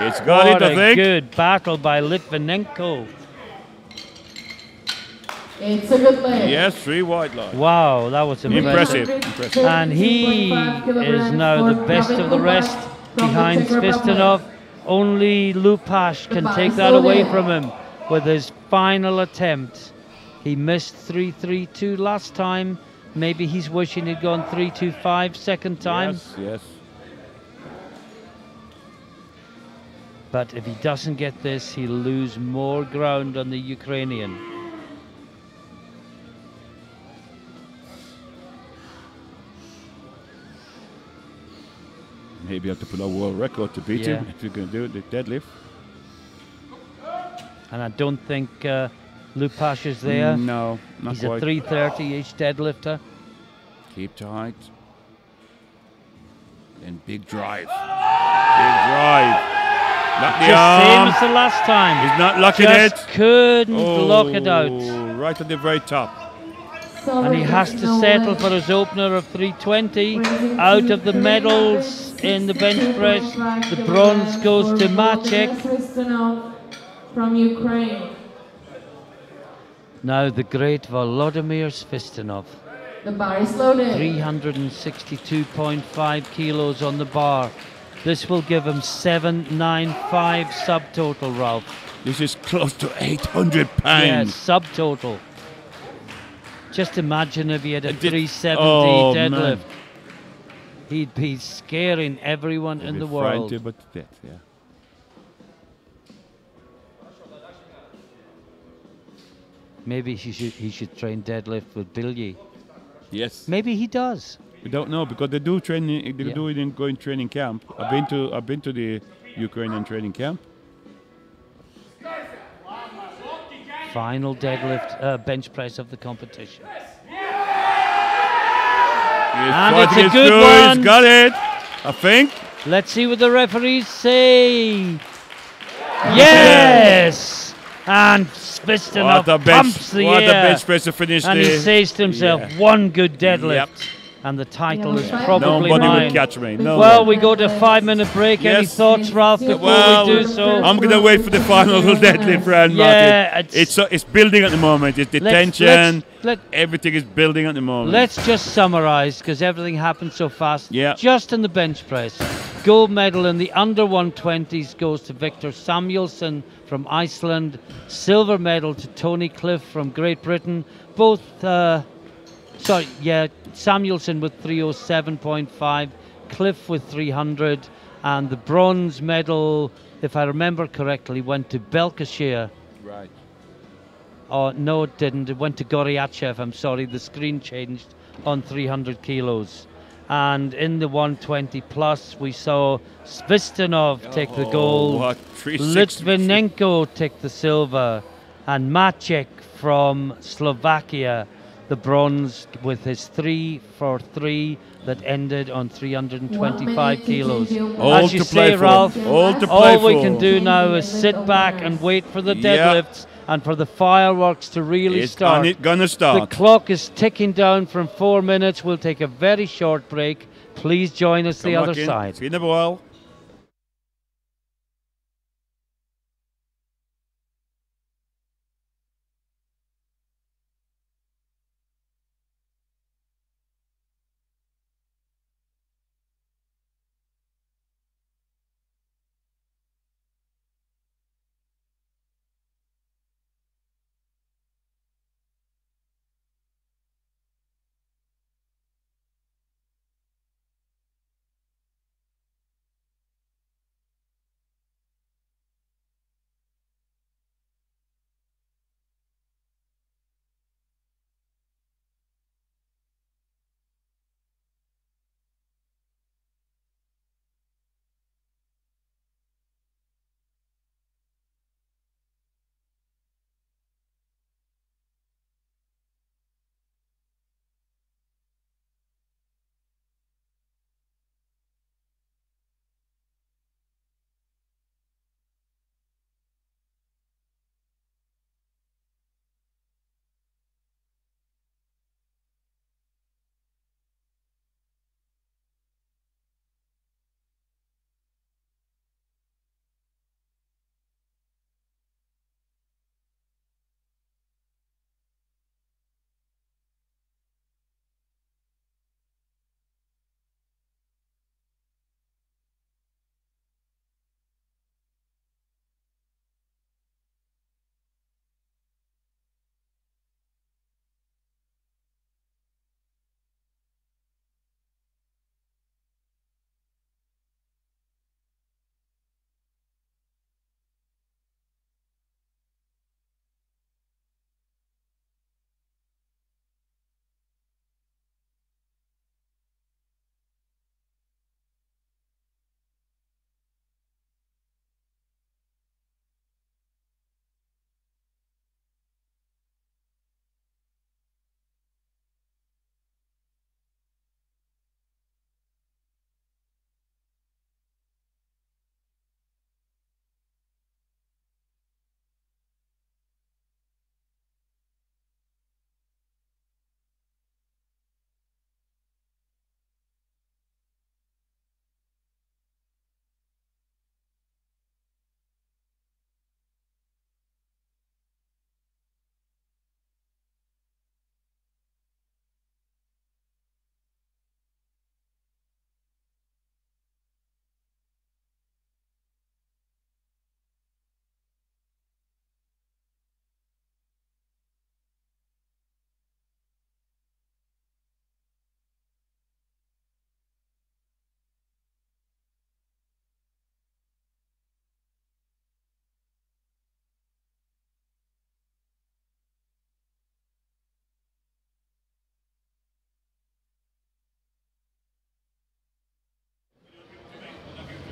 it's got What it, I a think. good battle by Litvinenko. It's a good leg. Yes, 3 white lines. Wow, that was impressive. Impressive. And he is now the best of the rest behind Svistanov. Only Lupash can take that away from him with his final attempt. He missed 332 last time. Maybe he's wishing he'd gone 325 second time. Yes, yes. But if he doesn't get this, he'll lose more ground on the Ukrainian. Maybe you have to put a world record to beat Yeah. him if you're going to do it, the deadlift. And I don't think Lupash is there. No, not He's quite. a 330 each deadlifter. Keep tight. And big drive. Big drive. Not the Just same arm. as the last time. He's not locking Just it. couldn't lock it out. Right at the very top. And he has to settle for his opener of 320. Out of the medals in the bench press, the bronze goes to Maciek. From Ukraine. Now the great Volodymyr Svistanov. The bar is loaded. 362.5 kilos on the bar. This will give him 795 subtotal, Ralph. This is close to 800 Yes, pounds. subtotal. Just imagine if he had a 370 Oh, deadlift. man. He'd be scaring everyone in the world. Frightened but death, yeah. Maybe he should train deadlift with Billy. Yes. Maybe he does. We don't know because they do training. They Yeah. do it in going training camp. I've been to the Ukrainian training camp. Final deadlift, bench press of the competition. And it's a good one. He's got it, I think. Let's see what the referees say. Yes! And Svistanov pumps the what a air. bench press to finish And the, he says to himself, yeah. one good deadlift. Yep. And the title is Yeah. probably Nobody mine. would catch me. No Well, one. we go to 5-minute break. Any Yes. thoughts, Ralph, before Well, we do so? I'm going to wait for the final deadlift round, Yeah, Martin. It's building at the moment. It's the tension. Everything is building at the moment. Let's just summarise, because everything happened so fast. Yeah. Just in the bench press. Gold medal in the under 120s goes to Victor Samuelsson from Iceland. Silver medal to Tony Cliff from Great Britain. Both sorry, yeah, Samuelson with 307.5, Cliff with 300, and the bronze medal, if I remember correctly, went to Belkashire. Right. Oh, no, it didn't. It went to Goryachev. I'm sorry, the screen changed on 300 kilos. And in the 120 plus, we saw Svistanov take the gold, What? 360. Litvinenko take the silver, and Maciek from Slovakia the bronze with his 3 for 3 that ended on 325 kilos. As you say, Ralph, all we can do now is sit back and wait for the deadlifts and for the fireworks to really start. It's gonna start. The clock is ticking down from 4 minutes. We'll take a very short break. Please join us the other side. See you in a while.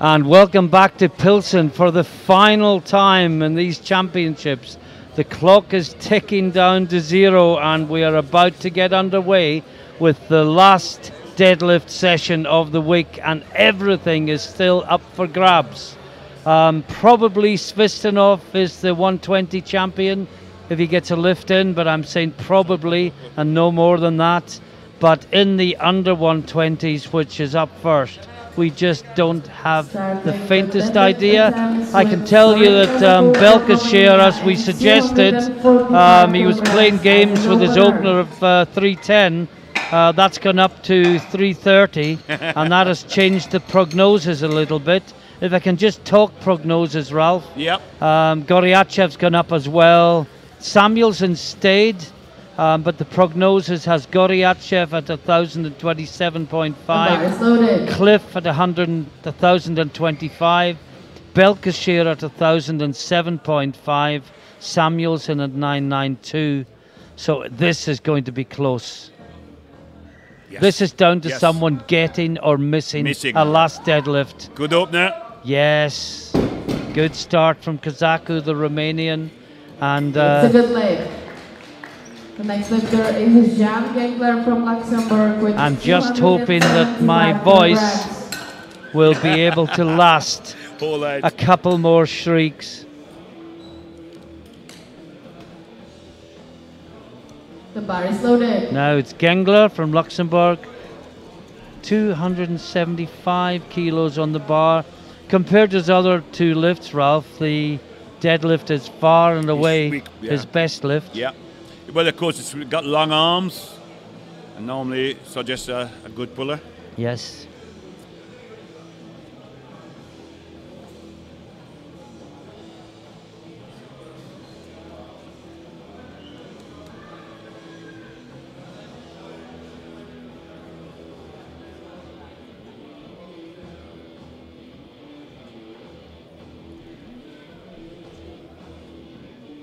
And welcome back to Pilsen for the final time in these championships. The clock is ticking down to 0 and we are about to get underway with the last deadlift session of the week, and everything is still up for grabs. Probably Svistanov is the 120 champion if he gets a lift in, but I'm saying probably and no more than that. But in the under 120s, which is up first, we just don't have the faintest idea. I can tell you that Belkashire, as we suggested, he was playing games with his opener of 310. That's gone up to 330, and that has changed the prognosis a little bit. If I can just talk prognosis, Ralph. Yep. Goryachev's gone up as well. Samuelson stayed. But the prognosis has Goryachev at 1,027.5, Cliff at 1,025, Belkashir at 1,007.5, Samuelson at 992. So this is going to be close. Yes. This is down to Yes. someone getting or missing a last deadlift. Good opener. Yes. Good start from Kazaku, the Romanian. And It's a good leg. The next lifter is Jan Gengler from Luxembourg. With I'm just hoping that my 275 voice kilograms. will be able to last All right. a couple more shrieks. The bar is loaded. Now it's Gengler from Luxembourg. 275 kilos on the bar. Compared to his other two lifts, Ralph, the deadlift is far and away weak, yeah. his best lift. Yeah. Well, of course, it's got long arms, and normally suggests a good puller. Yes.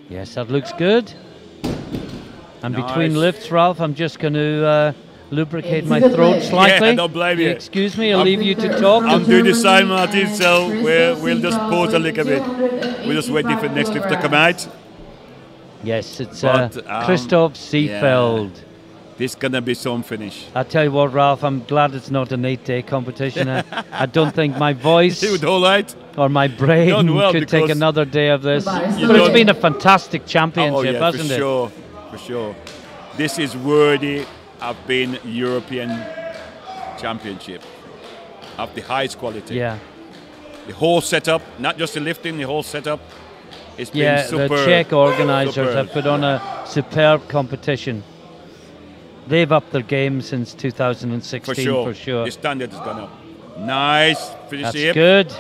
Yes, that looks good. And between Nice. lifts, Ralph, I'm just going to lubricate It's my a good throat lift. slightly. Yeah, don't blame you. Excuse me, I'll I'm- leave you to talk. I'm doing the same, Martin, so we'll just pause a little bit. We're just waiting for the next lift to come out. Yes, it's But, Christoph Seefeld. This gonna be some finish. I tell you what, Ralph, I'm glad it's not an 8-day competition. I don't think my voice Dude, all right. or my brain Done well, could take because another day of this. The bar is But loaded. it's been a fantastic championship, Oh, yeah, hasn't for it? sure, for sure. This is worthy of being European Championship of the highest quality. Yeah, The whole setup, not just the lifting, the whole setup. It's been yeah. superb. The Czech organisers Superb. have put on a superb competition. They've upped their game since 2016, For sure. The standard has gone up. Nice. Finish That's the hip. good.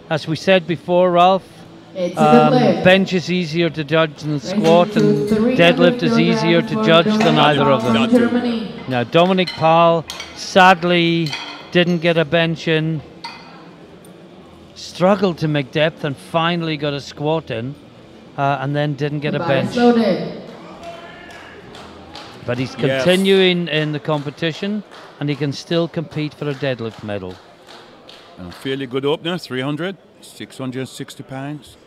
As we said before, Ralph, It's a good leg. bench is easier to judge than Raising squat, to and 300 deadlift is easier to kilograms judge for than Dominic either of from them. Not too. Germany. Now, Dominic Powell sadly didn't get a bench in, struggled to make depth and finally got a squat in, and then didn't get The a bar is bench. loaded. But he's Yes. continuing in the competition, and he can still compete for a deadlift medal. And a fairly good opener, 300, 660 pounds.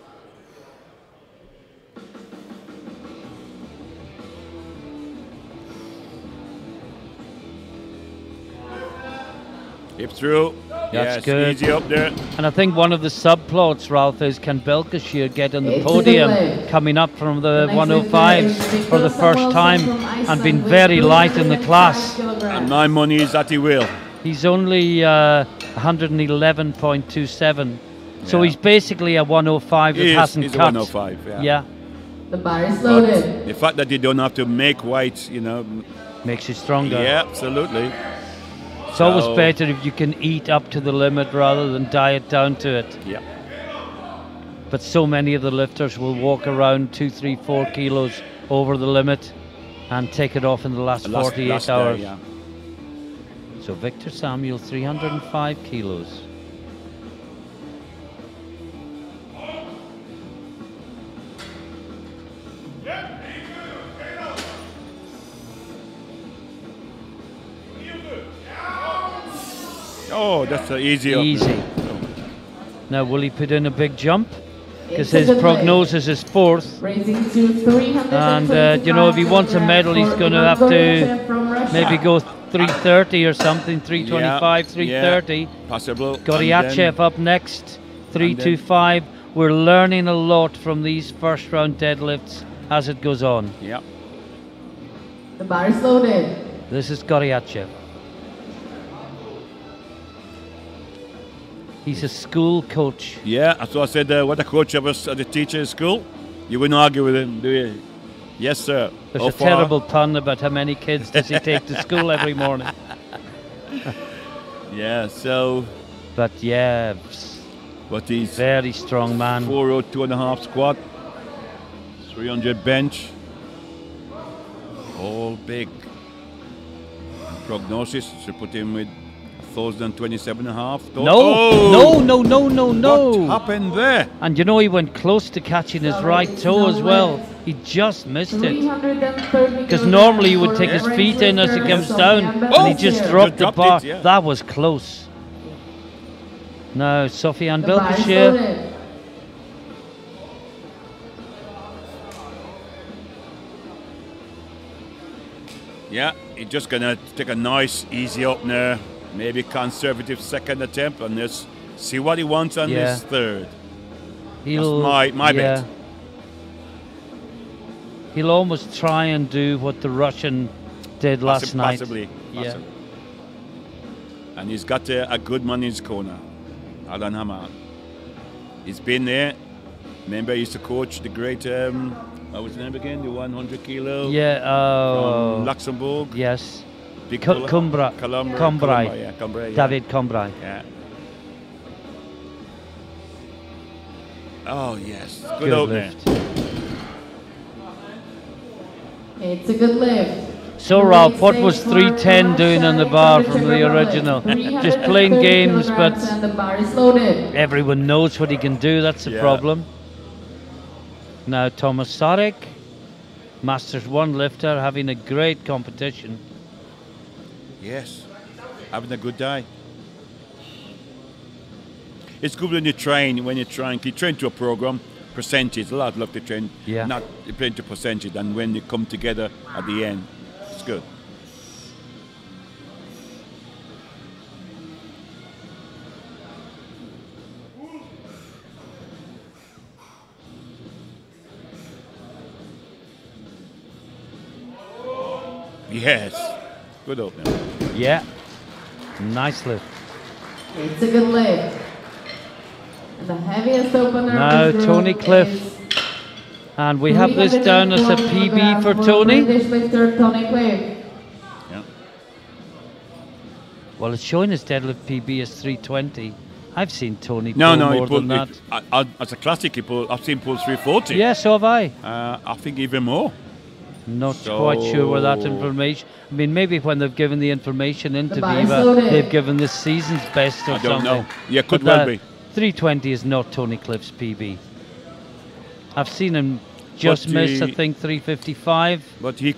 Hip through. That's Yes, good. easy up there. And I think one of the subplots, Ralph, is can Belkashir get on the It's a podium good leg. coming up from the The next 105s lifter is for the Victor first Samuelson time from and Iceland been with very light in the 305 class. kilograms. And my money is that he will. He's only 111.27. So Yeah. he's basically a 105 that hasn't He's a cut. 105, yeah. Yeah, The bar is But loaded. the fact that you don't have to make weight, you know, makes you stronger. yeah, absolutely. It's always So- better if you can eat up to the limit rather than diet down to it. Yeah. But so many of the lifters will walk around 2, 3, 4 kilos over the limit and take it off in the last 48 last day, hours. yeah. So Victor Samuel, 305 kilos. Oh, that's an easy opener. Easy. Now, will he put in a big jump? Because It's a his good leg. prognosis is fourth. Raising to 325 And, you know, if he wants a medal, he's for going to have to Gorbachev from Russia. maybe go 330 or something, 325, Yeah, 330. yeah, possible. Goryachev up next, 325. We're learning a lot from these first round deadlifts as it goes on. Yeah. The bar is loaded. This is Goryachev. He's a school coach. Yeah, that's what I said. What a coach of us at the teacher at school. You wouldn't argue with him, do you? Yes, sir. There's How a far? terrible pun about how many kids does he take to school every morning. Yeah, so, But yeah, but he's very strong man. 402.5 squat, 300 bench. all big. Prognosis to put him with 1,027.5. No. What happened there? And you know, he went close to catching his right toe as well. He just missed it. Because normally he would take his feet in as he comes down, and he just dropped the bar. That was close. Now, Sofiane Belkacem. Yeah, he's just gonna take a nice, easy opener, maybe conservative second attempt, and just see what he wants on this third. That's my bet. He'll almost try and do what the Russian did last night. Possibly. And he's got a good man in his corner, Alan Hamad. He's been there. Remember, he used to coach the great, what was his name again? The 100 kilo? Yeah. From Luxembourg. Yes. Cambrai. David Cambrai. Yeah. Oh, yes. Good opener. Lift. It's a good lift. So, Ralph, what was 310 doing on the bar from the original? Just playing games, but everyone knows what he can do. That's the problem. Now, Thomas Sarek, Masters 1 lifter, having a great competition. Yes, having a good day. It's good when you train, you train to a program, percentage. A lot love to train, not train to percentage, and when you come together at the end, it's good. Yes, good opener. Yeah, nice lift. It's a good lift. And the heaviest opener. Now Tony Cliff. And we have this down as a PB for Tony. British lifter Tony Cliff. Yeah. Well, it's showing his deadlift PB as 320. I've seen Tony pull more than that. As a classic, I've seen pull 340. Yeah, so have I. I think even more. Not quite sure where that information. I mean, maybe when they've given the information into Viva, they've given this season's best or something. I don't know. Yeah, could well be. 320 is not Tony Cliff's PB. I've seen him just miss, I think, 355. But he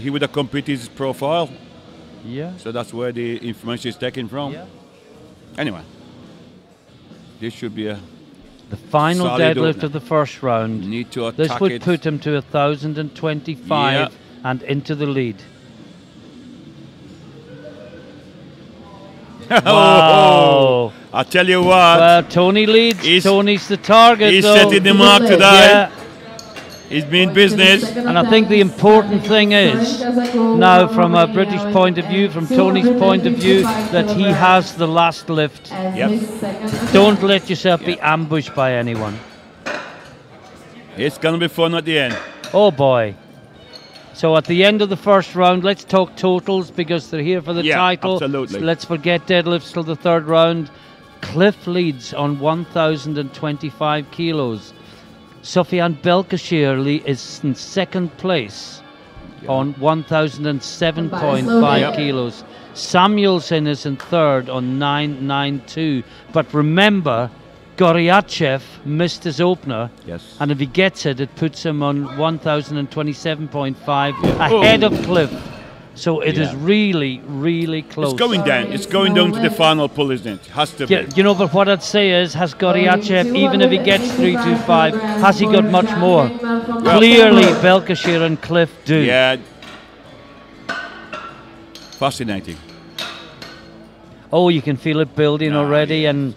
would have competed his profile. Yeah. So that's where the information is taken from. Yeah. Anyway, this should be the final deadlift of the first round. Need to attack this would put him to 1,025 and into the lead. Wow. I tell you what. Well, Tony leads. Tony's the target. He's setting the mark today. He's been business. And I think the important thing is, now from a British point of view, from Tony's point of view, that he has the last lift. Yep. Don't let yourself be ambushed by anyone. It's going to be fun at the end. Oh boy. So at the end of the first round, let's talk totals because they're here for the title. Absolutely. So let's forget deadlifts till the third round. Cliff leads on 1,025 kilos. Sofiane Belkacem is in second place on 1,007.5 kilos. Samuelson is in third on 992. But remember, Goryachev missed his opener. Yes. And if he gets it, it puts him on 1,027.5 ahead of Cliff. So it is really, really close. It's going down. It's going down to the final pull, isn't it? Has to be. You know, but what I'd say is, has Goryachev, even if he gets 325, has he got much more? Clearly, Belkacem and Cliff do. Yeah. Fascinating. Oh, you can feel it building already. And,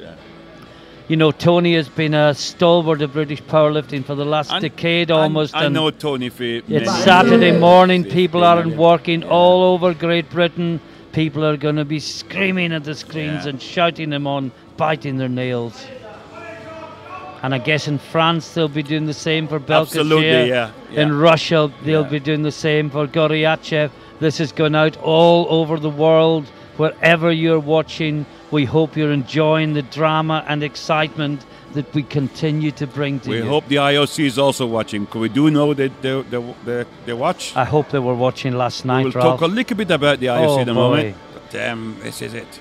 you know, Tony has been a stalwart of British powerlifting for the last decade almost. I know Tony for it's Saturday morning. People aren't working all over Great Britain. People are going to be screaming at the screens and shouting them on, biting their nails. And I guess in France they'll be doing the same for Belkacem. Absolutely, yeah. In Russia they'll be doing the same for Goryachev. This has gone out all over the world. Wherever you're watching, we hope you're enjoying the drama and excitement that we continue to bring to We you. hope the IOC is also watching, because we do know that they watch. I hope they were watching last night, We'll Ralph. talk a little bit about the IOC in a boy. moment. But damn, this is it.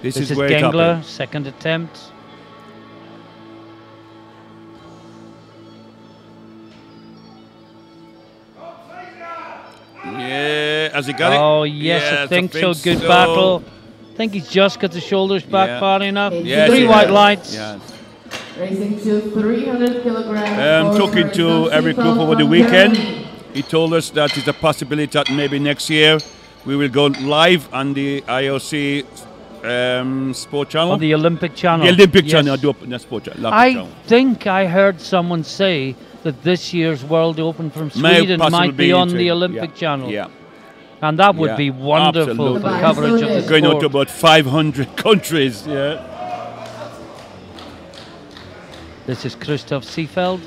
This is where it's Gengler, happening. second attempt. Yeah, has he got it? Oh, yes, I think so. Good battle. I think he's just got the shoulders back Yeah. far enough. Yes, Three he white has. lights. Yes. Racing to 300 kilograms. I'm talking to Eric Group over the weekend. He told us that it's a possibility that maybe next year we will go live on the IOC sport channel. On the Olympic channel. The Olympic Yes. channel, the sport channel. I think I heard someone say that this year's World Open from Sweden might be on the Olympic channel. Yeah. And that would Yeah, be wonderful absolutely. for coverage of the Going out to sport. about 500 countries. Yeah. This is Christoph Seefeld.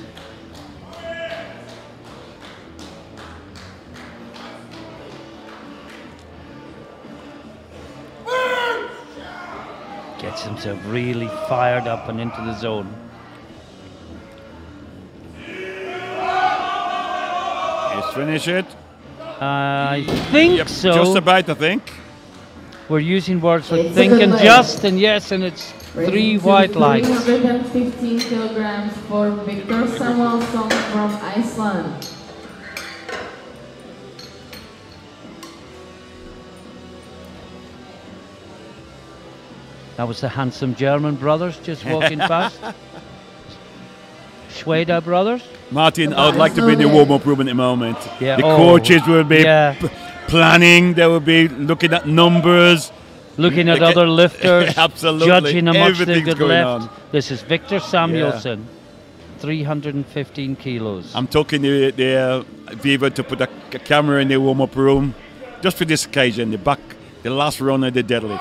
Gets himself really fired up and into the zone. Let's finish it. I think Yep, so. just about, I think. We're using words like It's a think good and leg. just and yes, and it's three white lights. 315 kilograms for Victor Samuelsson from Iceland. That was the handsome German brothers just walking past. Schweda brothers. Martin, I would like to be in the warm-up room at the moment. Yeah, The oh, coaches will be yeah. planning, they will be looking at numbers. Looking at Okay. other lifters, Absolutely. judging how much they've Everything's got going left. on. This is Victor Samuelsson, 315 kilos. I'm talking to Viva to put a camera in the warm-up room just for this occasion, the last run of the deadlift.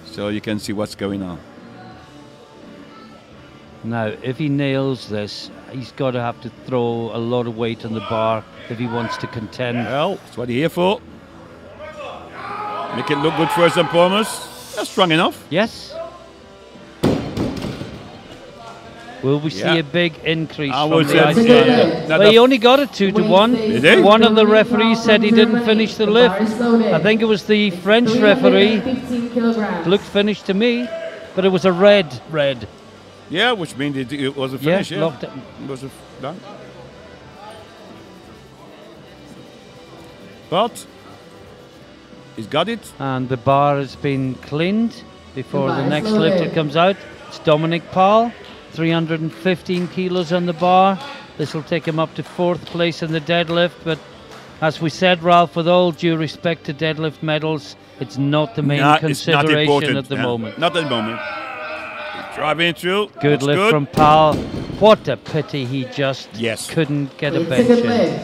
So you can see what's going on. Now, if he nails this, he's got to have to throw a lot of weight on the bar if he wants to contend. Well, that's what you're here for. Make it look good first and foremost. That's strong enough. Yes? Will we see Yeah. a big increase I from would the say Iceland? Yeah. Not Well, he a- only got it 2-1. Did he? One of the referees said he didn't finish the lift. I think it was the French referee. 315 kilograms. Looked finished to me, but it was a red. Yeah, which means it was a Yeah, finish. Yeah, locked it. It was done. But he's got it. And the bar has been cleaned before the Goodbye, next slowly. lifter comes out. It's Dominic Paul, 315 kilos on the bar. This will take him up to 4th place in the deadlift, but as we said, Ralph, with all due respect to deadlift medals, it's not the main Nah, it's not consideration important. at the Yeah, moment. Not at the moment. Driving through. Good Looks lift good. from Powell. What a pity he just Yes. couldn't get a It's a bench good in. leg.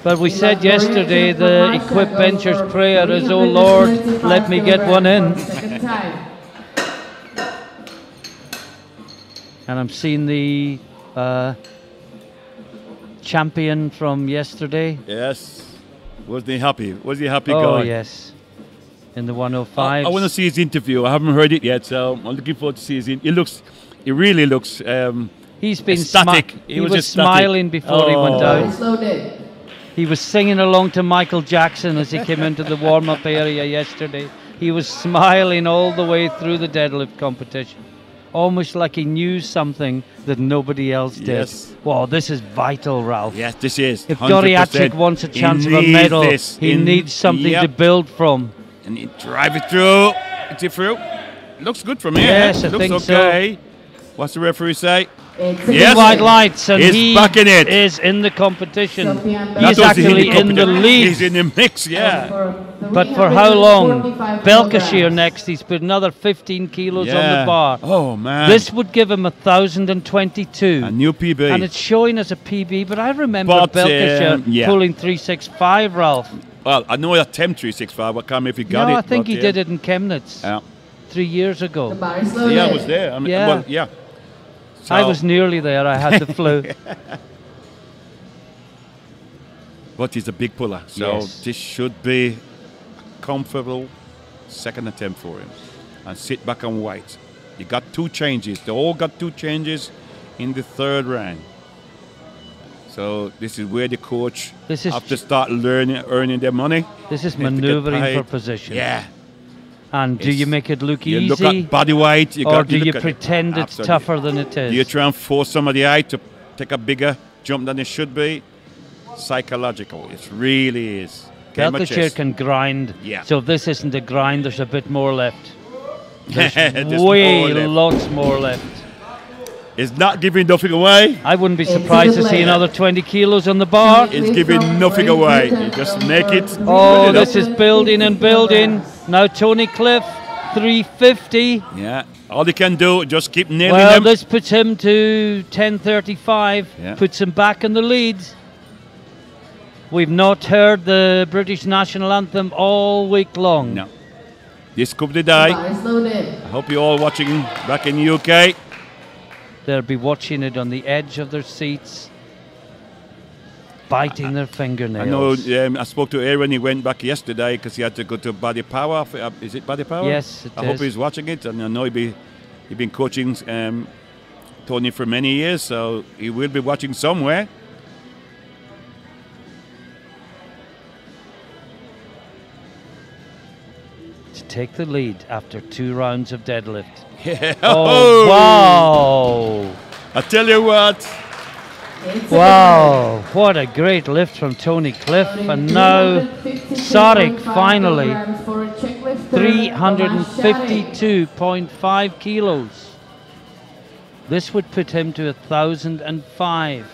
But we said yesterday the equipped bencher's prayer is, "Oh Lord, let me get one in." Second time. And I'm seeing the champion from yesterday. Yes. Was he happy? Was he happy Oh, guy? yes. In the 105. I want to see his interview. I haven't heard it yet, so I'm looking forward to see his interview. He really looks He's been ecstatic. He was smiling before he went Oh. out. Slow day. He was singing along to Michael Jackson as he came into the warm-up area yesterday. He was smiling all the way through the deadlift competition, almost like he knew something that nobody else did. Yes. Wow, this is vital, Ralph. Yes, this is. If 100%. Goriacic wants a He chance of a needs medal, this. he needs something Yep. to build from. And he drive it through. Is it through? Looks good from here. Yes, I Looks think so. okay. What's the referee say? It's a Yes. good White leg. lights, and He's he back in it. is in the competition. Sofian He's Not only actually in the competition, lead. He's in the mix, yeah. But for how long? 345 Belkashire kilograms. next. He's put another 15 kilos on Yeah. the bar. Oh, man. This would give him 1,022. A new PB. And it's showing as a PB, but I remember But, Belkashire yeah. pulling 365, Ralph. Well, I know that temp 365. I can't remember if he got No, it. I think but, he yeah. did it in Chemnitz Yeah. 3 years The ago. bar is slow Yeah, I day. was there. I mean, Yeah. Well, yeah. I So- was nearly there. I had the flu. But he's a big puller. So Yes. this should be a comfortable second attempt for him. And sit back and wait. You got 2 changes. They all got 2 changes in the 3rd round. So this is where the coach have to start earning their money. This is maneuvering for position. Yeah. And do you make it look you easy? Look at body weight. Or do you pretend it's tougher than it is? Do you try and force somebody out to take a bigger jump than it should be? Psychological. It really is. Belkashire can grind. Yeah. So if this isn't a grind, there's a bit more left. There's There's way more left. lots more left. It's not giving nothing away. I wouldn't be surprised to see another 20 kilos on the bar. It's giving nothing away. You just make it. Oh, this is building and building. Now Tony Cliff, 350. Yeah. All he can do, just keep nailing Well, them. this puts him to 10:35. Yeah. Puts him back in the lead. We've not heard the British national anthem all week long. No. This could be the day. I hope you're all watching back in the UK. They'll be watching it on the edge of their seats, biting their fingernails. I know I spoke to Aaron, he went back yesterday because he had to go to Body Power. Is it Body Power? Yes, it I hope is. he's watching it. And I know he's been coaching Tony for many years, so he will be watching somewhere. To take the lead after 2 rounds of deadlift. Yeah. Oh, wow. I tell you what. Wow, what a great lift from Tony Cliff. And now Sarek finally 352.5 kilos. This would put him to 1,005.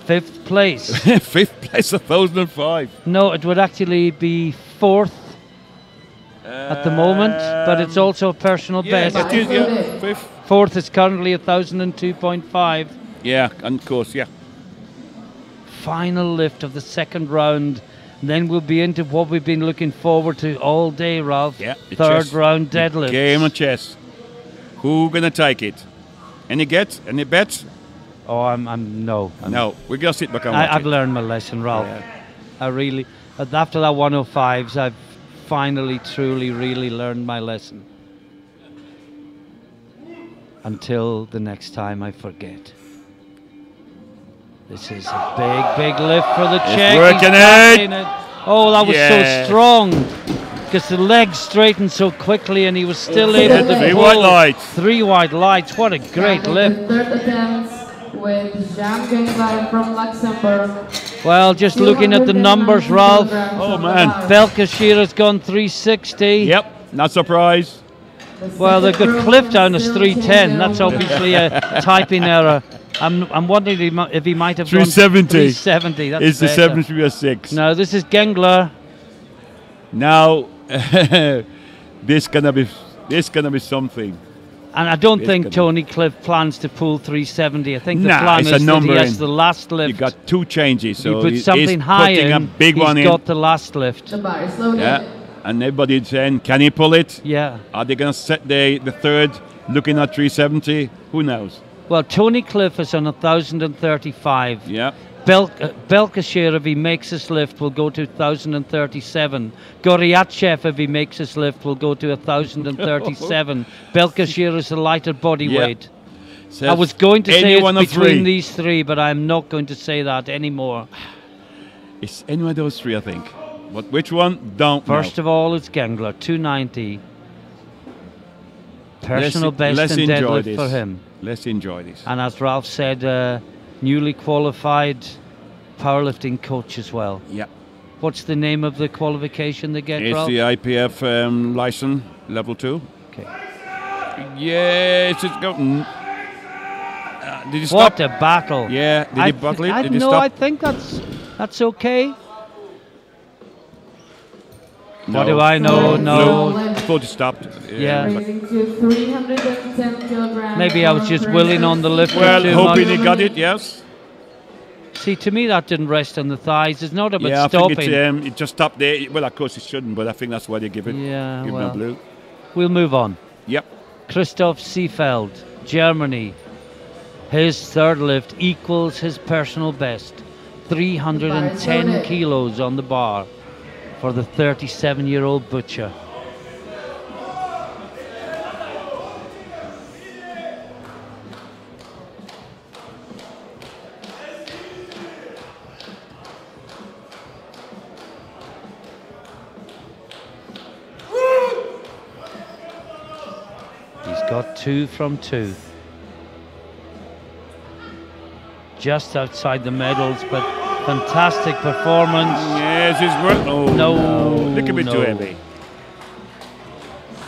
5th place. 5th place, 1,005. No, it would actually be 4th at the moment, but it's also a personal best. It is, yeah. 5th. 4th is currently 1,002.5. Yeah, and of course, yeah. Final lift of the 2nd round. Then we'll be into what we've been looking forward to all day, Ralph. Yeah, the 3rd chess. round deadlift. Game of chess. Who gonna take it? Any gets? Any bets? Oh, I'm no. No, we're gonna sit back and watch I've it. learned my lesson, Ralph. Yeah. I really, after that 105s, I've finally, truly, really learned my lesson. Until the next time I forget. This is a big, big lift for the Czech. working it. Oh, that was so strong. Because the legs straightened so quickly and he was still able to 3 pull. white lights. 3 white lights. What a great lift. The 3rd attempt with Jean Genglein from Luxembourg. Well, just looking at the numbers, Ralph. Oh, man. Belkashire has gone 360. Yep, not surprised. Well, they've got Cliff down as 310. That's obviously a typing error. I'm wondering if he might have 370. gone 370. That's It's the better. 736. No, this is Gengler. Now, this gonna be something. And I don't think gonna- Tony Cliff plans to pull 370. I think the Nah, plan it's is a that he number has in. the last lift. You got 2 changes, He so put he's something high putting in. a big He's one in. got the last lift. The bar is loaded. Yeah, and everybody's saying, can he pull it? Yeah. Are they gonna set the 3rd, looking at 370? Who knows? Well, Tony Cliff is on 1,035. Yeah. Belkashire, if he makes his lift, will go to 1,037. Goryachev, if he makes his lift, will go to 1,037. Belkashire is a lighter body Yeah. weight. So I was going to say any one it's of between 3. these 3, but I'm not going to say that anymore. It's any one of those 3, I think. But which one? Don't First know. of all, it's Gengler, 290. Personal best let's in enjoy deadlift this. for him. Let's enjoy this. And as Ralph said, newly qualified powerlifting coach as well. Yeah. What's the name of the qualification they get, It's Ralph? the IPF license, level 2. Okay. Yes, it's going. Did you What stop? a battle! Yeah, did he buckle it? Did he no, stop? I think that's okay. No. What do I know? No. I thought he stopped. Yeah. Raising to 310 kilograms. Maybe I was just willing on the lift Well, too hoping much. he got it, yes. See, to me that didn't rest on the thighs. It's not about Yeah, I stopping. think it just stopped there. Well, of course it shouldn't, but I think that's why they give it. Yeah, give well. him a blue. We'll move on. Yep. Christoph Seefeld, Germany. His 3rd lift equals his personal best. 310 kilos on the bar for the 37-year-old butcher. got 2 from 2. Just outside the medals, but fantastic performance. Yes, it's worth. Oh No, look a bit too no. heavy.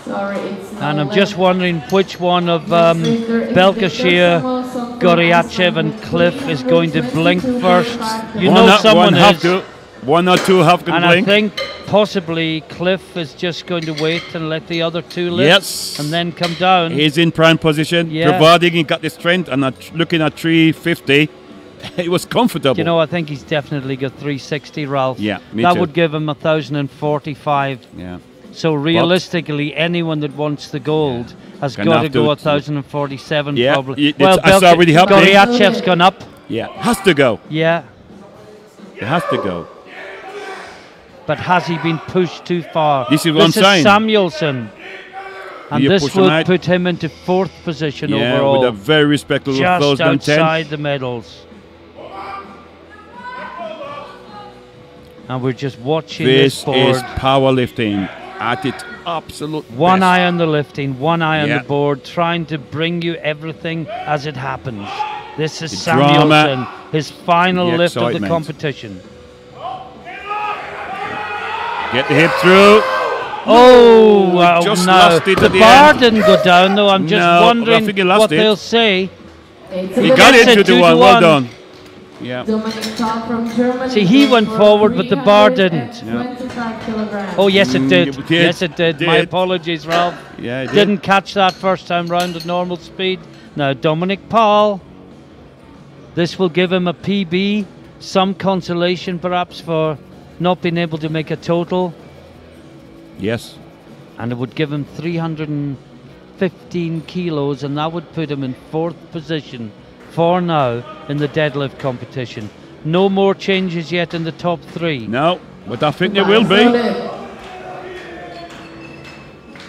Sorry, it's no And I'm leg. just wondering which one of Next lifter is Belkashir, Victor Samuelson from Goryachev and Iceland, Cliff is going to blink 350 first. to You One know up, someone one have is. to. One or two have to And blink. I think possibly Cliff is just going to wait and let the other 2 lift Yes. and then come down. He's in prime position, Yeah. providing he got the strength and looking at 350. It was comfortable. You know, I think he's definitely got 360, Ralph. Yeah, me that too. would give him 1,045. Yeah. So realistically, anyone that wants the gold has Gonna got to have go to- 1,047 Yeah, probably. it's already happening. Goryachev's gone up. Yeah. Has to go. Yeah. It has to go. But has he been pushed too far? This is what I'm saying. Samuelson. And You this push him would out. put him into 4th position Yeah, overall. with a very respectable just 2010. outside the medals. And we're just watching this This board. is powerlifting at its absolute One best. eye on the lifting, one eye on Yeah. the board, trying to bring you everything as it happens. This is The Samuelson, drama, his final the lift of the excitement. competition. Get the hip through. Oh, just no. lost it The at the bar end. didn't go down, though. I'm just No, I wondering think he lost what it. they'll say. It's He a got Yes, it it 2 to 2 1. to Well 1. done. Yeah. Dominic Tal from Germany. See, he goes went for forward, but the bar didn't. 325 kilograms. Oh, yes, it did. it did, Yes, it did. My did. apologies, Ralph. Yeah, it did. Didn't catch that first time round at normal speed. Now, Dominic Paul. This will give him a PB. Some consolation, perhaps, for not being able to make a total. Yes. And it would give him 315 kilos, and that would put him in 4th position for now in the deadlift competition. No more changes yet in the top 3. No, but I think The there will bar is be. loaded.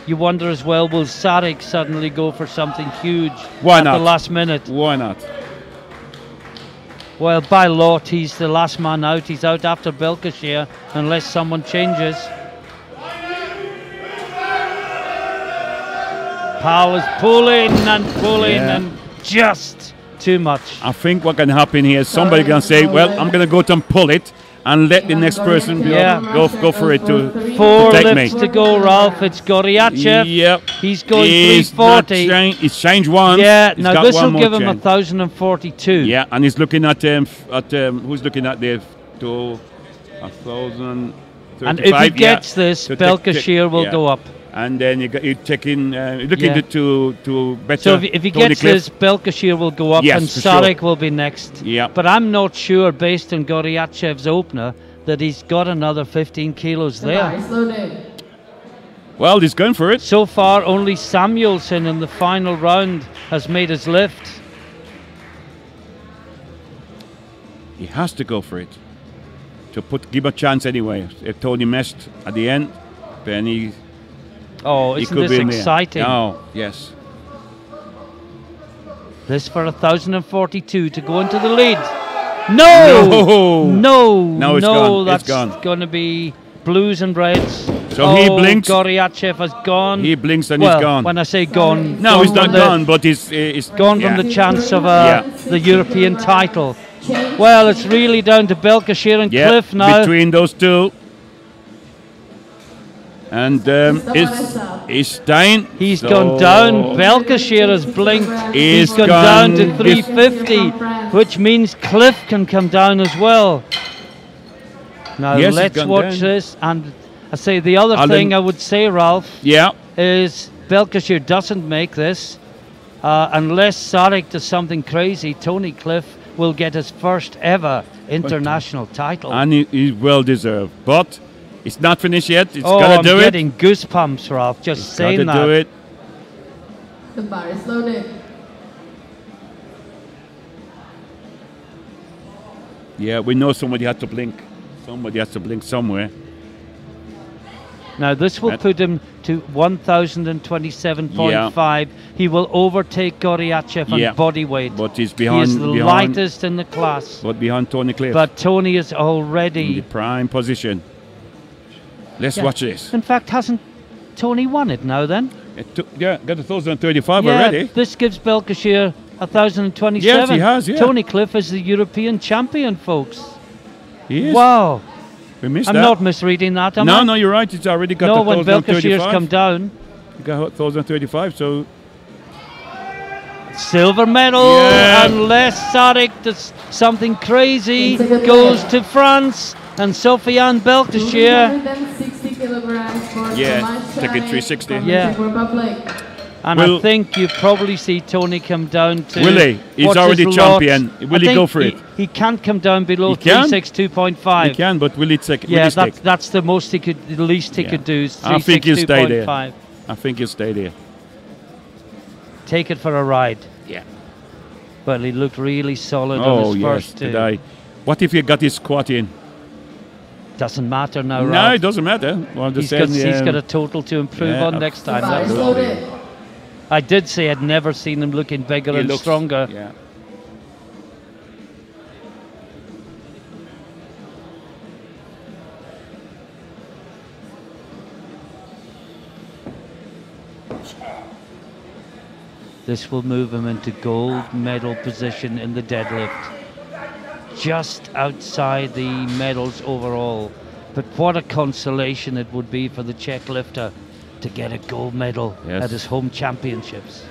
You wonder as well, will Sarek suddenly go for something huge Why at not? the last minute? Why not? Well, by law, he's the last man out. He's out after Belkashir unless someone changes. Powell is pulling and pulling Yeah. and just too much. I think what can happen here is somebody can say, well, I'm going to go and pull it and let the next person Yeah. go for it to 4 take lifts me. to go, Ralph. It's Goryachev. Yep. He's going He's 340. He's changed once. Yeah, He's now got this one will more give him change. 1,042. Yeah, and he's looking at who's looking at the to 1,035. And if he gets this, To Belkashir will yeah. go up. And then you taking looking Yeah. to better. So if he Tony gets Cliff. this, Belkashir will go up Yes, and for sure. Sarek will be next. Yeah. But I'm not sure, based on Goryachev's opener, that he's got another 15 kilos The bar there. is loaded. Well, he's going for it. So far, only Samuelson in the final round has made his lift. He has to go for it to give a chance anyway. If Tony missed at the end, then he Oh, he isn't could this be in there. exciting? Oh, yes. This for 1,042 to go into the lead. No! No! No! No, it's gone. It's That's gone. going to be blues and reds. So he blinks. Goryachev has gone. He blinks and well, he's gone. when I say gone, No, he's gone not from the- gone, but he's Gone yeah. from the chance of Yeah. the European title. Change. Well, it's really down to Belkashir and Yeah, Cliff now. between those two. And is Stein. He's So gone down. Belkashir has blinked. He's He's gone down to gone 350, which means Cliff can come down as well. Now Yes, he's let's gone watch down. this. And I say the other Alan- thing I would say, Ralph, Yeah. is Belkashir doesn't make this. Unless Sarek does something crazy, Tony Cliff will get his first ever international title. And he's well deserved. But it's not finished yet. It's Oh, gotta I'm do it. getting goosebumps, Ralph, just It's saying gotta that. do it. The bar is loaded. Yeah, we know somebody had to blink. Somebody has to blink somewhere. Now this will That- put him to 1,027.5. He will overtake Goryachev on Yeah. body weight. But he's He behind. is the behind lightest in the class. but behind Tony Cliff. But Tony is in the already... prime position. Let's Yeah. watch this. In fact, hasn't Tony won it now then? Got 1,035 Yeah, already. this gives Belkashire 1,027. Yes, he has, yeah. Tony Cliff is the European champion, folks. He is. Wow. We missed I'm that. not misreading that, am I? No, you're right. It's already got No, when 1,035. Belkashire's come down. You got 1,035, so... Silver medal, Yeah. unless Sarek does something crazy, It's a good goes one. to France, and Sofiane Belkashire. 260 kilograms for Yeah, Tomasz taking Czarek 360. from the Yeah. Czech Republic. And Will- I think you probably see Tony come down to... Will he? He's what's already his lot? champion. Will I he think go for it? He can't come down below He can? 362.5. He can, but will he take? Yeah, will he stick? that's the most he could, the least he Yeah. could do is I think he'll stay there. 362.5. I think he'll stay there. Take it for a ride. Yeah. Well, he looked really solid on Oh his yes, first two. today. What if he got his squat in? Doesn't matter now, No, Ralph. it doesn't matter. Well, I'm just He's saying, got a total to improve yeah, on next time. The bar is That's- loaded. I did say I'd never seen him looking bigger he and looks stronger. Yeah. This will move him into gold medal position in the deadlift. Just outside the medals overall. But what a consolation it would be for the Czech lifter to get a gold medal Yes. at his home championships.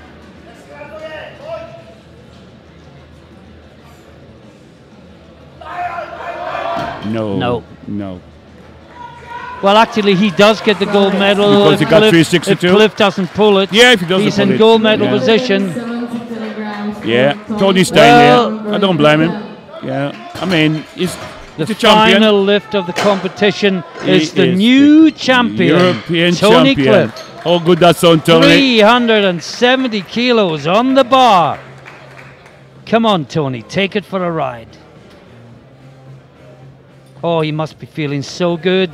No. No. No. Well, actually, he does get the gold medal Because he got Cliff, 362. if Cliff doesn't pull it. Yeah, if he doesn't he's pull in it, gold medal yeah. position. 70 kilograms for Yeah. Tony Tony's Cliff staying Well- there. I don't blame him. Yeah. I mean, he's The a champion. final lift of the competition is He the is new the champion, European Tony champion. Cliff. How good that sound, Tony? 370 kilos on the bar. Come on, Tony, take it for a ride. Oh, he must be feeling so good.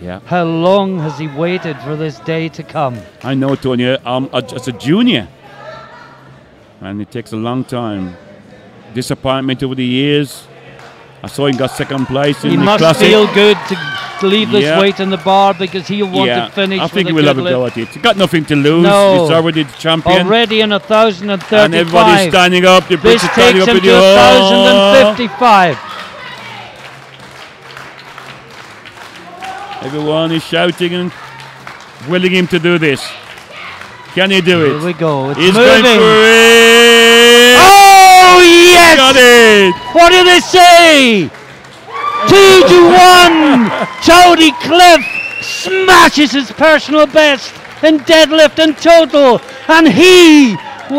Yeah. How long has he waited for this day to come? I know, Tony. As a junior, and it takes a long time. Disappointment over the years. I saw him got second place in He the must classic. feel good to leave this Yeah. weight in the bar because he'll want Yeah, to finish I think with he a will good have a lift. go at it. He got nothing to lose. No. He's already the champion. Already in 1,035. And everybody's standing up. The This Brits are standing takes up him in to the 1,055. Everyone is shouting and willing him to do this. Can he do Here it? we go. It's He's moving. going for it. Oh, yes! Got it! What do they say? 2-1. Tony Cliff smashes his personal best in deadlift and total, and he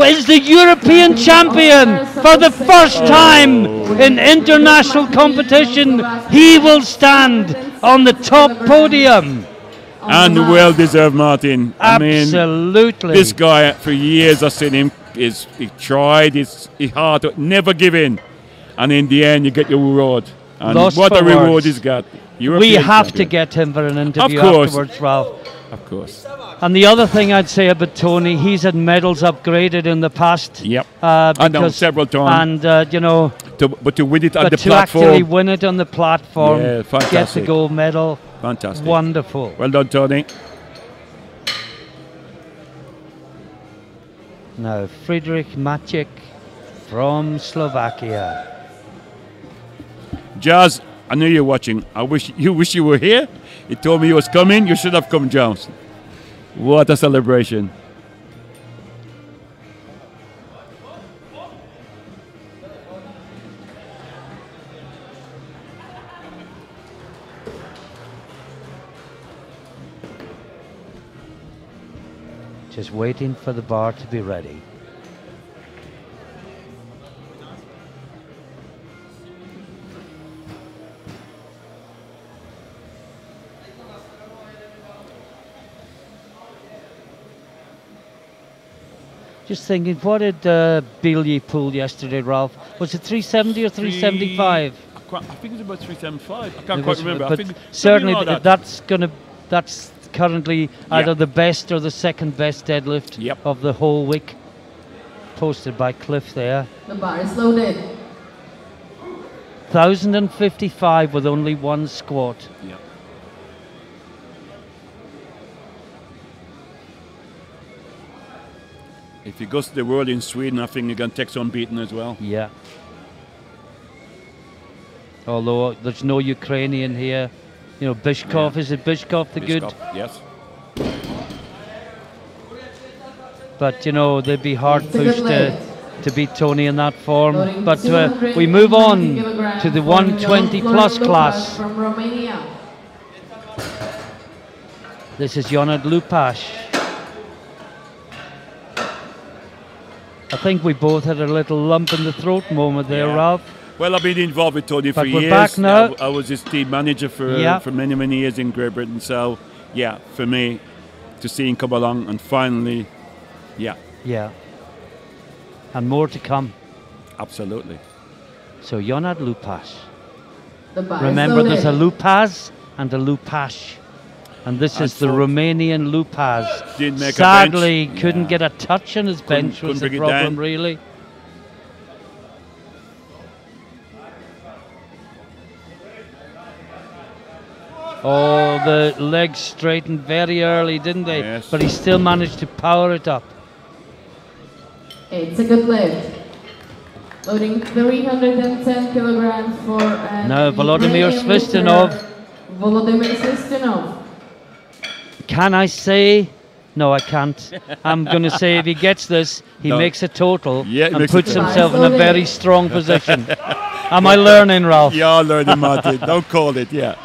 is the European champion for the first time in international competition. He will stand on the top podium. And well deserved, Martin. I mean, Absolutely. this guy for years I've seen him. He tried his hard, never give in, and in the end you get your reward. And Lost what for a reward words. he's got. We European have to champion. get him for an interview course. afterwards, Ralph. Of course. And the other thing I'd say about Tony, he's had medals upgraded in the past. Yep. I know, because- several times. And, you know, But to win it on but the to actually platform, win it on the platform, Yeah, get the fantastic. gold medal, fantastic. wonderful. Well done, Tony. Now, Friedrich Maciek from Slovakia. Jazz, I know you're watching. I wish you were here. He told me he was coming. You should have come, Jones. What a celebration. Just waiting for the bar to be ready. Just thinking, what did Billy pull yesterday, Ralph? Was it 370 or 375? I think it's about 375. I It can't quite was- remember. I but think certainly something like that. that's currently either the best or the second best deadlift Yep. of the whole week. Posted by Cliff there. The bar is loaded. 1,055 with only one squat. Yep. If he goes to the world in Sweden, I think he can take some beating as well. Yeah. Although there's no Ukrainian here. You know, Bishkov, is it Bishkov the good? Yes. But, you know, they'd be hard pushed to beat Tony in that form. But we move on to the 120 plus class. From Romania. This is Ionad Lupash. I think we both had a little lump in the throat moment there, Ralph. Well, I've been involved with Tony for But we're years. back now. I was his team manager for many, many years in Great Britain. So, yeah, for me, to see him come along and finally, Yeah. And more to come. Absolutely. So Ionad Lupash. The bar Remember, is there's a loaded. Lupas and a Lupash. And this is the Romanian Lupas. Didn't make a Sadly, bench. couldn't get a touch on his bench was the couldn't bring it problem, down. really. Oh, the legs straightened very early, didn't they? Yes. But he still managed to power it up. It's a good lift. Loading 310 kilograms for Now Volodymyr Ukrainian Svistinov. lifter, Volodymyr Svistinov. Can I say? No, I can't. I'm going to say if he gets this, he No. makes a total Yeah, he and makes a puts total. himself in a very strong position. Am I learning, Ralph? Yeah, learning, Martin. Don't call it, yeah.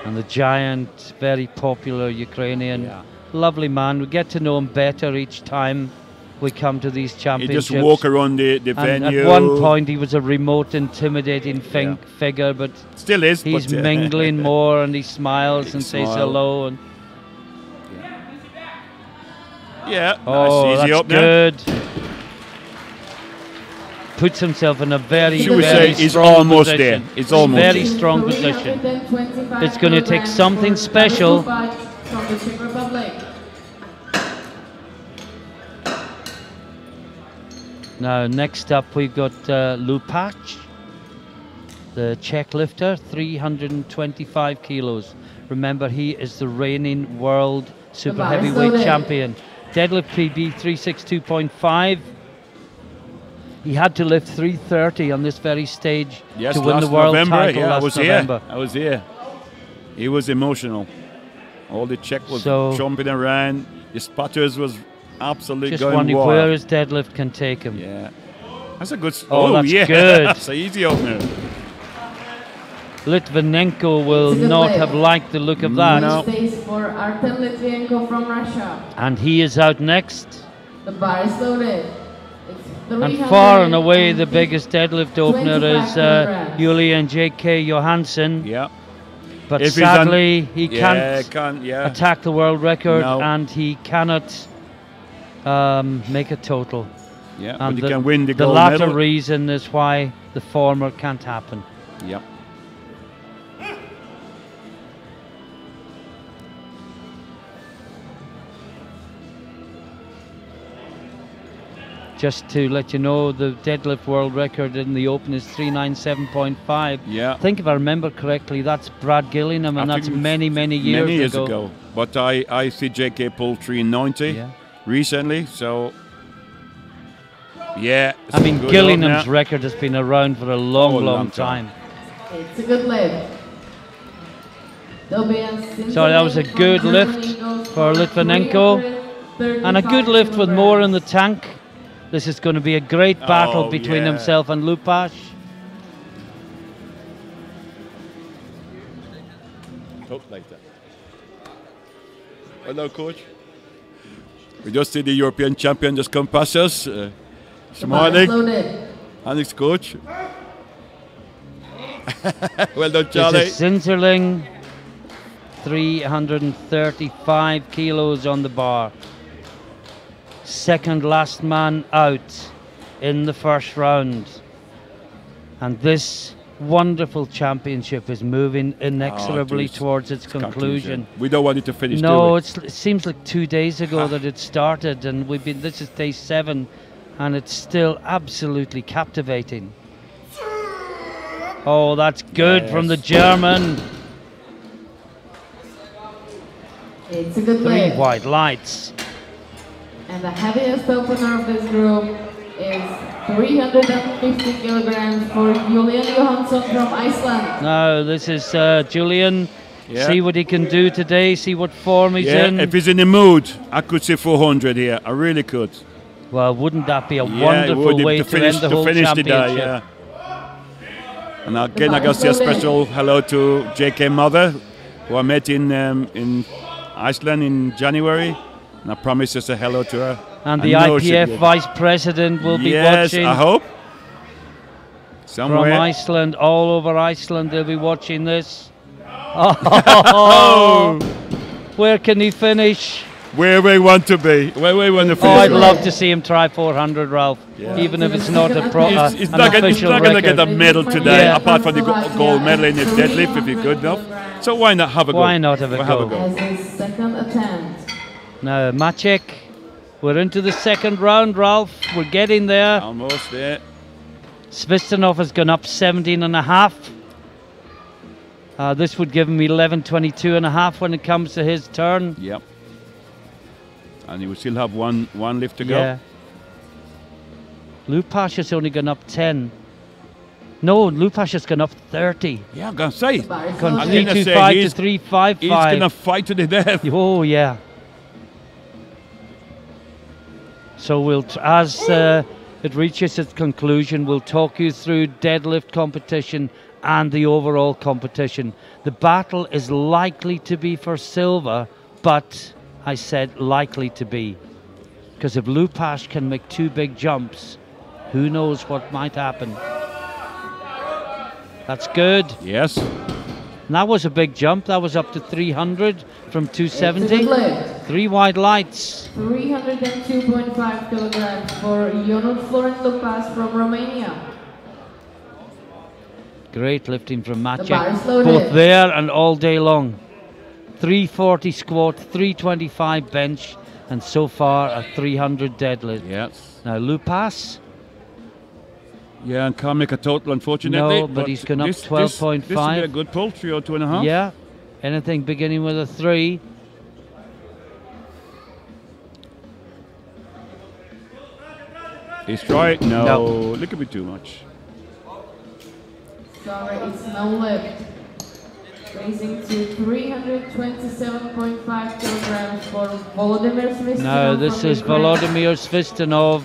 And the giant, very popular Ukrainian, lovely man. We get to know him better each time we come to these He championships. just walk around the And venue. at one point he was a remote, intimidating figure, but Still is. he's but, mingling more, and he smiles and says smile. hello. And Yeah, oh, nice, easy that's up now. good. Puts himself in a very, Should we very say he's strong almost position. there? It's almost very there. strong position. 325 It's going to take kilograms something for special. Lupash from the Czech Republic. Now, next up, we've got Lupash, the Czech lifter, 325 kilos. Remember, he is the reigning world super bar is heavyweight loaded. champion. Deadlift PB 362.5. He had to lift 330 on this very stage Yes, to win last the world November, title yeah, last I was November. here. I was here. He was emotional. All the Czech was So- jumping around. His putters was absolutely Just going wondering wild. where his deadlift can take him. Yeah. That's a good... Oh, that's yeah. good. That's an easy opener. Litvinenko will It's a good not lift. have liked the look of that. No. Stays for Artem Litvinenko from Russia. And he is out next. The bar is loaded. It's And far and away the 350 biggest deadlift opener 25 is kilograms. Julian J.K. Johansson. Yeah. But If he's on- sadly, he can't can't. attack the world record, No. and he cannot make a total. Yeah, And but he can win the the gold latter medal. reason is why the former can't happen. Yeah. Just to let you know, the deadlift world record in the open is 397.5. Yeah. I think if I remember correctly, that's Brad Gillingham, and I that's think many, many years ago. But I see JK pull 390 Yeah. recently, so yeah. I mean, good Gillingham's opener. record has been around for a long, Oh, a long long time. time. It's a good lift. So that was a good lift for Litvinenko, and a good lift with more in the tank. This is going to be a great battle Oh, between yeah. himself and Lupash. Talk like that. Hello, coach. We just see the European champion just come past us. Smiling. Alex, coach. Well done, Charlie. This is Zinserling, 335 kilos on the bar. Second last man out in the first round. And this wonderful championship is moving inexorably towards its conclusion. We don't want it to finish. No, do we? it seems like 2 days ago that it started, and this is day 7, and it's still absolutely captivating. Oh, that's good from the German. It's a good 3 lift. wide lights. And the heaviest opener of this group is 350 kilograms for Julian Johansson from Iceland. Now this is Julian. Yeah. See what he can do today. See what form he's Yeah, in. if he's in the mood, I could say 400 here. I really could. Well, wouldn't that be a Yeah, it wonderful would, way to end the whole finish the championship? day, yeah. And again, I got to say a special hello to JK Mother, who I met in Iceland in January. And I promise to say hello to her. And I the know she'll IPF be- vice president will be Yes, watching I hope. from Somewhere. Iceland, all over Iceland. They'll be watching this. Oh, where can he finish? Where we want to be. Where we want to Oh, finish. I'd love to see him try 400, Ralph. Yeah. Even if it's not a pro, He's an not going official to record. get a medal today, Yeah. apart from the gold medal in the deadlift, if he's good enough. So why not have a go? Why not have a We'll go? As his second attempt. Now, Maciek, we're into the second round, Ralph. We're getting there. Almost there. Svistanov has gone up 17.5. This would give him 11.22.5 when it comes to his turn. Yep. And he will still have one lift to go. Yeah. Lupash has only gone up 10. No, Lupash has gone up 30. Yeah, I'm going to say. Bar is Gone loaded. I'm gonna say 3.25 to he's 3.55. He's going to fight to the death. Oh yeah. So we'll, as it reaches its conclusion, we'll talk you through deadlift competition and the overall competition. The battle is likely to be for silver, but I said likely to be, because if Lupash can make 2 big jumps, who knows what might happen. That's good. Yes. And that was a big jump. That was up to 300 from It's a 270. good lift. 3 wide lights. 302.5 kilograms for Ionut Florin Lupas from Romania. Great lifting from bar is Maciek. loaded. Both there and all day long. 340 squat, 325 bench, and so far a 300 deadlift. Yes. Now Lupas, Yeah, and can't make a total, unfortunately. No, but he's gone up this 12.5. will be a good pull, 302.5. yeah, anything beginning with a 3. He's trying. No, No. look at me too much. Sorry, it's no lift. Raising to 327.5 kilograms for Volodymyr Svistanov. Now this from is Ukraine. Volodymyr Svistanov,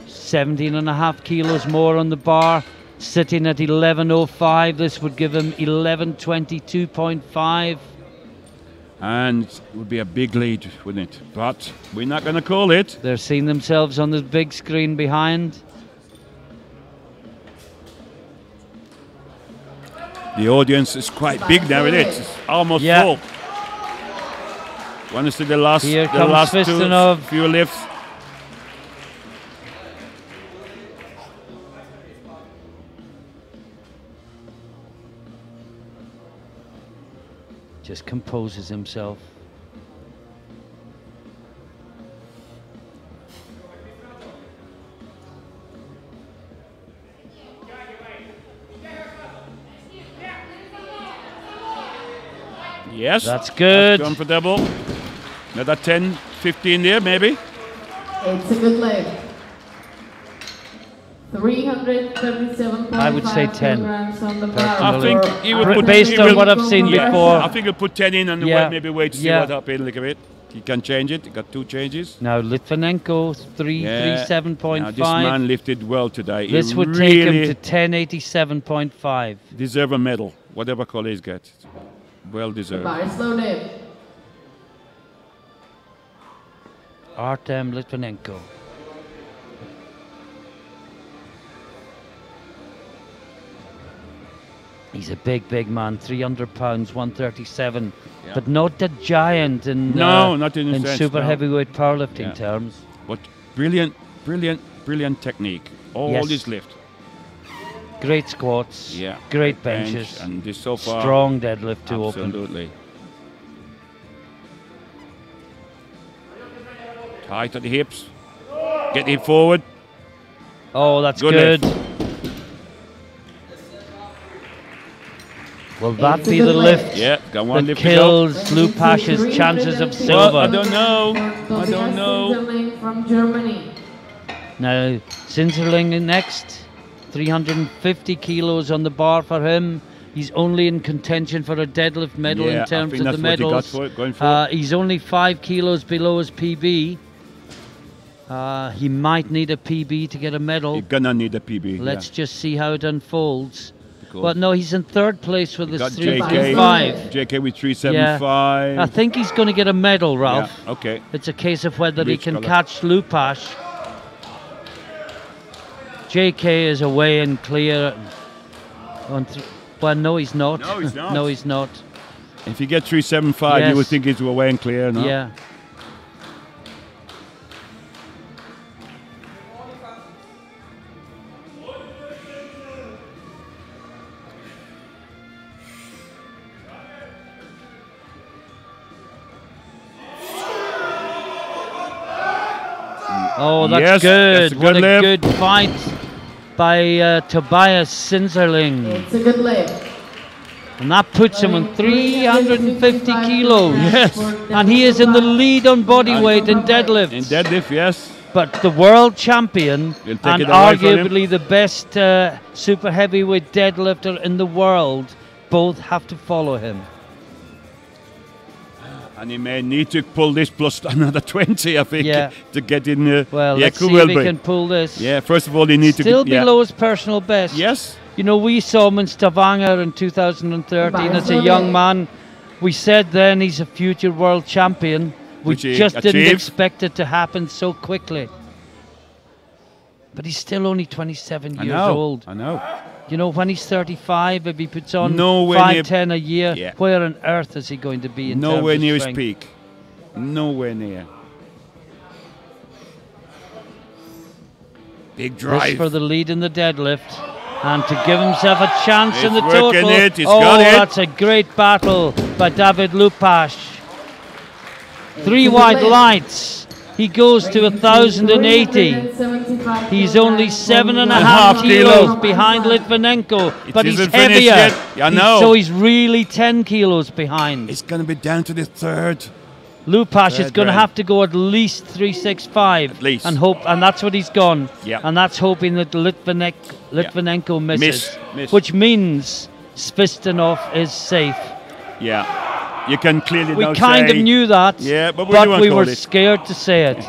17.5 kilos more on the bar, sitting at 11.05. This would give him 11.22.5. And it would be a big lead, wouldn't it? But we're not going to call it. They're seeing themselves on the big screen behind. The audience is quite big now, isn't it? It's almost Yeah. full. Want to see the last, Here the comes last Svistanov. few lifts? Just composes himself. Yes. That's good. That's comfortable. Another 10, 15 there, maybe. It's a good lift. 337.5 I would say 10. kilograms on the Personally. bar. I think for he will Artem put- Based he on will- what I've seen Yeah. before. I think he'll put 10 in and Yeah. maybe wait to see Yeah. what happens a little bit. He can change it. He got 2 changes. Now Litvinenko, Now, 337.5. this man lifted well today. This He would take him really to 1087.5. deserve a medal, whatever color he's got. Well deserved. Bar is loaded. Artem Litvinenko. He's a big, big man, 300 pounds, 137, Yeah. but not a giant in, No, not in the sense, super no. heavyweight powerlifting Yeah. terms. But brilliant, brilliant, brilliant technique. All Yes. this lift. Great squats, Yeah. great Bench, benches, and this so far. strong deadlift to open. Absolutely. Tight at the hips. Get him forward. Oh, that's Good good. lift. Will that be the lift Yeah, got one that lift to go. kills Lupash's chances of Well, silver? I don't know. I don't know. Sinterling from Germany. Now, Sinterling next. 350 kilos on the bar for him. He's only in contention for a deadlift medal Yeah, in I terms think of the that's what he got medals. for it, going for it. He's only 5 kilos below his PB. He might need a PB to get a medal. You're gonna need a PB. Let's just see how it unfolds. Because But no, he's in third place with his got 3.5. JK with 375. I think he's going to get a medal, Ralph. Yeah, okay. It's a case of whether he Which can colour? catch Lupash. JK is away and clear. Well, no, he's not. No, he's not. No, he's not. If you get 375, you Yes. would think he's away and clear. No? Yeah. Oh, that's Yes, good. that's a What good a lift. good fight by Tobias Sinserling. It's a good lift. And that puts him on 350 kilos. Yes. And he is in the lead on body weight in deadlifts. In deadlift, yes. But the world champion You'll take and it away from him. arguably the best super heavyweight deadlifter in the world both have to follow him. And he may need to pull this plus another 20, I think, Yeah. to get in. Well, yeah, let's could see well if he be. can pull this. Yeah, first of all, he needs Still to. Yeah. below his personal best. Yes. You know, we saw him in Stavanger in 2013 as a young man. We said then he's a future world champion. We Which he just didn't achieved. expect it to happen so quickly. But he's still only 27 I years know. old. I know. You know, when he's 35, if he puts on Nowhere near- 5-10 a year, Yeah. where on earth is he going to be in Nowhere terms near of his strength? peak. Nowhere near. Big This drive. for the lead in the deadlift. And to give himself a chance in He's the working total. it, he's Oh, got it. that's a great battle by David Lupash. 3 wide lights. He goes to 1,080. He's only 7.5 kilos behind Litvinenko, but he's isn't finished heavier. yet. I know. So he's really 10 kilos behind. It's going to be down to the third. Lupash is Third going to round. have to go at least 365. At least. And hope, and that's what he's gone. Yeah. And that's hoping that Litvinenko misses. Miss. Which means Svistunov is safe. Yeah. You can clearly We now kind say, of knew that, Yeah, but we didn't we call were it. scared to say it.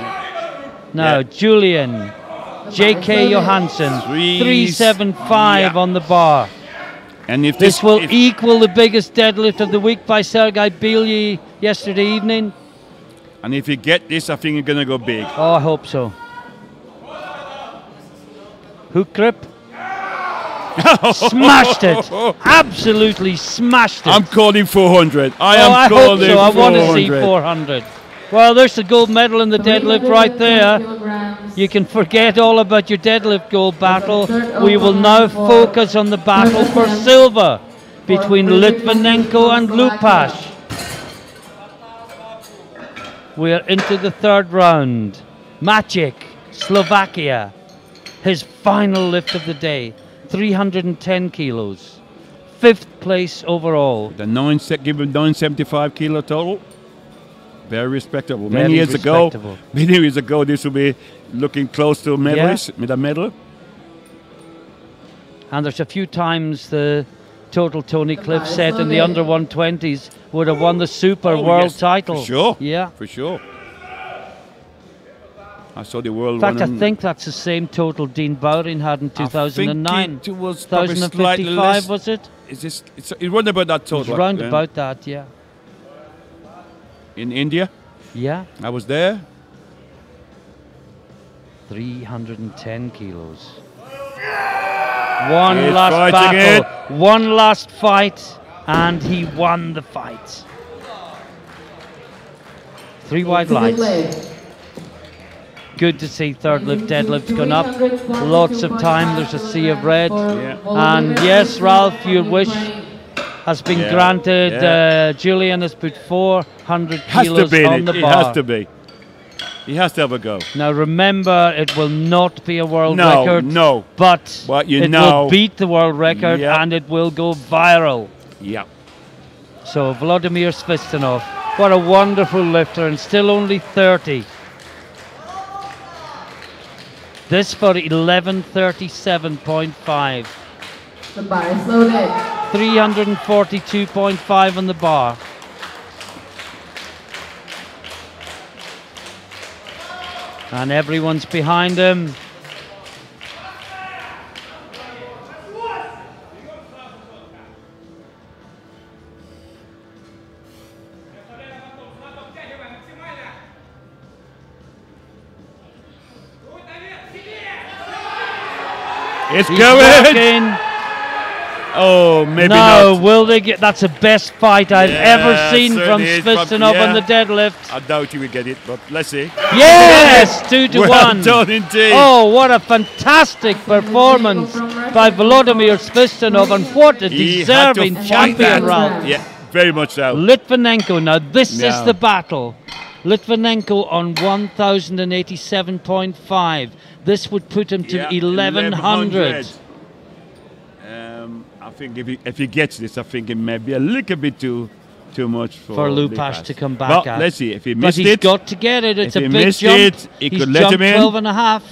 Now, Yeah. Julian, J.K. Johansson, Threes. 375 Yeah. on the bar. And if This will if- equal the biggest deadlift of the week by Sergei Bilyi yesterday evening. And if you get this, I think you're going to go big. Oh, I hope so. Hook grip. Smashed it. Absolutely smashed it. I'm calling 400. I am hope calling so. I want to 400. see 400. Well, there's the gold medal in the deadlift right there. You can forget all about your deadlift gold battle. We will now focus on the battle for silver between Litvinenko and Lupash. We are into the third round. Maciek, Slovakia. His final lift of the day, 310 kilos. 5th place overall. The give him 975 kilo total. Very respectable. Very many years respectable. ago, this will be looking close to a medalist, with a medal. And there's a few times the total Tony Cliff set in the under 120s would have won the Super World yes, title. For sure. Yeah. For sure. I saw the world In fact, I one. think that's the same total Dean Bowring had in 2009. It was probably slightly 1055, less. was it? It wasn't about that It total. was round about that, yeah. In India, Yeah, I was there. 310 kilos. One He's last fighting battle, one last fight, and he won the fight. 3 wide lights. Good to see third lift deadlifts gone up. Lots of time, there's a sea of red. Yeah. And yes, Ralph, your wish has been Yeah. granted. Yeah. Julian has put 400 Has to kilos be. on the It bar. has to be. He has to have a go. Now remember, it will not be a world No, record. no. But But you it know- will beat the world record Yeah. and it will go viral. Yeah. So Vladimir Svistanov, what a wonderful lifter, and still only 30. This for 11:37.5. The bar is loaded. 342.5 on the bar. And everyone's behind him. It's He's going! walking. Oh, maybe No, not. will they get? That's the best fight I've ever Yeah, seen from certainly is, but Svistanov on yeah. the deadlift. I doubt he will get it, but let's see. Yes, 2-1. Well done indeed. Oh, what a fantastic performance by Volodymyr Svistanov, and what a He had to deserving fight champion, that. Ralph. Yeah, very much so. Litvinenko, now this is No. the battle. Litvinenko on 1087.5. This would put him to Yeah, 1100. I think if he gets this, I think it may be a little bit too much For Lupash Lupash to come back Well, at. let's see. If he But missed he's it, got to get it. It's if a he big missed jump. it, he He's could let jumped him in. 12 and a half.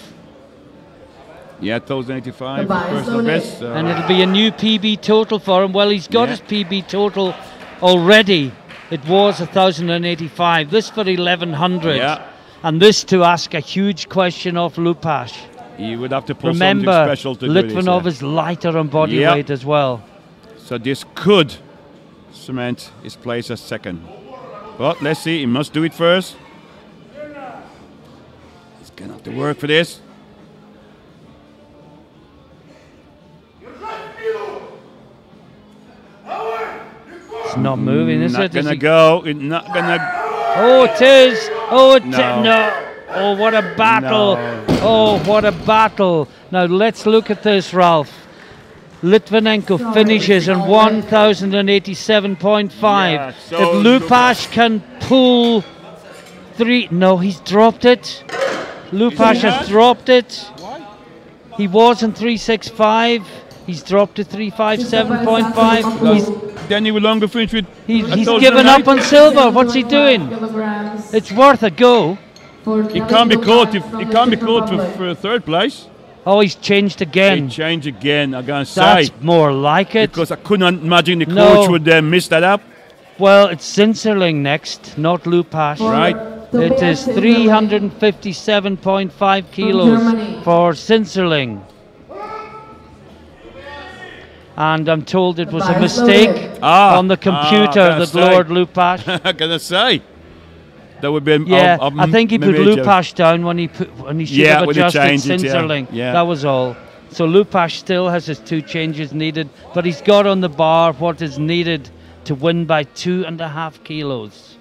yeah, 1085 The bar is personal loaded. best. so- And it'll be a new PB total for him. Well, he's got Yeah. his PB total already. It was 1085. This for 1100. Yeah. And this to ask a huge question of Lupash. He would have to pull Remember, something special to do Litvinov this. is lighter on body Yeah. weight as well. So this could cement his place as second. But let's see, he must do it first. He's gonna have to work for this. It's not moving, is Not it? Is gonna he- go. It's not gonna. Oh, it is. Oh, it No. no. Oh, what a battle. No. Oh, what a battle. Now let's look at this, Ralph. Litvinenko finishes on 1087.5. Yeah, so if Lupash can pull three, no, he's dropped it. Lupash has not? dropped it. Why? He was in 365. He's dropped to 357.5. Then he will longer finish with. He's 1090. given up on silver. What's he doing? Kilograms It's worth a go. for He can't be caught. from He the can't be Czech caught Republic. for third place. Oh, he's changed He again. changed again. I'm gonna say That's more like it. because I couldn't imagine the No. coach would miss that up. Well, it's Sinserling next, not Lupash. For Right. the It is Beatrice 357.5 kilos Germany. for Sinserling. And I'm told it was a Bias mistake loaded. on the computer gonna that say. lowered Lupash. I'm gonna say that would be. Yeah, I think he put major. Lupash down when he should Yeah, have when he adjusted changed it, yeah. Sinserling. Yeah. That was all. So Lupash still has his 2 changes needed, but he's got on the bar what is needed to win by 2.5 kilos.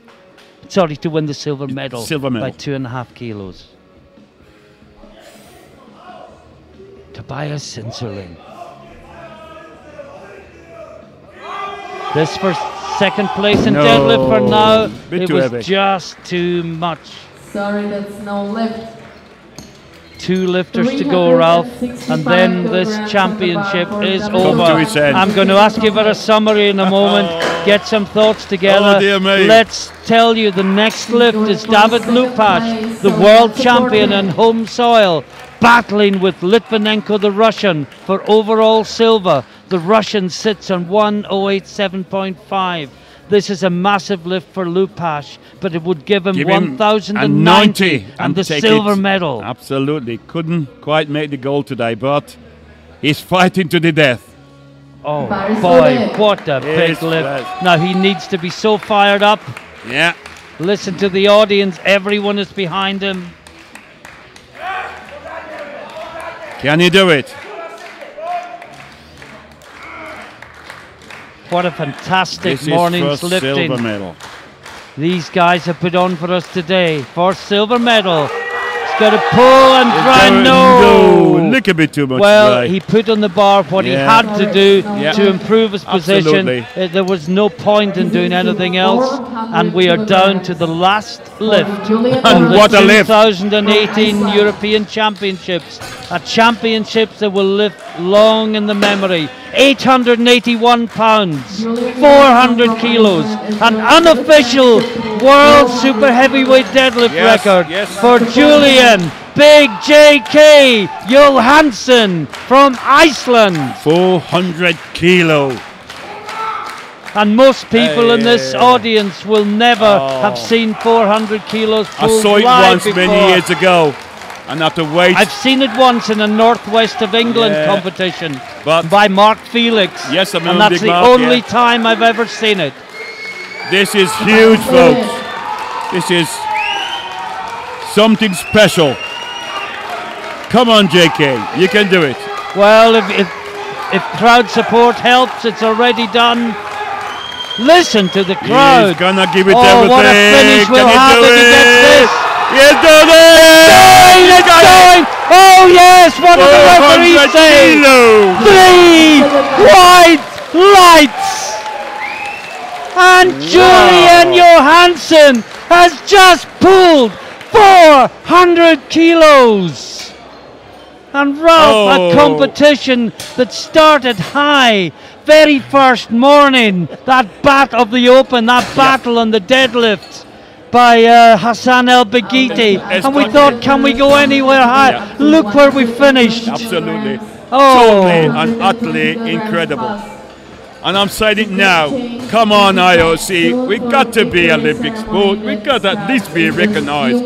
Sorry, to win the silver medal, Silver medal. by 2.5 kilos. Tobias Sinserling. This for second place in No, deadlift for now. bit It too was heavy. just too much. Sorry, that's no lift. 2 lifters to go, Ralph, and then this championship is over. to its end. I'm going to ask you for a summary in a moment, get some thoughts together. Oh, dear me. Let's tell you the next lift is David Lupash, the world champion on home soil, battling with Litvinenko, the Russian, for overall silver. The Russian sits on 1087.5. This is a massive lift for Lupash, but it would give him Give him 1090 and the take silver it. medal. Absolutely, couldn't quite make the goal today, but he's fighting to the death. Oh Barry boy, Soder. what a big Yes, lift. yes. Now he needs to be so fired up. Yeah, Listen to the audience, everyone is behind him. can he do it? What a fantastic This morning's is for lifting silver medal. these guys have put on for us today. For silver medal. He's got to pull and try. No! a little bit too much. Well, today. he put on the bar what he Yeah. had to do Yeah. to improve his position. Absolutely. There was no point in doing anything else, and we are down to the last lift. Julian And The what a lift. 2018 European Championships, a championships that will live long in the memory 881 pounds, 400 kilos, an unofficial world super heavyweight deadlift record for Julian Big JK Johansson from Iceland. 400 kilo. And most people in this audience will never have seen 400 kilos I pulled saw it live once before. many years ago, and after wait. I've seen it once in a northwest of England competition But by Mark Felix. Yes, I remember and that's Big the Mark, only time I've ever seen it. This is huge, folks. This is something special. Come on, JK, you can do it. Well, if crowd support helps, it's already done. Listen to the crowd. He's gonna give it Oh, everything. what a finish we'll have if he gets this. He's doing it! It's going! Oh yes, what did the referee say? Kilos. 3 white lights! And Julian Johansson has just pulled 400 kilos! And Ralph, a competition that started high, very first morning, that battle of the open, that battle on the deadlift by Hassan El Bagiti, and we thought, can we go anywhere higher? Look where we finished. Absolutely. Oh. Totally and utterly incredible. And I'm saying it now. Come on, IOC. We got to be Olympic sport. We got to at least be recognized.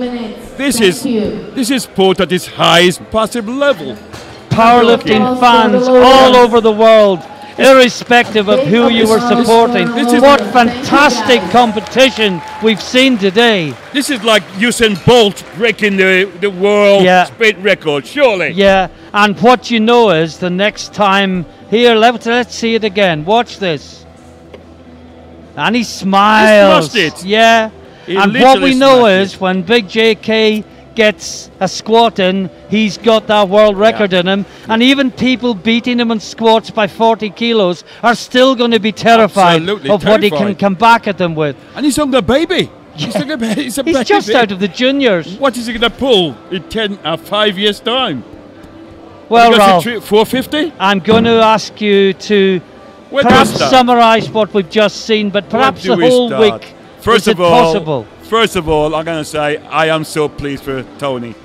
This is sport at its highest possible level. Powerlifting fans all over the world, irrespective of who you were supporting. What fantastic competition we've seen today. This is like Usain Bolt breaking the world sprint record, surely. Yeah, and what you know is the next time, here, let's see it again. Watch this. And he smiles. He smashed it. Yeah. He And what we literally know smashed is when Big JK gets a squat in, he's got that world record in him. And even people beating him in squats by 40 kilos are still going to be terrified of what he can come back at them with. And he's on the baby. He's just out of the juniors. What is he going to pull in 5 years' time? Well, Ralph, 450? I'm going to ask you to perhaps summarise what we've just seen, but perhaps the whole week. First is it possible? First of all, I'm going to say I am so pleased for Tony.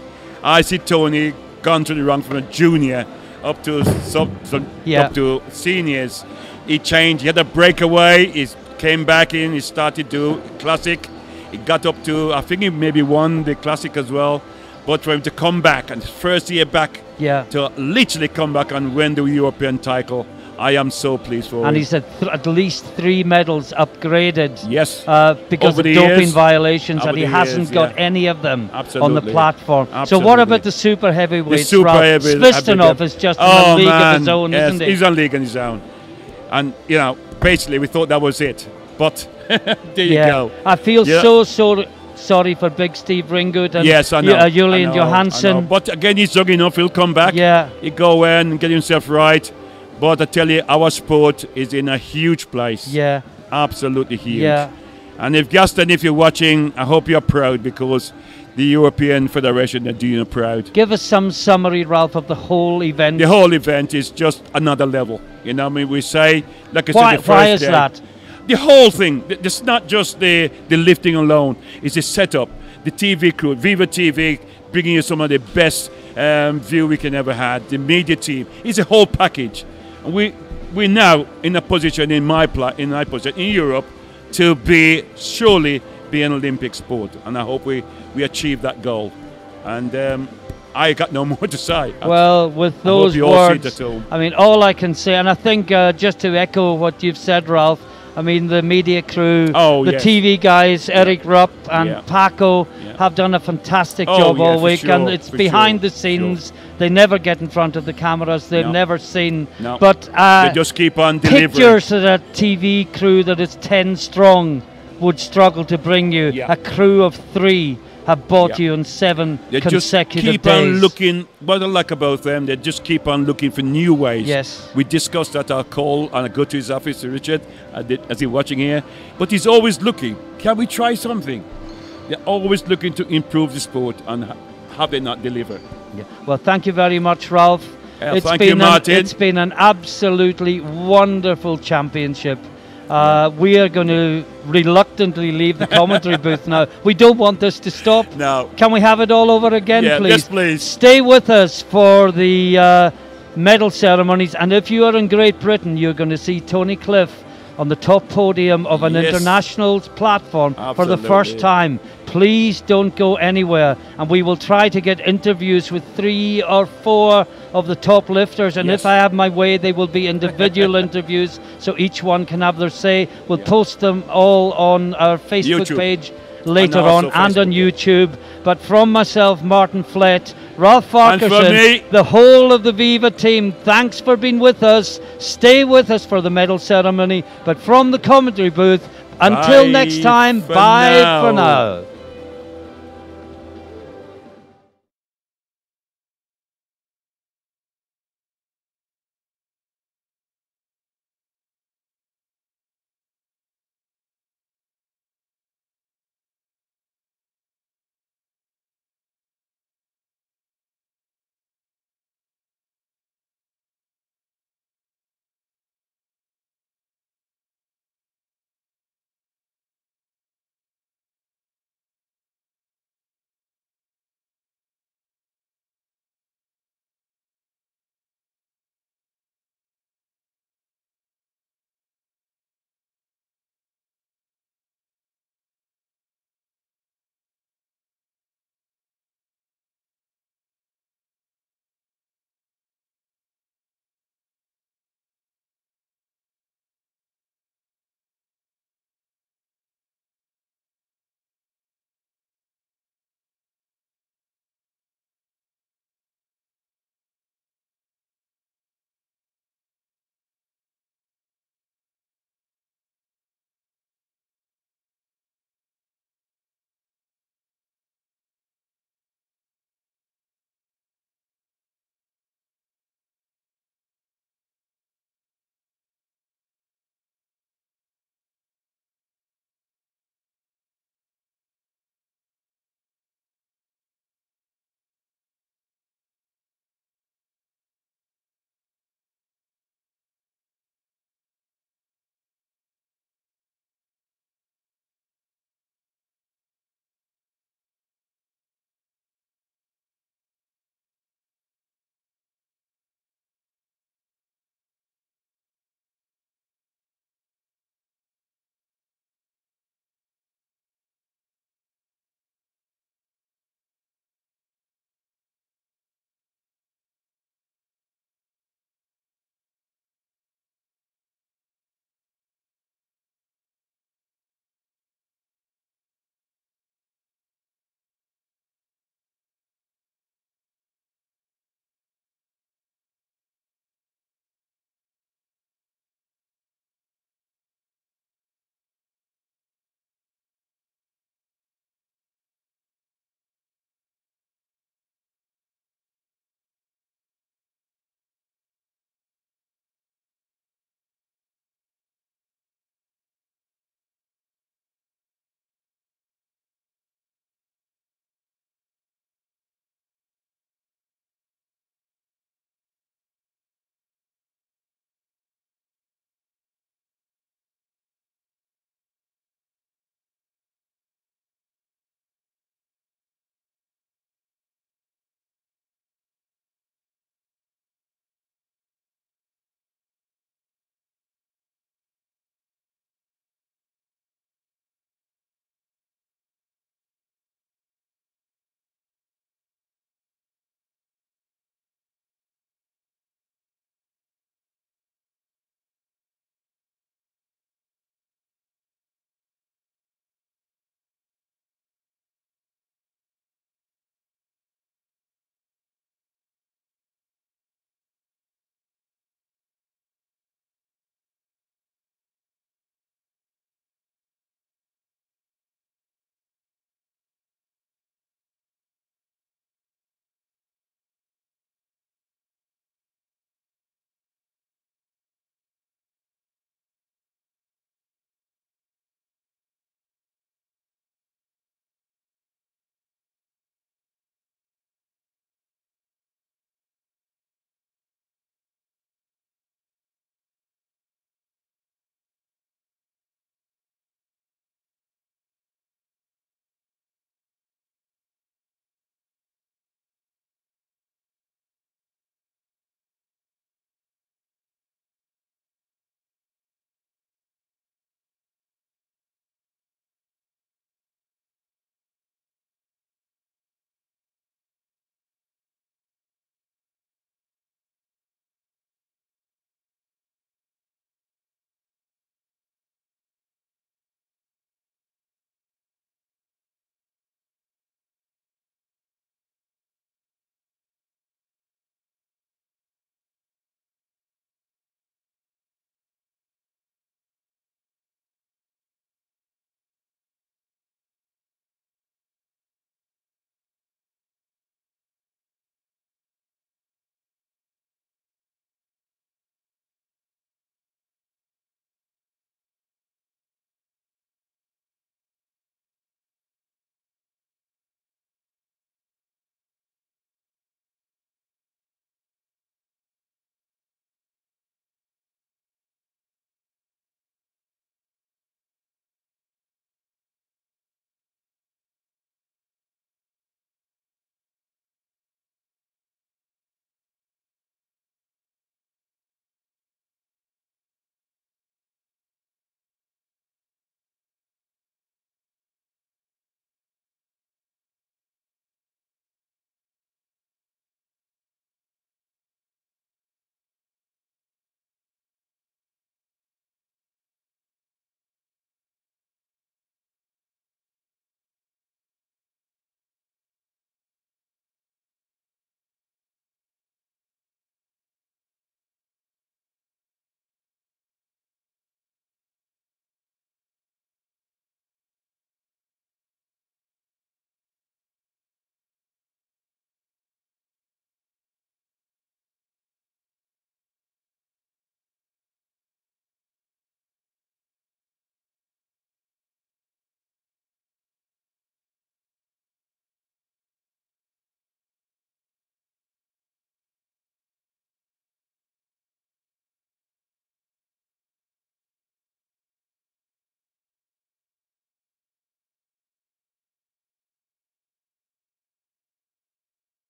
I see Tony gone through the rank from a junior up to up to seniors. He changed. He had a breakaway. He came back in. He started to classic. He got up to, I think he maybe won the classic as well. But for him to come back and first year back to literally come back and win the European title, I am so pleased for him. And he's at least 3 medals upgraded. Yes. Because of doping violations, and he hasn't got any of them on the platform. So what about the super heavyweights? Svistonov is just in a league of his own, isn't he? He's on league on his own. And, you know, basically we thought that was it. But there you go. I feel so sorry for Big Steve Ringgood and Julian Johansson. But again, he's young enough. He'll come back. Yeah. He'll go in and get himself right. But I tell you, our sport is in a huge place. Yeah. Absolutely huge. Yeah. And if Gaston, if you're watching, I hope you're proud because the European Federation are doing you proud. Give us some summary, Ralph, of the whole event. The whole event is just another level. You know, I mean, we say, like I said, the first why is day, that? The whole thing. It's not just the lifting alone. It's the setup, the TV crew, Viva TV, bringing you some of the best view we can ever had. The media team. It's a whole package. And we're now in a position in Europe to surely be an Olympic sport, and I hope we achieve that goal. And I got no more to say. Well, with those words, I mean, all I can say, and I think just to echo what you've said, Ralph, I mean, the media crew, TV guys, Eric Rupp and Paco have done a fantastic job all week, and it's behind the scenes. They never get in front of the cameras. They've never seen. But they just keep on delivering. Pictures of that TV crew that is 10 strong would struggle to bring you. A crew of 3 have bought you on 7 consecutive just keep days. on looking. What I like about them, they just keep on looking for new ways. Yes. We discussed at our call, and I go to his office, Richard, as he's watching here. But he's always looking. Can we try something? They're always looking to improve the sport, and have they not delivered? Well, thank you very much, Ralph. Thank you, Martin. It's been an absolutely wonderful championship. We are going to reluctantly leave the commentary booth now. We don't want this to stop. No. Can we have it all over again, please? Yes, please. Stay with us for the medal ceremonies. And if you are in Great Britain, you're going to see Tony Cliff on the top podium of an international platform for the first time. Please don't go anywhere, and we will try to get interviews with 3 or 4 of the top lifters, and if I have my way, they will be individual interviews, so each one can have their say. We'll post them all on our Facebook page later on, and on YouTube. But from myself, Martin Flett, Ralph Farquharson, the whole of the Viva team, thanks for being with us. Stay with us for the medal ceremony, but from the commentary booth, until next time, bye for now.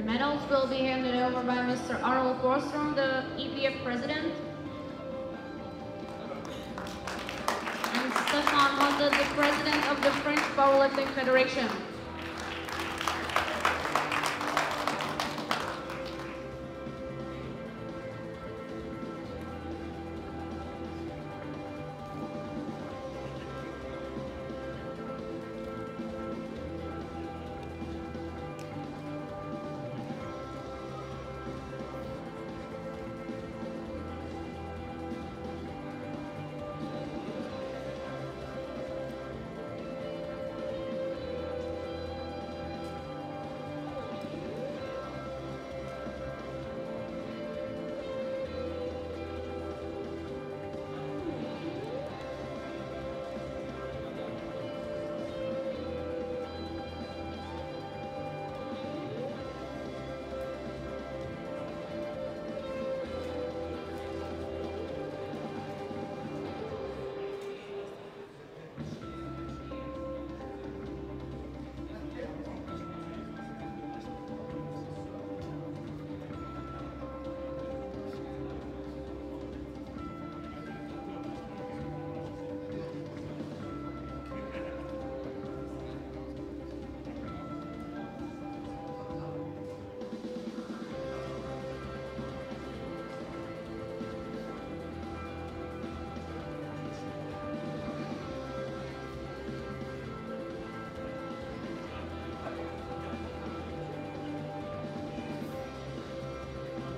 medals will be handed over by Mr. Arnold Borstrom, the EPF president, and Stefan Honda, the president of the French Powerlifting Federation.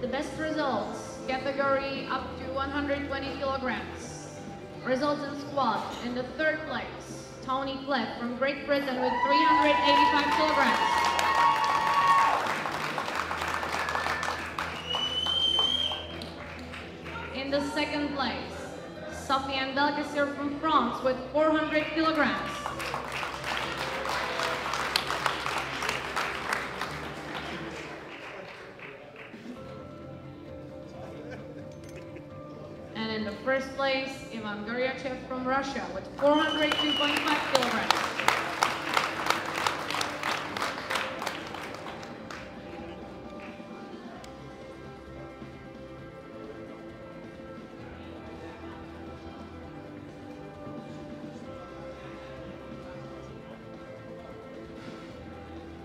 The best results, category up to 120 kilograms. Results in squat, in the third place, Tony Clef from Great Britain with 385 kilograms. In the second place, Sofiane Belkacem from France with 400 kilograms. And in the first place, Ivan Goryachev from Russia with 402.5 kilograms.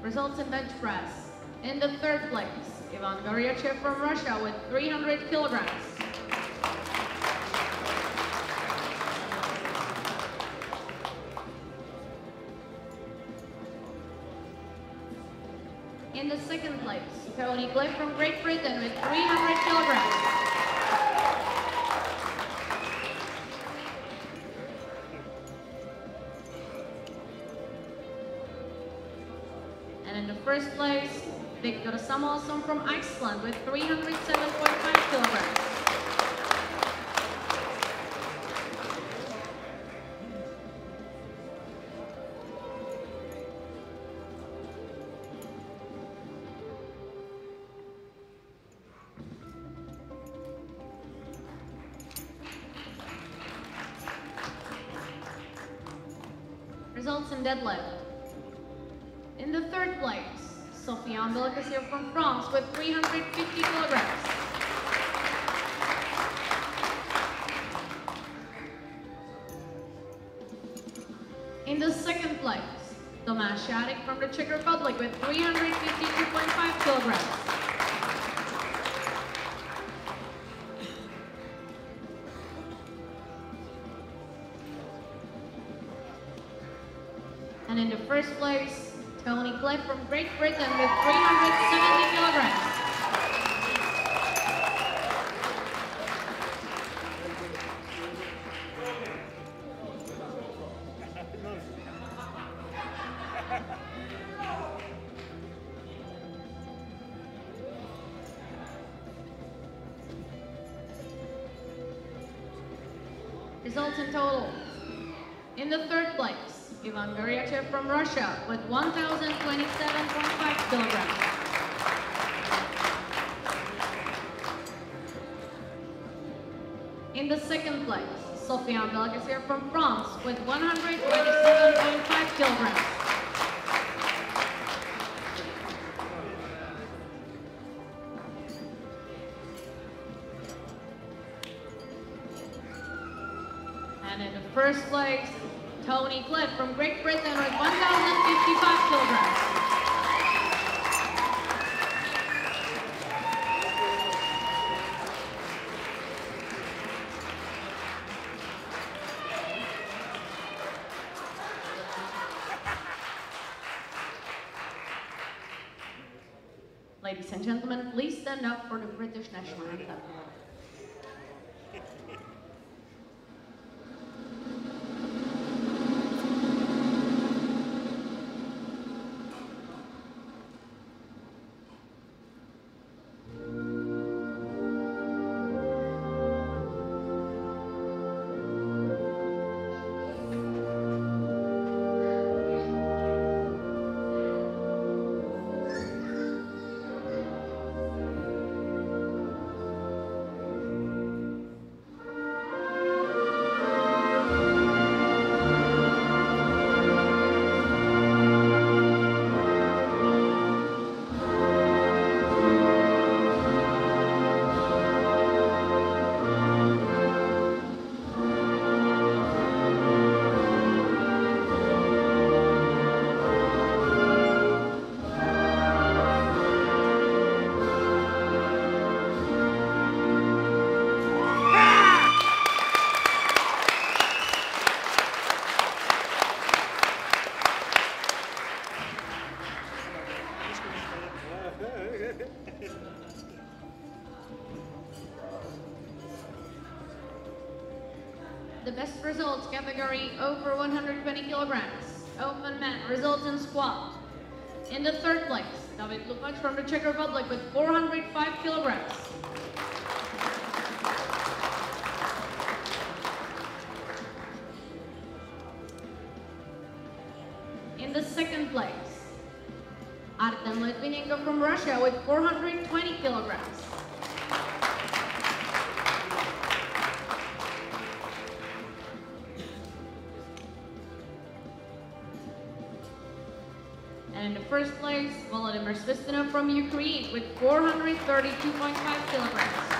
Results in bench press. In the third place, Ivan Goryachev from Russia with 300 kilograms. In the second place, Tony Clef from Great Britain with 300 kilograms. And in the first place, Viktor Samuelsson from Iceland with 307.5 kilograms. Results in deadlift. In the third place, Sofiane Belkacem from France with 350 kilograms. In the second place, Tomáš Šárek from the Czech Republic with 352.5 kilograms. And in the first place, Tony Clef from Great Britain with 370 kilograms. Results in total. In the third place, Ivan Goryachev from Russia with 1,027.5 kilograms. In the second place, Sofiane Belkacem from France with 127.5 kilograms. first place, Tony Cliff from Great Britain with 1,055 kilograms. Ladies and gentlemen, please stand up for the British national anthem. The best results category over 120 kilograms. Open men results in squat. In the third place, David Lukacs from the Czech Republic with 405 kilograms. In the second place, Artem Litvinenko from Russia with 420 kilograms. And in the first place, Volodymyr Svistinov from Ukraine with 432.5 kilograms.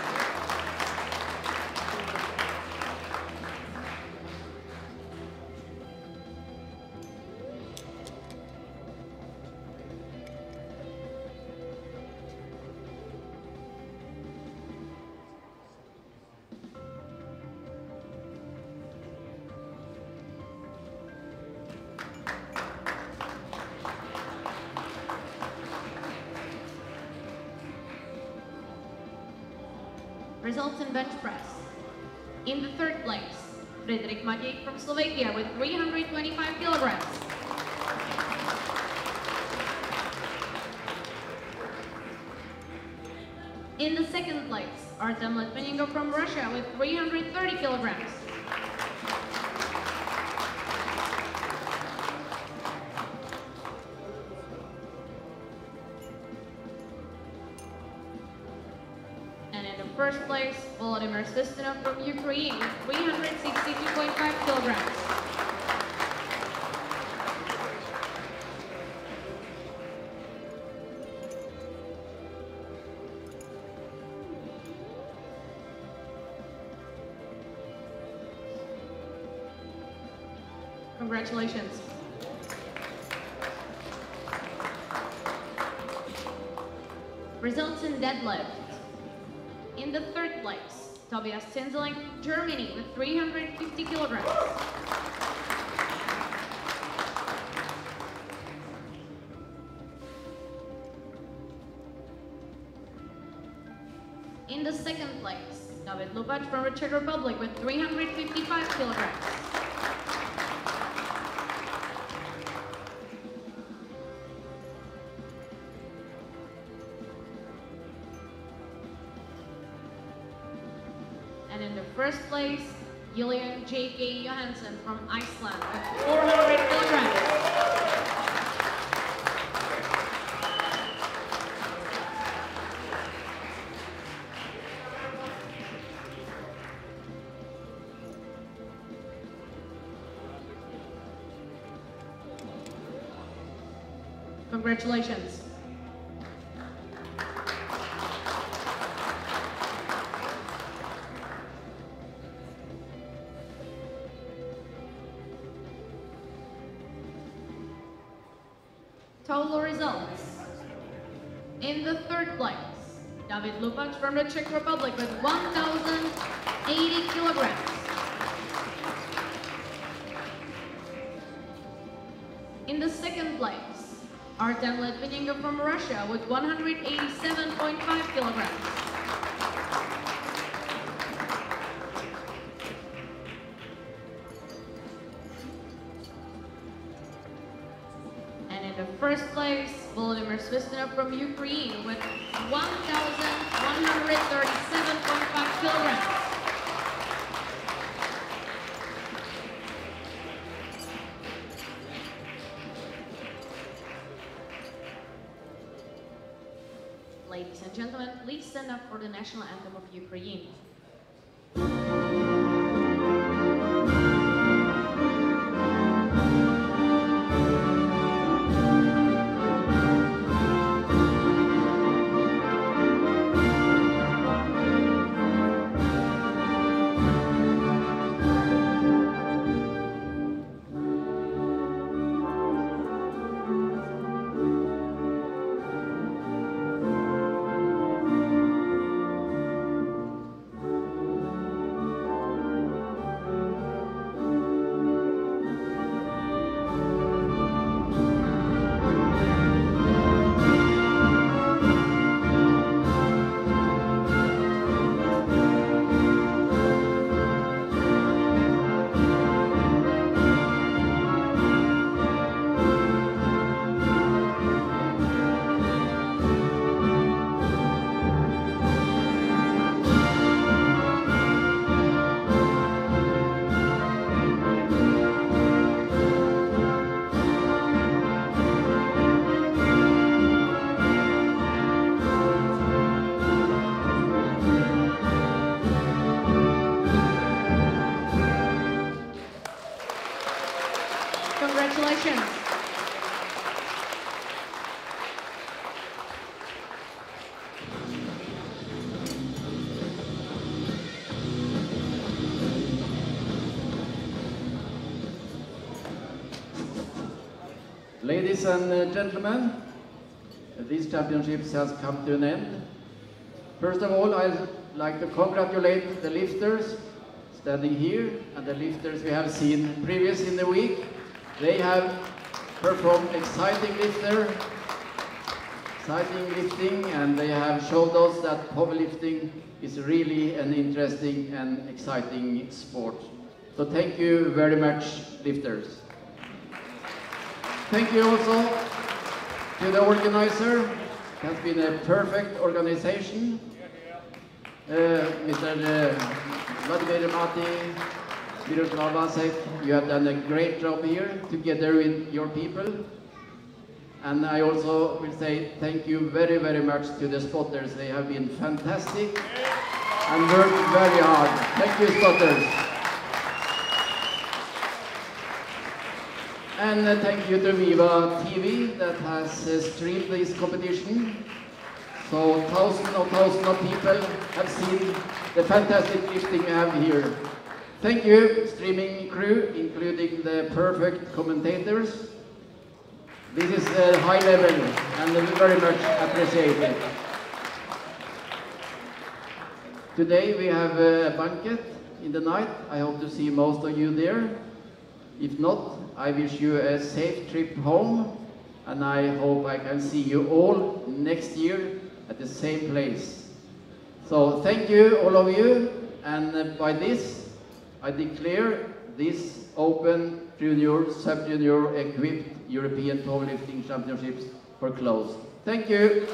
Results in bench press. In the third place, Fredrik Matej from Slovakia with 325 kilograms. In the second place, Artem Litvinenko from Russia with 330 kilograms. First place, Volodymyr Svistinov from Ukraine with 362.5 kilograms. Congratulations. Results in deadlift. In the third place, Tobias Tinseling, Germany with 350 kilograms. In the second place, David Lukacs from the Czech Republic with 355 kilograms. And in the first place, Julian J.K. Johansson from Iceland with 400 kilograms. Congratulations. Total results. In the third place, David Lupac from the Czech Republic with 1,080 kilograms. In the second place, Artem Litvinenko from Russia with 187.5 kilograms. And in the first place, Volodymyr Svistinov from Ukraine with 1,137.5 kilograms. Ladies and gentlemen, please stand up for the national anthem of Ukraine. Congratulations. Ladies and gentlemen, these championships has come to an end. First of all, I'd like to congratulate the lifters standing here and the lifters we have seen previous in the week. They have performed exciting lifting, and they have showed us that powerlifting is really an interesting and exciting sport. So thank you very much, lifters. Thank you also to the organizer. It has been a perfect organization. Mr. Vladimir Mati, Miroslav Vasek, you have done a great job here together with your people. And I also will say thank you very, very much to the spotters. They have been fantastic and worked very hard. Thank you, spotters. And thank you to Viva TV that has streamed this competition. So thousands of people have seen the fantastic lifting we have here. Thank you, streaming crew, including the perfect commentators. This is a high level and very much appreciated. Today we have a banquet in the night. I hope to see most of you there. If not, I wish you a safe trip home, and I hope I can see you all next year at the same place. So thank you, all of you, and by this, I declare this Open Junior, Sub-Junior equipped European Powerlifting Championships for closed. Thank you.